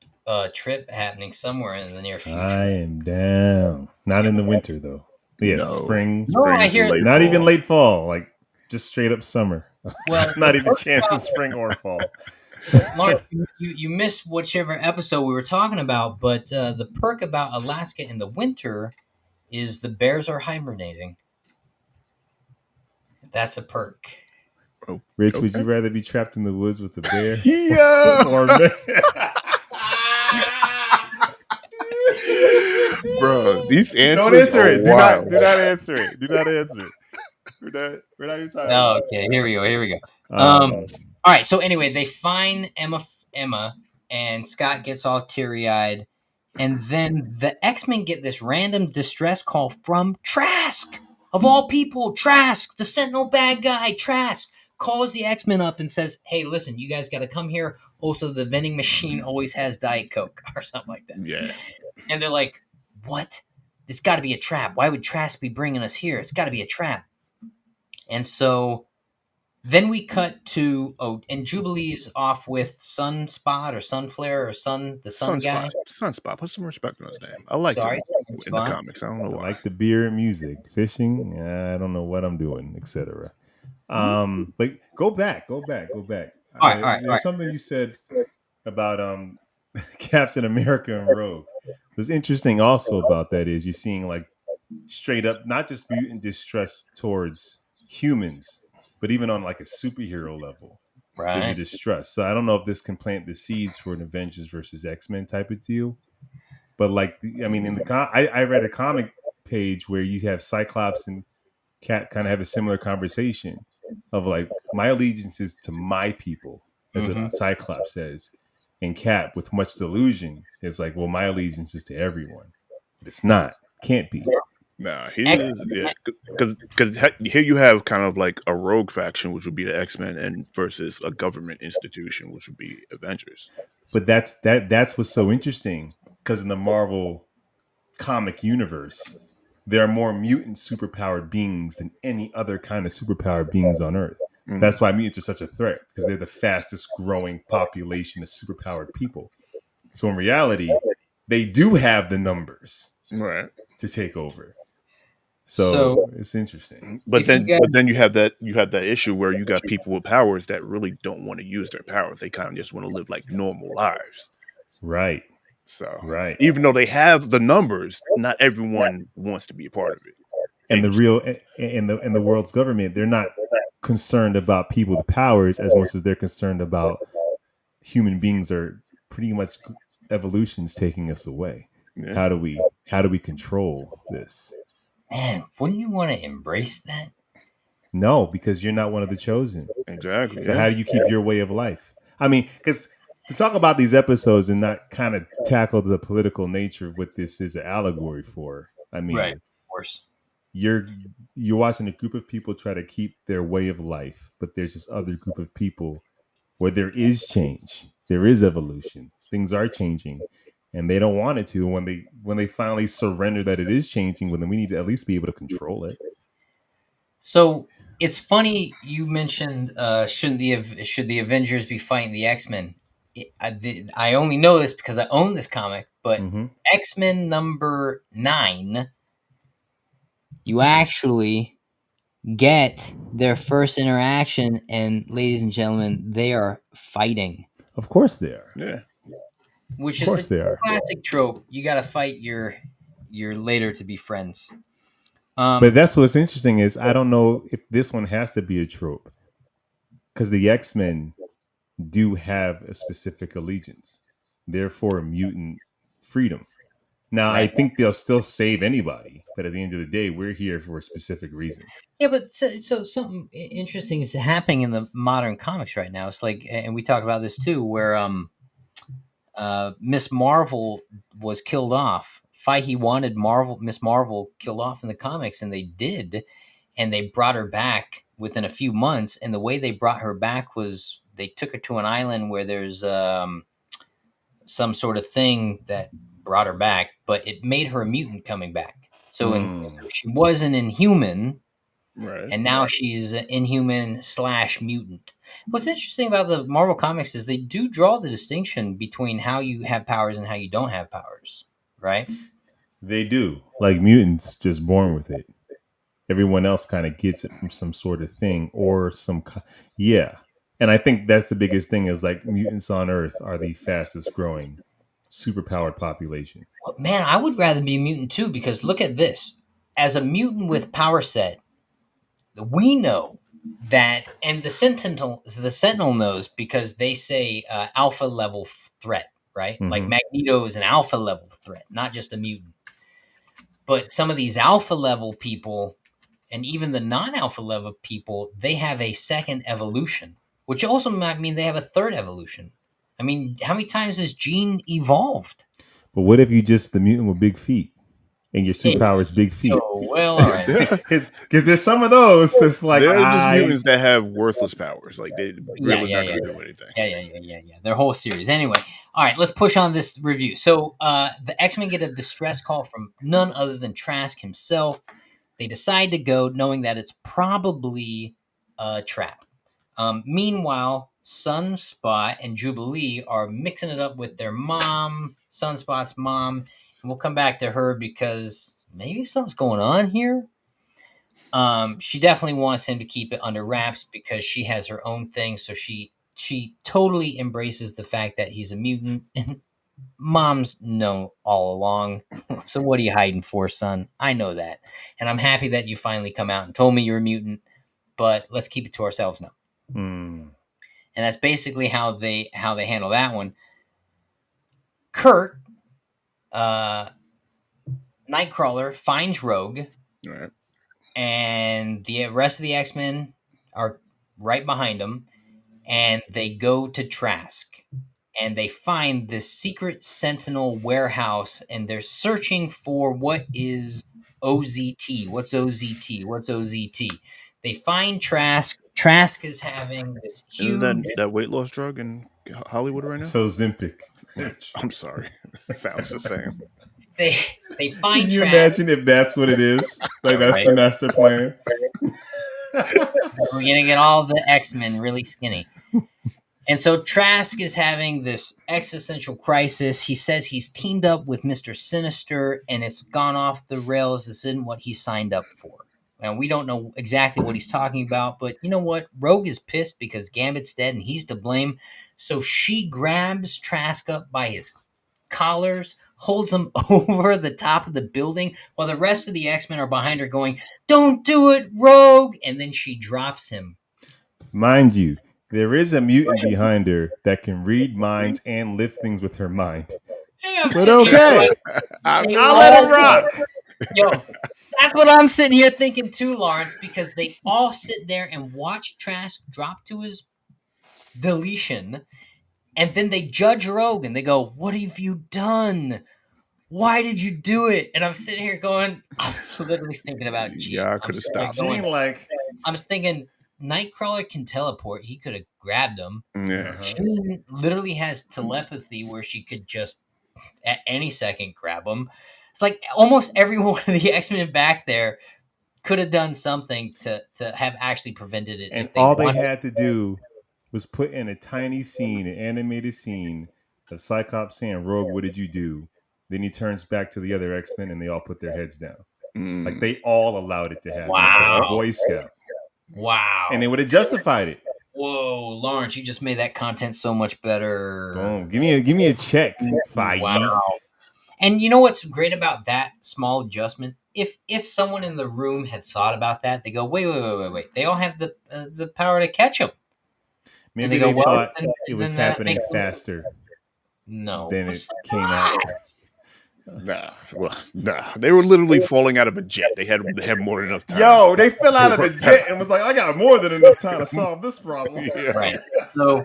trip happening somewhere in the near future. I am down. Not in the winter though. Yes, No. spring. No, I hear late Not fall. even late fall. Like just straight up summer. Well, Not even chance of spring or fall. Lawrence, you missed whichever episode we were talking about, but the perk about Alaska in the winter is the bears are hibernating. That's a perk. Oh, Rich, okay. would you rather be trapped in the woods with a bear? Yeah. Or Bro, these answers don't answer are it. wild. Do not answer it. Do not answer it. We're not even talking. Oh, okay, here we go. All right. So anyway, they find Emma, and Scott gets all teary-eyed, and then the X-Men get this random distress call from Trask, of all people. Trask, the Sentinel bad guy. Trask calls the X-Men up and says, "Hey, listen, you guys got to come here. Also, the vending machine always has Diet Coke or something like that." Yeah. And they're like, "What? It's got to be a trap. Why would Trask be bringing us here? It's got to be a trap." And so then we cut to, and Jubilee's off with Sunspot or Sunflare or the sun guy. Sunspot. Put some respect on his name. I like him in the Sunspot. comics. I don't know I why. like the beer and music. Fishing, I don't know what I'm doing, etc. But go back. All right. There's something you said about Captain America and Rogue. What's interesting also about that is you're seeing like straight up, not just mutant distrust towards humans, but even on like a superhero level, there's a Right. distrust. So I don't know if this can plant the seeds for an Avengers versus X-Men type of deal. But like, I mean, in the I read a comic page where you have Cyclops and Cat kind of have a similar conversation of like, my allegiance is to my people, That's Mm-hmm. what Cyclops says. And Cap, with much delusion, is like, well, my allegiance is to everyone. But it's not. Can't be. Nah, X- he's yeah, because here you have kind of like a rogue faction, which would be the X-Men, and versus a government institution, which would be Avengers. But that's what's so interesting, because in the Marvel comic universe, there are more mutant superpowered beings than any other kind of superpowered beings on Earth. Mm, That's why mutants are such a threat, because they're the fastest growing population of superpowered people. So in reality, they do have the numbers right. to take over. So So it's interesting. But if you guys, then you have that issue where you got people with powers that really don't want to use their powers. They kind of just want to live like normal lives. Right. So Right. even though they have the numbers, not everyone wants to be a part of it. They And the just real in the world's government, they're not concerned about people with powers as much as they're concerned about human beings are pretty much evolution's taking us away. yeah, How do we control this? man, wouldn't you want to embrace that? No, because you're not one of the chosen. exactly. So Yeah, how do you keep your way of life? I mean, because to talk about these episodes and not kind of tackle the political nature of what this is an allegory for. I Right, mean, of course. you're you're watching a group of people try to keep their way of life, but there's this other group of people where there is change, there is evolution, things are changing, and they don't want it to. When they finally surrender that it is changing, well, then we need to at least be able to control it. So it's funny you mentioned should the Avengers be fighting the X-Men? I only know this because I own this comic, but Mm-hmm. X-Men number 9, you actually get their first interaction, and ladies and gentlemen, they are fighting, Of course they are. yeah. which Of is course the they are. classic trope. You got to fight your later to be friends. But that's what's interesting is I don't know if this one has to be a trope, because the X-Men do have a specific allegiance. Therefore, mutant freedom. Now, I Right. think they'll still save anybody, but at the end of the day, we're here for a specific reason. Yeah, but so something interesting is happening in the modern comics right now. It's like, and we talked about this too, where Miss Marvel was killed off. Feihe wanted Miss Marvel killed off in the comics, and they did, and they brought her back within a few months. And the way they brought her back was they took her to an island where there's some sort of thing that brought her back, but it made her a mutant coming back. So she was an Inhuman, Right. and now she's an Inhuman / mutant. What's interesting about the Marvel comics is they do draw the distinction between how you have powers and how you don't have powers, right? They do. Like mutants, just born with it. Everyone else kind of gets it from some sort of thing or yeah. And I think that's the biggest thing is like mutants on Earth are the fastest growing superpowered population. Well, man, I would rather be a mutant too because look at this. As a mutant with power set, we know that, and the Sentinel knows because they say alpha level threat, right? Like Mm-hmm. Magneto is an alpha level threat, not just a mutant. But some of these alpha level people, and even the non-alpha level people, they have a second evolution, which also might mean they have a third evolution. I mean, how many times has Gene evolved? But what if you just the mutant with big feet and your Hey, superpower is big feet? oh, well, all right. Because there's some of those that's like They're just mutants that have worthless powers. Like they really not going to do anything. Yeah. Their whole series. Anyway, all right, let's push on this review. So the X-Men get a distress call from none other than Trask himself. They decide to go knowing that it's probably a trap. Meanwhile, Sunspot and Jubilee are mixing it up with their mom, Sunspot's mom, and we'll come back to her because maybe something's going on here. She definitely wants him to keep it under wraps because she has her own thing. So she totally embraces the fact that he's a mutant, and moms know all along. So what are you hiding for, son? I know that, and I'm happy that you finally come out and told me you're a mutant. But let's keep it to ourselves now. And that's basically how they handle that one. Kurt, Nightcrawler finds Rogue, Right. and the rest of the X-Men are right behind him. and they go to Trask, and they find this secret Sentinel warehouse, and they're searching for what is OZT. What's OZT? What's OZT? They find Trask. Trask is having this Isn't huge. that weight loss drug in Hollywood right now? So Zempic, Rich. I'm sorry. Sounds the same. They they find Can you Trask. imagine if that's what it is? Like that's Right. the master plan. We're gonna get all the X-Men really skinny. And so Trask is having this existential crisis. He says he's teamed up with Mr. Sinister and it's gone off the rails. This isn't what he signed up for. And we don't know exactly what he's talking about, but you know what? Rogue is pissed because Gambit's dead and he's to blame. So she grabs Trask up by his collars, holds him over the top of the building while the rest of the X-Men are behind her going, "Don't do it, Rogue!" And then she drops him. Mind you, there is a mutant behind her that can read minds and lift things with her mind. Hey, I'm But sitting here okay, going, I- they I'll let all it rock. Yo, that's what I'm sitting here thinking too, Lawrence, because they all sit there and watch Trask drop to his deletion, and then they judge Rogue and they go, "What have you done? Why did you do it?" And I'm sitting here going, I'm literally thinking about G. Yeah, I I'm could have sitting there stopped. going, Like, I'm thinking Nightcrawler can teleport. He could have grabbed him. Yeah. She literally has telepathy where she could just at any second grab him. It's like almost every one of the X-Men back there could have done something to have actually prevented it. and If they all they wanted. had to do was put in a tiny scene, an animated scene of Cyclops saying, "Rogue, what did you do?" Then he turns back to the other X-Men and they all put their heads down. Like they all allowed it to happen. It's like Wow. a Boy Scout. Wow. And they would have justified it. Whoa, Lawrence, you just made that content so much better. Boom. Give me a check, Feige. Wow. And you know what's great about that small adjustment? If someone in the room had thought about that, they go, wait. They all have the power to catch him. Maybe go, they well, thought then- it was then that happening makes- faster No. than it came out. Nah, they were literally falling out of a jet. They had more than enough time. Yo, they fell out of the jet and was like, "I got more than enough time to solve this problem." Yeah. Right. So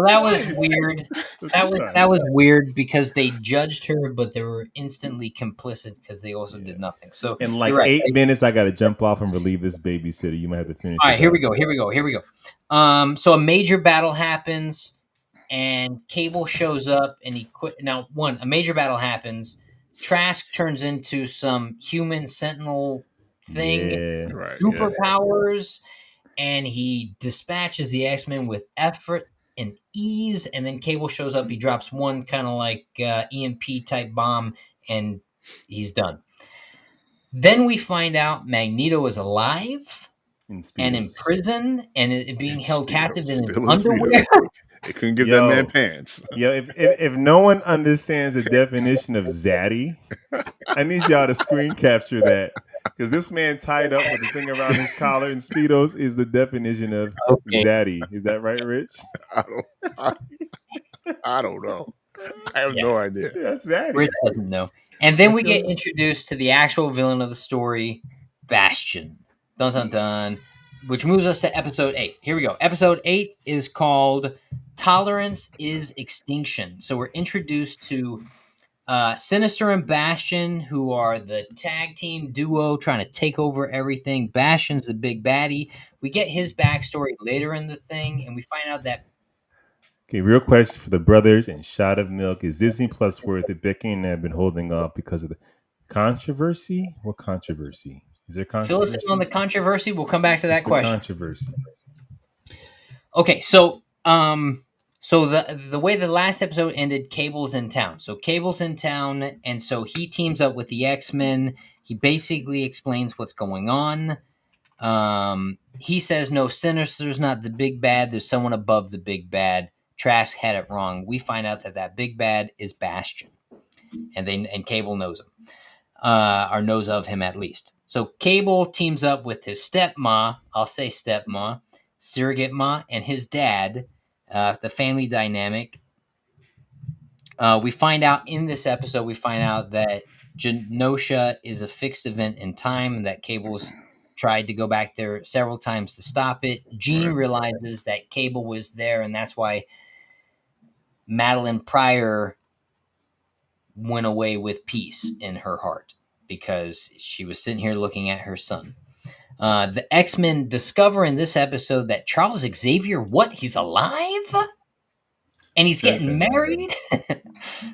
that was Nice. weird. That was weird because they judged her, but they were instantly complicit because they also did nothing. So In like you're right. 8 minutes, I got to jump off and relieve this babysitter. You might have to finish. All right, here we go. So a major battle happens, and Cable shows up, and he quit. Now, a major battle happens. Trask turns into some human sentinel thing, Yeah. Right. superpowers, and he dispatches the X-Men with effort and ease. And then Cable shows up. He drops one kind of like EMP type bomb, and he's done. Then we find out Magneto is alive and in prison and being held captive in his Still in underwear. Speedos. They couldn't give that Yo. man pants. Yo, if no one understands the definition of zaddy, I need y'all to screen capture that. Because this man tied up with the thing around his collar and Speedos is the definition of zaddy. Is that right, Rich? I don't know. I have no idea. Yeah, that's zaddy. Rich doesn't know. And then we get introduced to the actual villain of the story, Bastion. Dun dun dun. Which moves us to episode 8. Here we go. Episode 8 is called Tolerance is Extinction. So we're introduced to Sinister and Bastion, who are the tag team duo trying to take over everything. Bastion's the big baddie. We get his backstory later in the thing, and we find out that. Okay, real question for the brothers and Shot of Milk. Is Disney Plus worth it? Becky and I have been holding off because of the controversy? What controversy? Is there controversy? Fill us in on the controversy. We'll come back to that question. Controversy. Okay, so the way the last episode ended, Cable's in town. So Cable's in town, and so he teams up with the X-Men. He basically explains what's going on. He says, no, Sinister's not the big bad. There's someone above the big bad. Trask had it wrong. We find out that big bad is Bastion. And Cable knows him. Or knows of him at least. So Cable teams up with his stepma, I'll say stepma, surrogate ma, and his dad, the family dynamic. We find out in this episode, that Genosha is a fixed event in time, that Cable's tried to go back there several times to stop it. Jean Right. realizes that Cable was there, and that's why Madeline Pryor went away with peace in her heart, because she was sitting here looking at her son. The X-Men discover in this episode that Charles Xavier, what? He's alive? And he's getting married?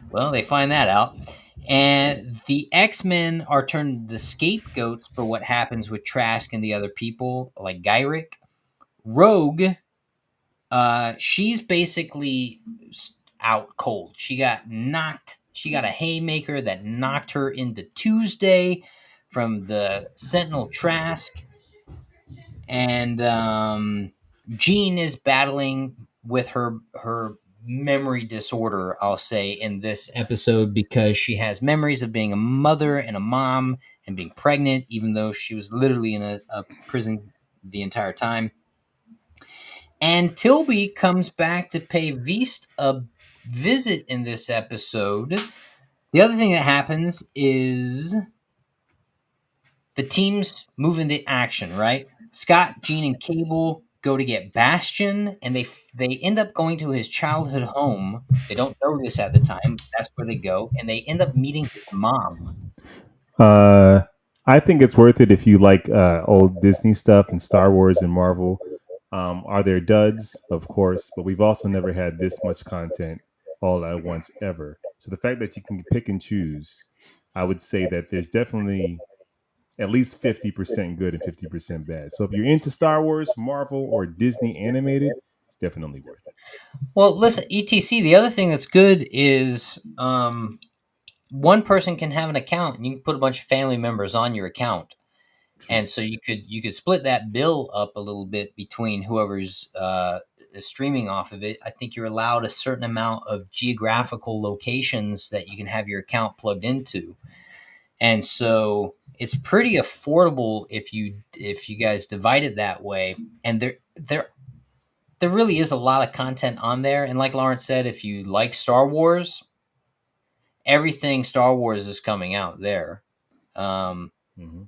Well, they find that out. And the X-Men are turned the scapegoats for what happens with Trask and the other people, like Gyrick. Rogue, she's basically out cold. She got a haymaker that knocked her into Tuesday from the Sentinel Trask. And Jean is battling with her memory disorder, I'll say, in this episode, because she has memories of being a mother and a mom and being pregnant, even though she was literally in a prison the entire time. And Tilby comes back to pay Veast a visit in this episode. The other thing that happens is the teams move into action, right? Scott, Jean, and Cable go to get Bastion, and they end up going to his childhood home. They don't know this at the time. That's where they go, and they end up meeting his mom. I think it's worth it if you like old Disney stuff and Star Wars and Marvel. Are there duds? Of course, but we've also never had this much content all at once ever. So the fact that you can pick and choose, I would say that there's definitely at least 50% good and 50% bad. So if you're into Star Wars, Marvel, or Disney animated, it's definitely worth it. Well, listen, etc. The other thing that's good is one person can have an account, and you can put a bunch of family members on your account. And so you could split that bill up a little bit between whoever's streaming off of it. I think you're allowed a certain amount of geographical locations that you can have your account plugged into, and so it's pretty affordable if you guys divide it that way. And there really is a lot of content on there. And like Lawrence said, if you like Star Wars, everything Star Wars is coming out there. Mm-hmm.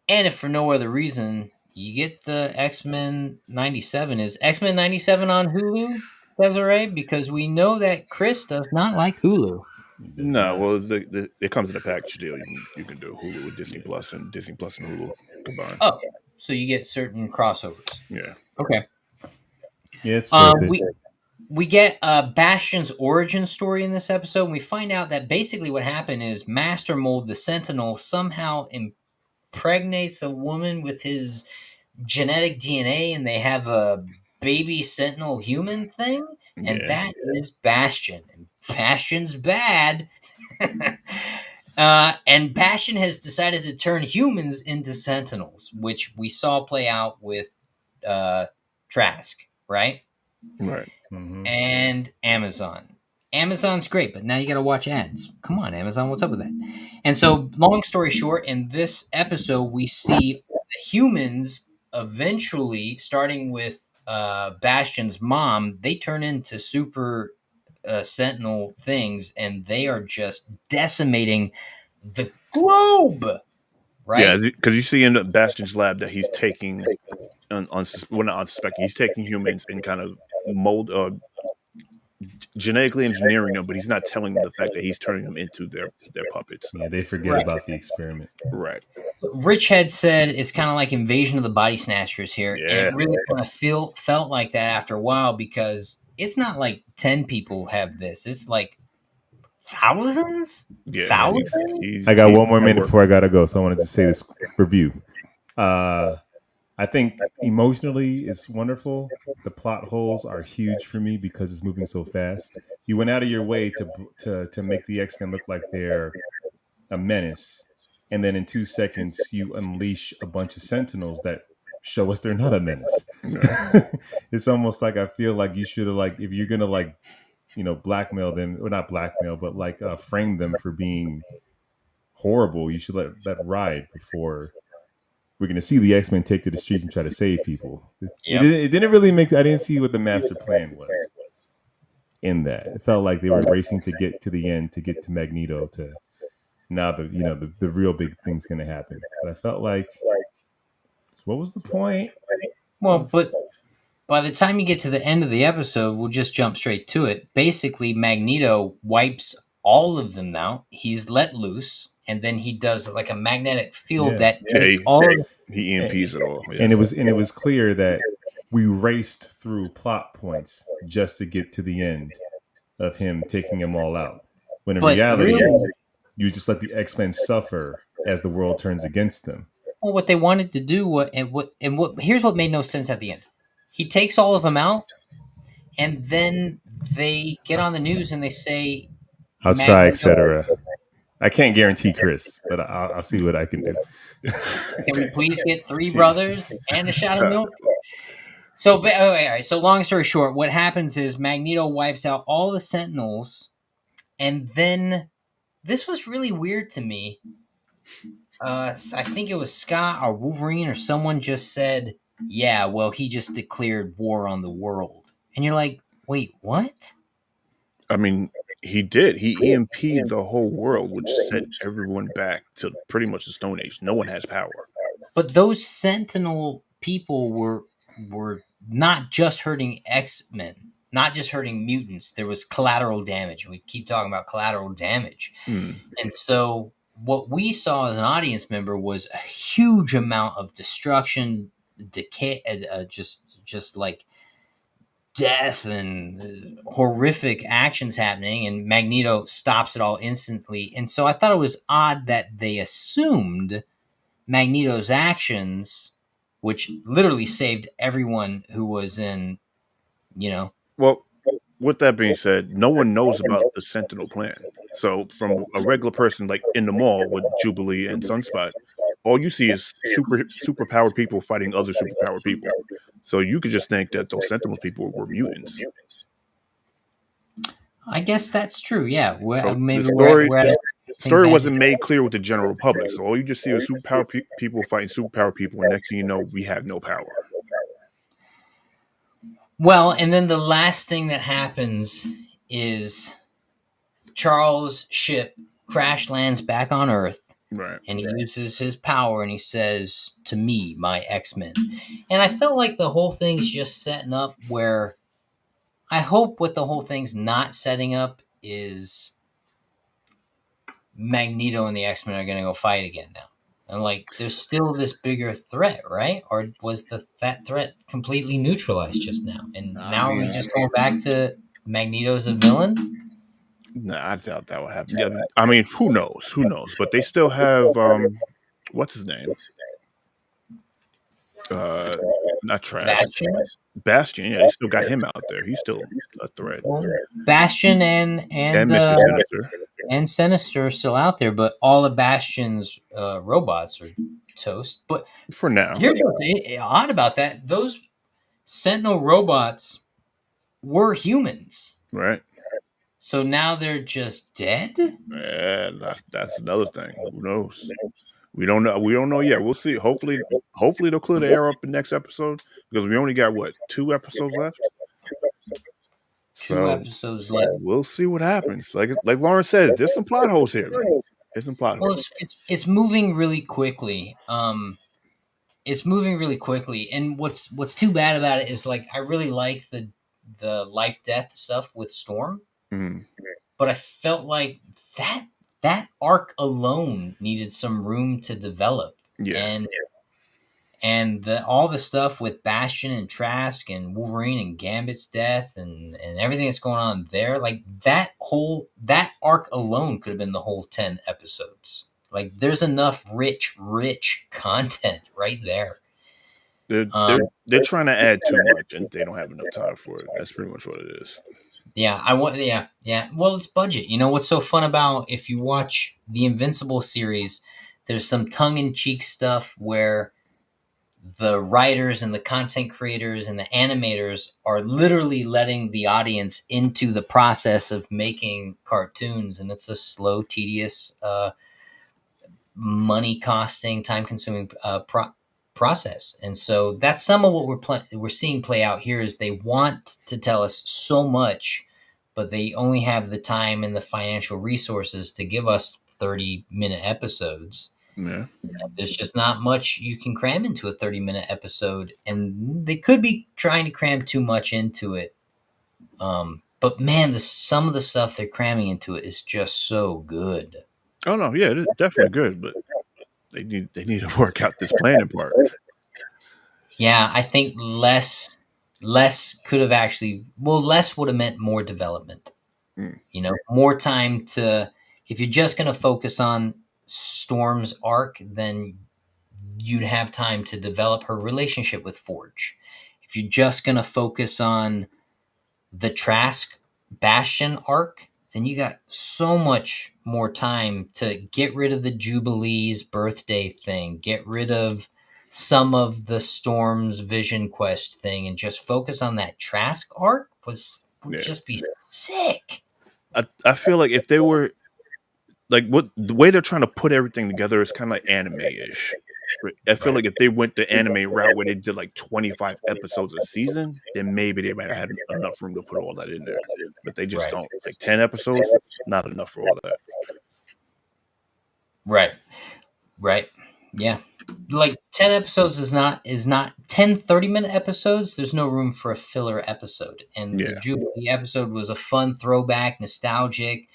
And if for no other reason, you get the X-Men 97. Is X-Men 97 on Hulu, Desiree? Because we know that Chris does not like Hulu. No, well, it comes in a package deal. You can do Hulu with Disney Plus and Disney Plus and Hulu combined. Oh, so you get certain crossovers. Yeah. Okay. Yeah, it's worth it. We get Bastion's origin story in this episode. And we find out that basically what happened is Master Mold, the Sentinel, somehow impregnates a woman with his genetic DNA, and they have a baby Sentinel human thing, and Yeah. that is Bastion. And Bastion's bad. And Bastion has decided to turn humans into Sentinels, which we saw play out with Trask, right? Right. Mm-hmm. And Amazon. Amazon's great, but now you got to watch ads. Come on, Amazon, what's up with that? And so, long story short, in this episode, we see the humans eventually, starting with Bastion's mom, they turn into super Sentinel things, and they are just decimating the globe, right? Yeah, because you see in Bastion's lab that he's taking not unsuspecting. He's taking humans and kind of mold genetically engineering them, but he's not telling them the fact that he's turning them into their puppets. Yeah, they forget Right. about the experiment. Right. Rich had said it's kind of like Invasion of the Body Snatchers here, Yeah. and it really kind of felt like that after a while, because it's not like 10 people have this; it's like thousands. Yeah. Thousands. I got one more minute before I gotta go, so I want to just say this review. I think emotionally it's wonderful. The plot holes are huge for me because it's moving so fast. You went out of your way to make the X-Men look like they're a menace, and then in 2 seconds you unleash a bunch of Sentinels that show us they're not a menace. It's almost like I feel like you should have, like, if you're gonna, like, blackmail them, or not blackmail, but like frame them for being horrible, you should let that ride before we're going to see the X-Men take to the streets and try to save people. It didn't really make. I didn't see what the master plan was in that. It felt like they were racing to get to the end, to get to Magneto. To now, the real big thing's going to happen. But I felt like What was the point? Well, but by the time you get to the end of the episode, we'll just jump straight to it. Basically, Magneto wipes all of them out. He's let loose, and then he does like a magnetic field that Yeah, takes all of he EMPs it all. Yeah. And it was clear that we raced through plot points just to get to the end of him taking them all out. When in But reality, really, you just let the X-Men suffer as the world turns against them. well, what they wanted to do, what here's what made no sense at the end. He takes all of them out, and then they get on the news and they say I'll try, Magneto. etc. I can't guarantee Chris, but I'll see what I can do. Can we please get 3 brothers and a shot of milk? So, all right. So, long story short, what happens is Magneto wipes out all the Sentinels, and then this was really weird to me. I think it was Scott or Wolverine or someone just said, "Yeah, well, he just declared war on the world," and you're like, "Wait, what?" I mean, he did. He EMP'd the whole world, which set everyone back to pretty much the Stone Age. No one has power. But those Sentinel people were not just hurting X-Men, not just hurting mutants. There was collateral damage. We keep talking about collateral damage. Mm. And so what we saw as an audience member was a huge amount of destruction, decay, just like death and horrific actions happening, and Magneto stops it all instantly. And so I thought it was odd that they assumed Magneto's actions, which literally saved everyone who was in, Well, with that being said, no one knows about the Sentinel plan. So, from a regular person like in the mall with Jubilee and Sunspot, all you see is superpowered people fighting other superpowered people. So you could just think that those Sentinel people were mutants. I guess that's true. Yeah, So maybe the story wasn't made clear with the general public. So all you just see is superpowered people fighting superpowered people, and next thing you know, we have no power. Well, and then the last thing that happens is Charles' ship crash lands back on Earth. Right. And he uses his power and he says, "To me, my X-Men." And I felt like the whole thing's just setting up where I hope what the whole thing's not setting up is Magneto and the X-Men are going to go fight again now. And like, there's still this bigger threat, right? Or was that threat completely neutralized just now? And now are we just going back to Magneto's a villain? Nah, I doubt that would happen. Yeah, I mean, who knows? Who knows? But they still have what's his name? Not Trask. Bastion. Yeah, they still got him out there. He's still a threat. Bastion and Mr. Sinister. And Sinister are still out there, but all of Bastion's robots are toast. But for now, here's what's odd about that: those Sentinel robots were humans, right? So now they're just dead. Yeah, that's another thing. Who knows? We don't know. We don't know yet. We'll see. Hopefully they'll clear the air up in next episode because we only got 2 episodes left. Two episodes left. We'll see what happens. Like Lawrence says, there's some plot holes here. Man. There's some plot holes. It's moving really quickly. It's moving really quickly, and what's too bad about it is like I really like the life death stuff with Storm, but I felt like that arc alone needed some room to develop. Yeah. And all the stuff with Bastion and Trask and Wolverine and Gambit's death and everything that's going on there, like that arc alone could have been the whole 10 episodes. Like there's enough rich content right there. They're trying to add too much and they don't have enough time for it. That's pretty much what it is. Yeah, Well, it's budget. You know what's so fun about if you watch the Invincible series, there's some tongue-in-cheek stuff where the writers and the content creators and the animators are literally letting the audience into the process of making cartoons, and it's a slow, tedious, money-costing, time-consuming process. And so that's some of what we're seeing play out here. Is they want to tell us so much, but they only have the time and the financial resources to give us 30-minute episodes. Yeah. There's just not much you can cram into a 30-minute episode, and they could be trying to cram too much into it. But man, some of the stuff they're cramming into it is just so good. Oh no, yeah, it is definitely good, but they need to work out this planning part. Yeah, I think less could have actually, well, less would have meant more development. Mm, More time to, if you're just going to focus on Storm's arc, then you'd have time to develop her relationship with Forge. If you're just going to focus on the Trask Bastion arc, then you got so much more time to get rid of the Jubilee's birthday thing, get rid of some of the Storm's Vision Quest thing, and just focus on that Trask arc would yeah. just be sick. I feel like if they were like what the way they're trying to put everything together is kind of like anime-ish. I feel like if they went the anime route where they did like 25 episodes a season, then maybe they might have had enough room to put all that in there. But they just Right. don't. Like 10 episodes, not enough for all that. Right. Yeah. Like 10 episodes is not 10 30-minute episodes. There's no room for a filler episode. And the Yeah. Jubilee episode was a fun throwback, nostalgic.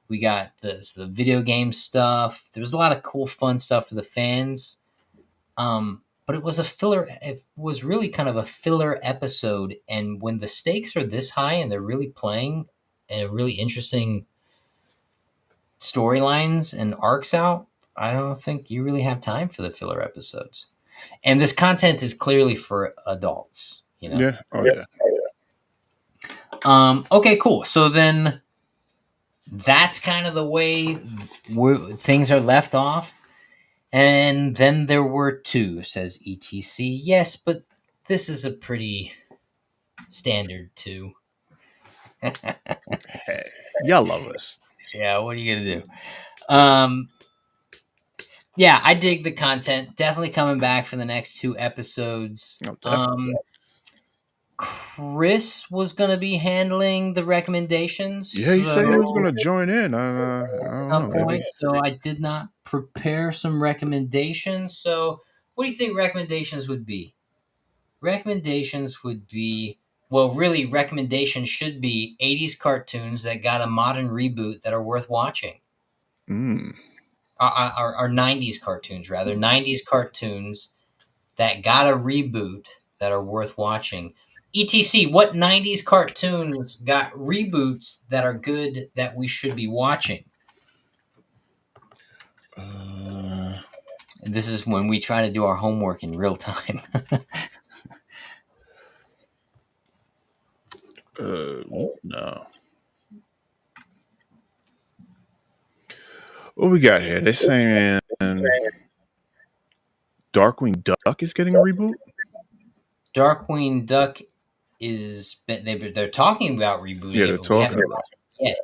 We got the video game stuff. There was a lot of cool, fun stuff for the fans. But it was a filler. It was really kind of a filler episode. And when the stakes are this high and they're really playing a really interesting storylines and arcs out, I don't think you really have time for the filler episodes. And this content is clearly for adults. Yeah. Oh yeah. Okay, cool. So then that's kind of the way things are left off. And then there were two, says ETC. Yes, but this is a pretty standard two. Hey, y'all love us. Yeah, what are you gonna do? Yeah, I dig the content. Definitely coming back for the next two episodes. Oh, definitely. Chris was going to be handling the recommendations. Yeah, he said he was going to join in. I At don't some know. point, Maybe. so I did not prepare some recommendations. So, what do you think recommendations would be? Recommendations would be, well, really, recommendations should be 80s cartoons that got a modern reboot that are worth watching. Mm. Or 90s cartoons, rather. 90s cartoons that got a reboot that are worth watching. ETC, what 90s cartoons got reboots that are good that we should be watching? And this is when we try to do our homework in real time. No. What we got here? They're saying Darkwing Duck is getting a reboot. Darkwing Duck is they're talking about rebooting Yeah, it, they're but we talking haven't about yet.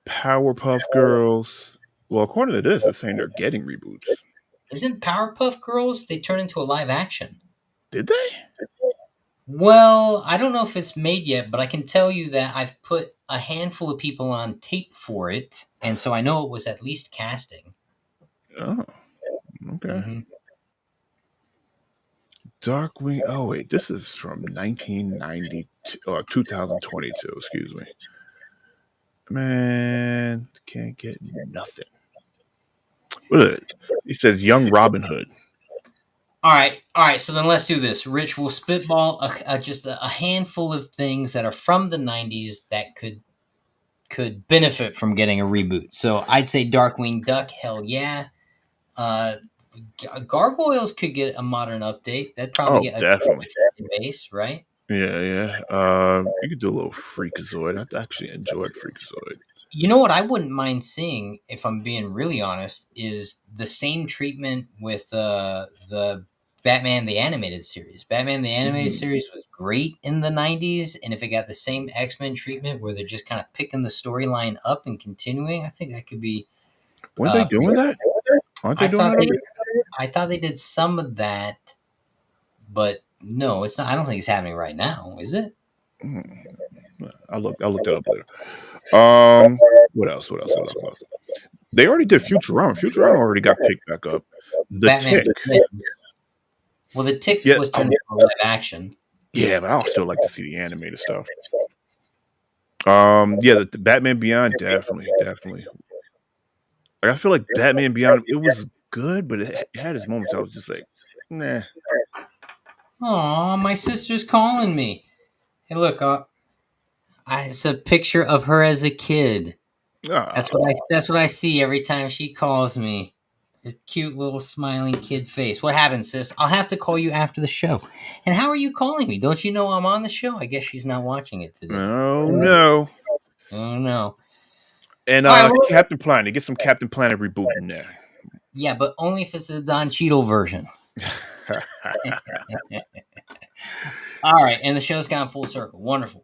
Powerpuff Girls. Well, according to this, they're saying they're getting reboots. Isn't Powerpuff Girls? They turn into a live action. Did they? Well, I don't know if it's made yet, but I can tell you that I've put a handful of people on tape for it, and so I know it was at least casting. Oh, okay. Mm-hmm. Darkwing. Oh wait, this is from 1990 or 2022. Excuse me. Man, can't get nothing. What is it? He says Young Robin Hood. All right. So then let's do this. Rich will spitball just a handful of things that are from the '90s that could benefit from getting a reboot. So I'd say Darkwing Duck. Hell yeah. Gargoyles could get a modern update. That'd probably get a definitely base, right? Yeah. You could do a little Freakazoid. I actually enjoyed Freakazoid. You know what I wouldn't mind seeing, if I'm being really honest, is the same treatment with the Batman the Animated Series. Batman the Animated Series was great in the 90s, and if it got the same X-Men treatment where they're just kind of picking the storyline up and continuing, I think that could be... Weren't they doing that? Aren't they doing that? I thought they did some of that, but no, it's not. I don't think it's happening right now, is it? I'll look that up later. What else? They already did Futurama. Futurama already got picked back up. The Batman Tick. Begins. Well, the Tick Yeah, was turned into live action. yeah, but I'll still like to see the animated stuff. Yeah, the Batman Beyond, definitely. Like, I feel like Batman Beyond, it was good, but it had its moments. I was just like, nah. Aw, my sister's calling me. Hey, look, it's a picture of her as a kid. That's Ah, what I see every time she calls me. A cute little smiling kid face. What happened, sis? I'll have to call you after the show. And how are you calling me? Don't you know I'm on the show? I guess she's not watching it today. oh no. Oh no. And All right, well, Captain Planet, get some Captain Planet reboot in there. yeah, but only if it's the Don Cheadle version. All right, and the show's gone full circle. Wonderful.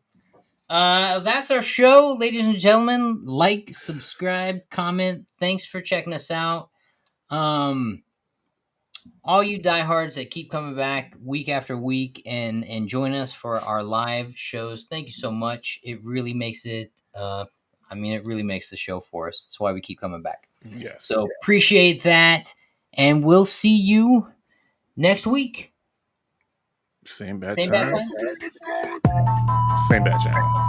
That's our show, ladies and gentlemen. Like, subscribe, comment. Thanks for checking us out. All you diehards that keep coming back week after week and join us for our live shows, thank you so much. It really makes it. It really makes the show for us. That's why we keep coming back. Yes. So appreciate that, and we'll see you next week. Same bad Same time. bad time. Same bad channel.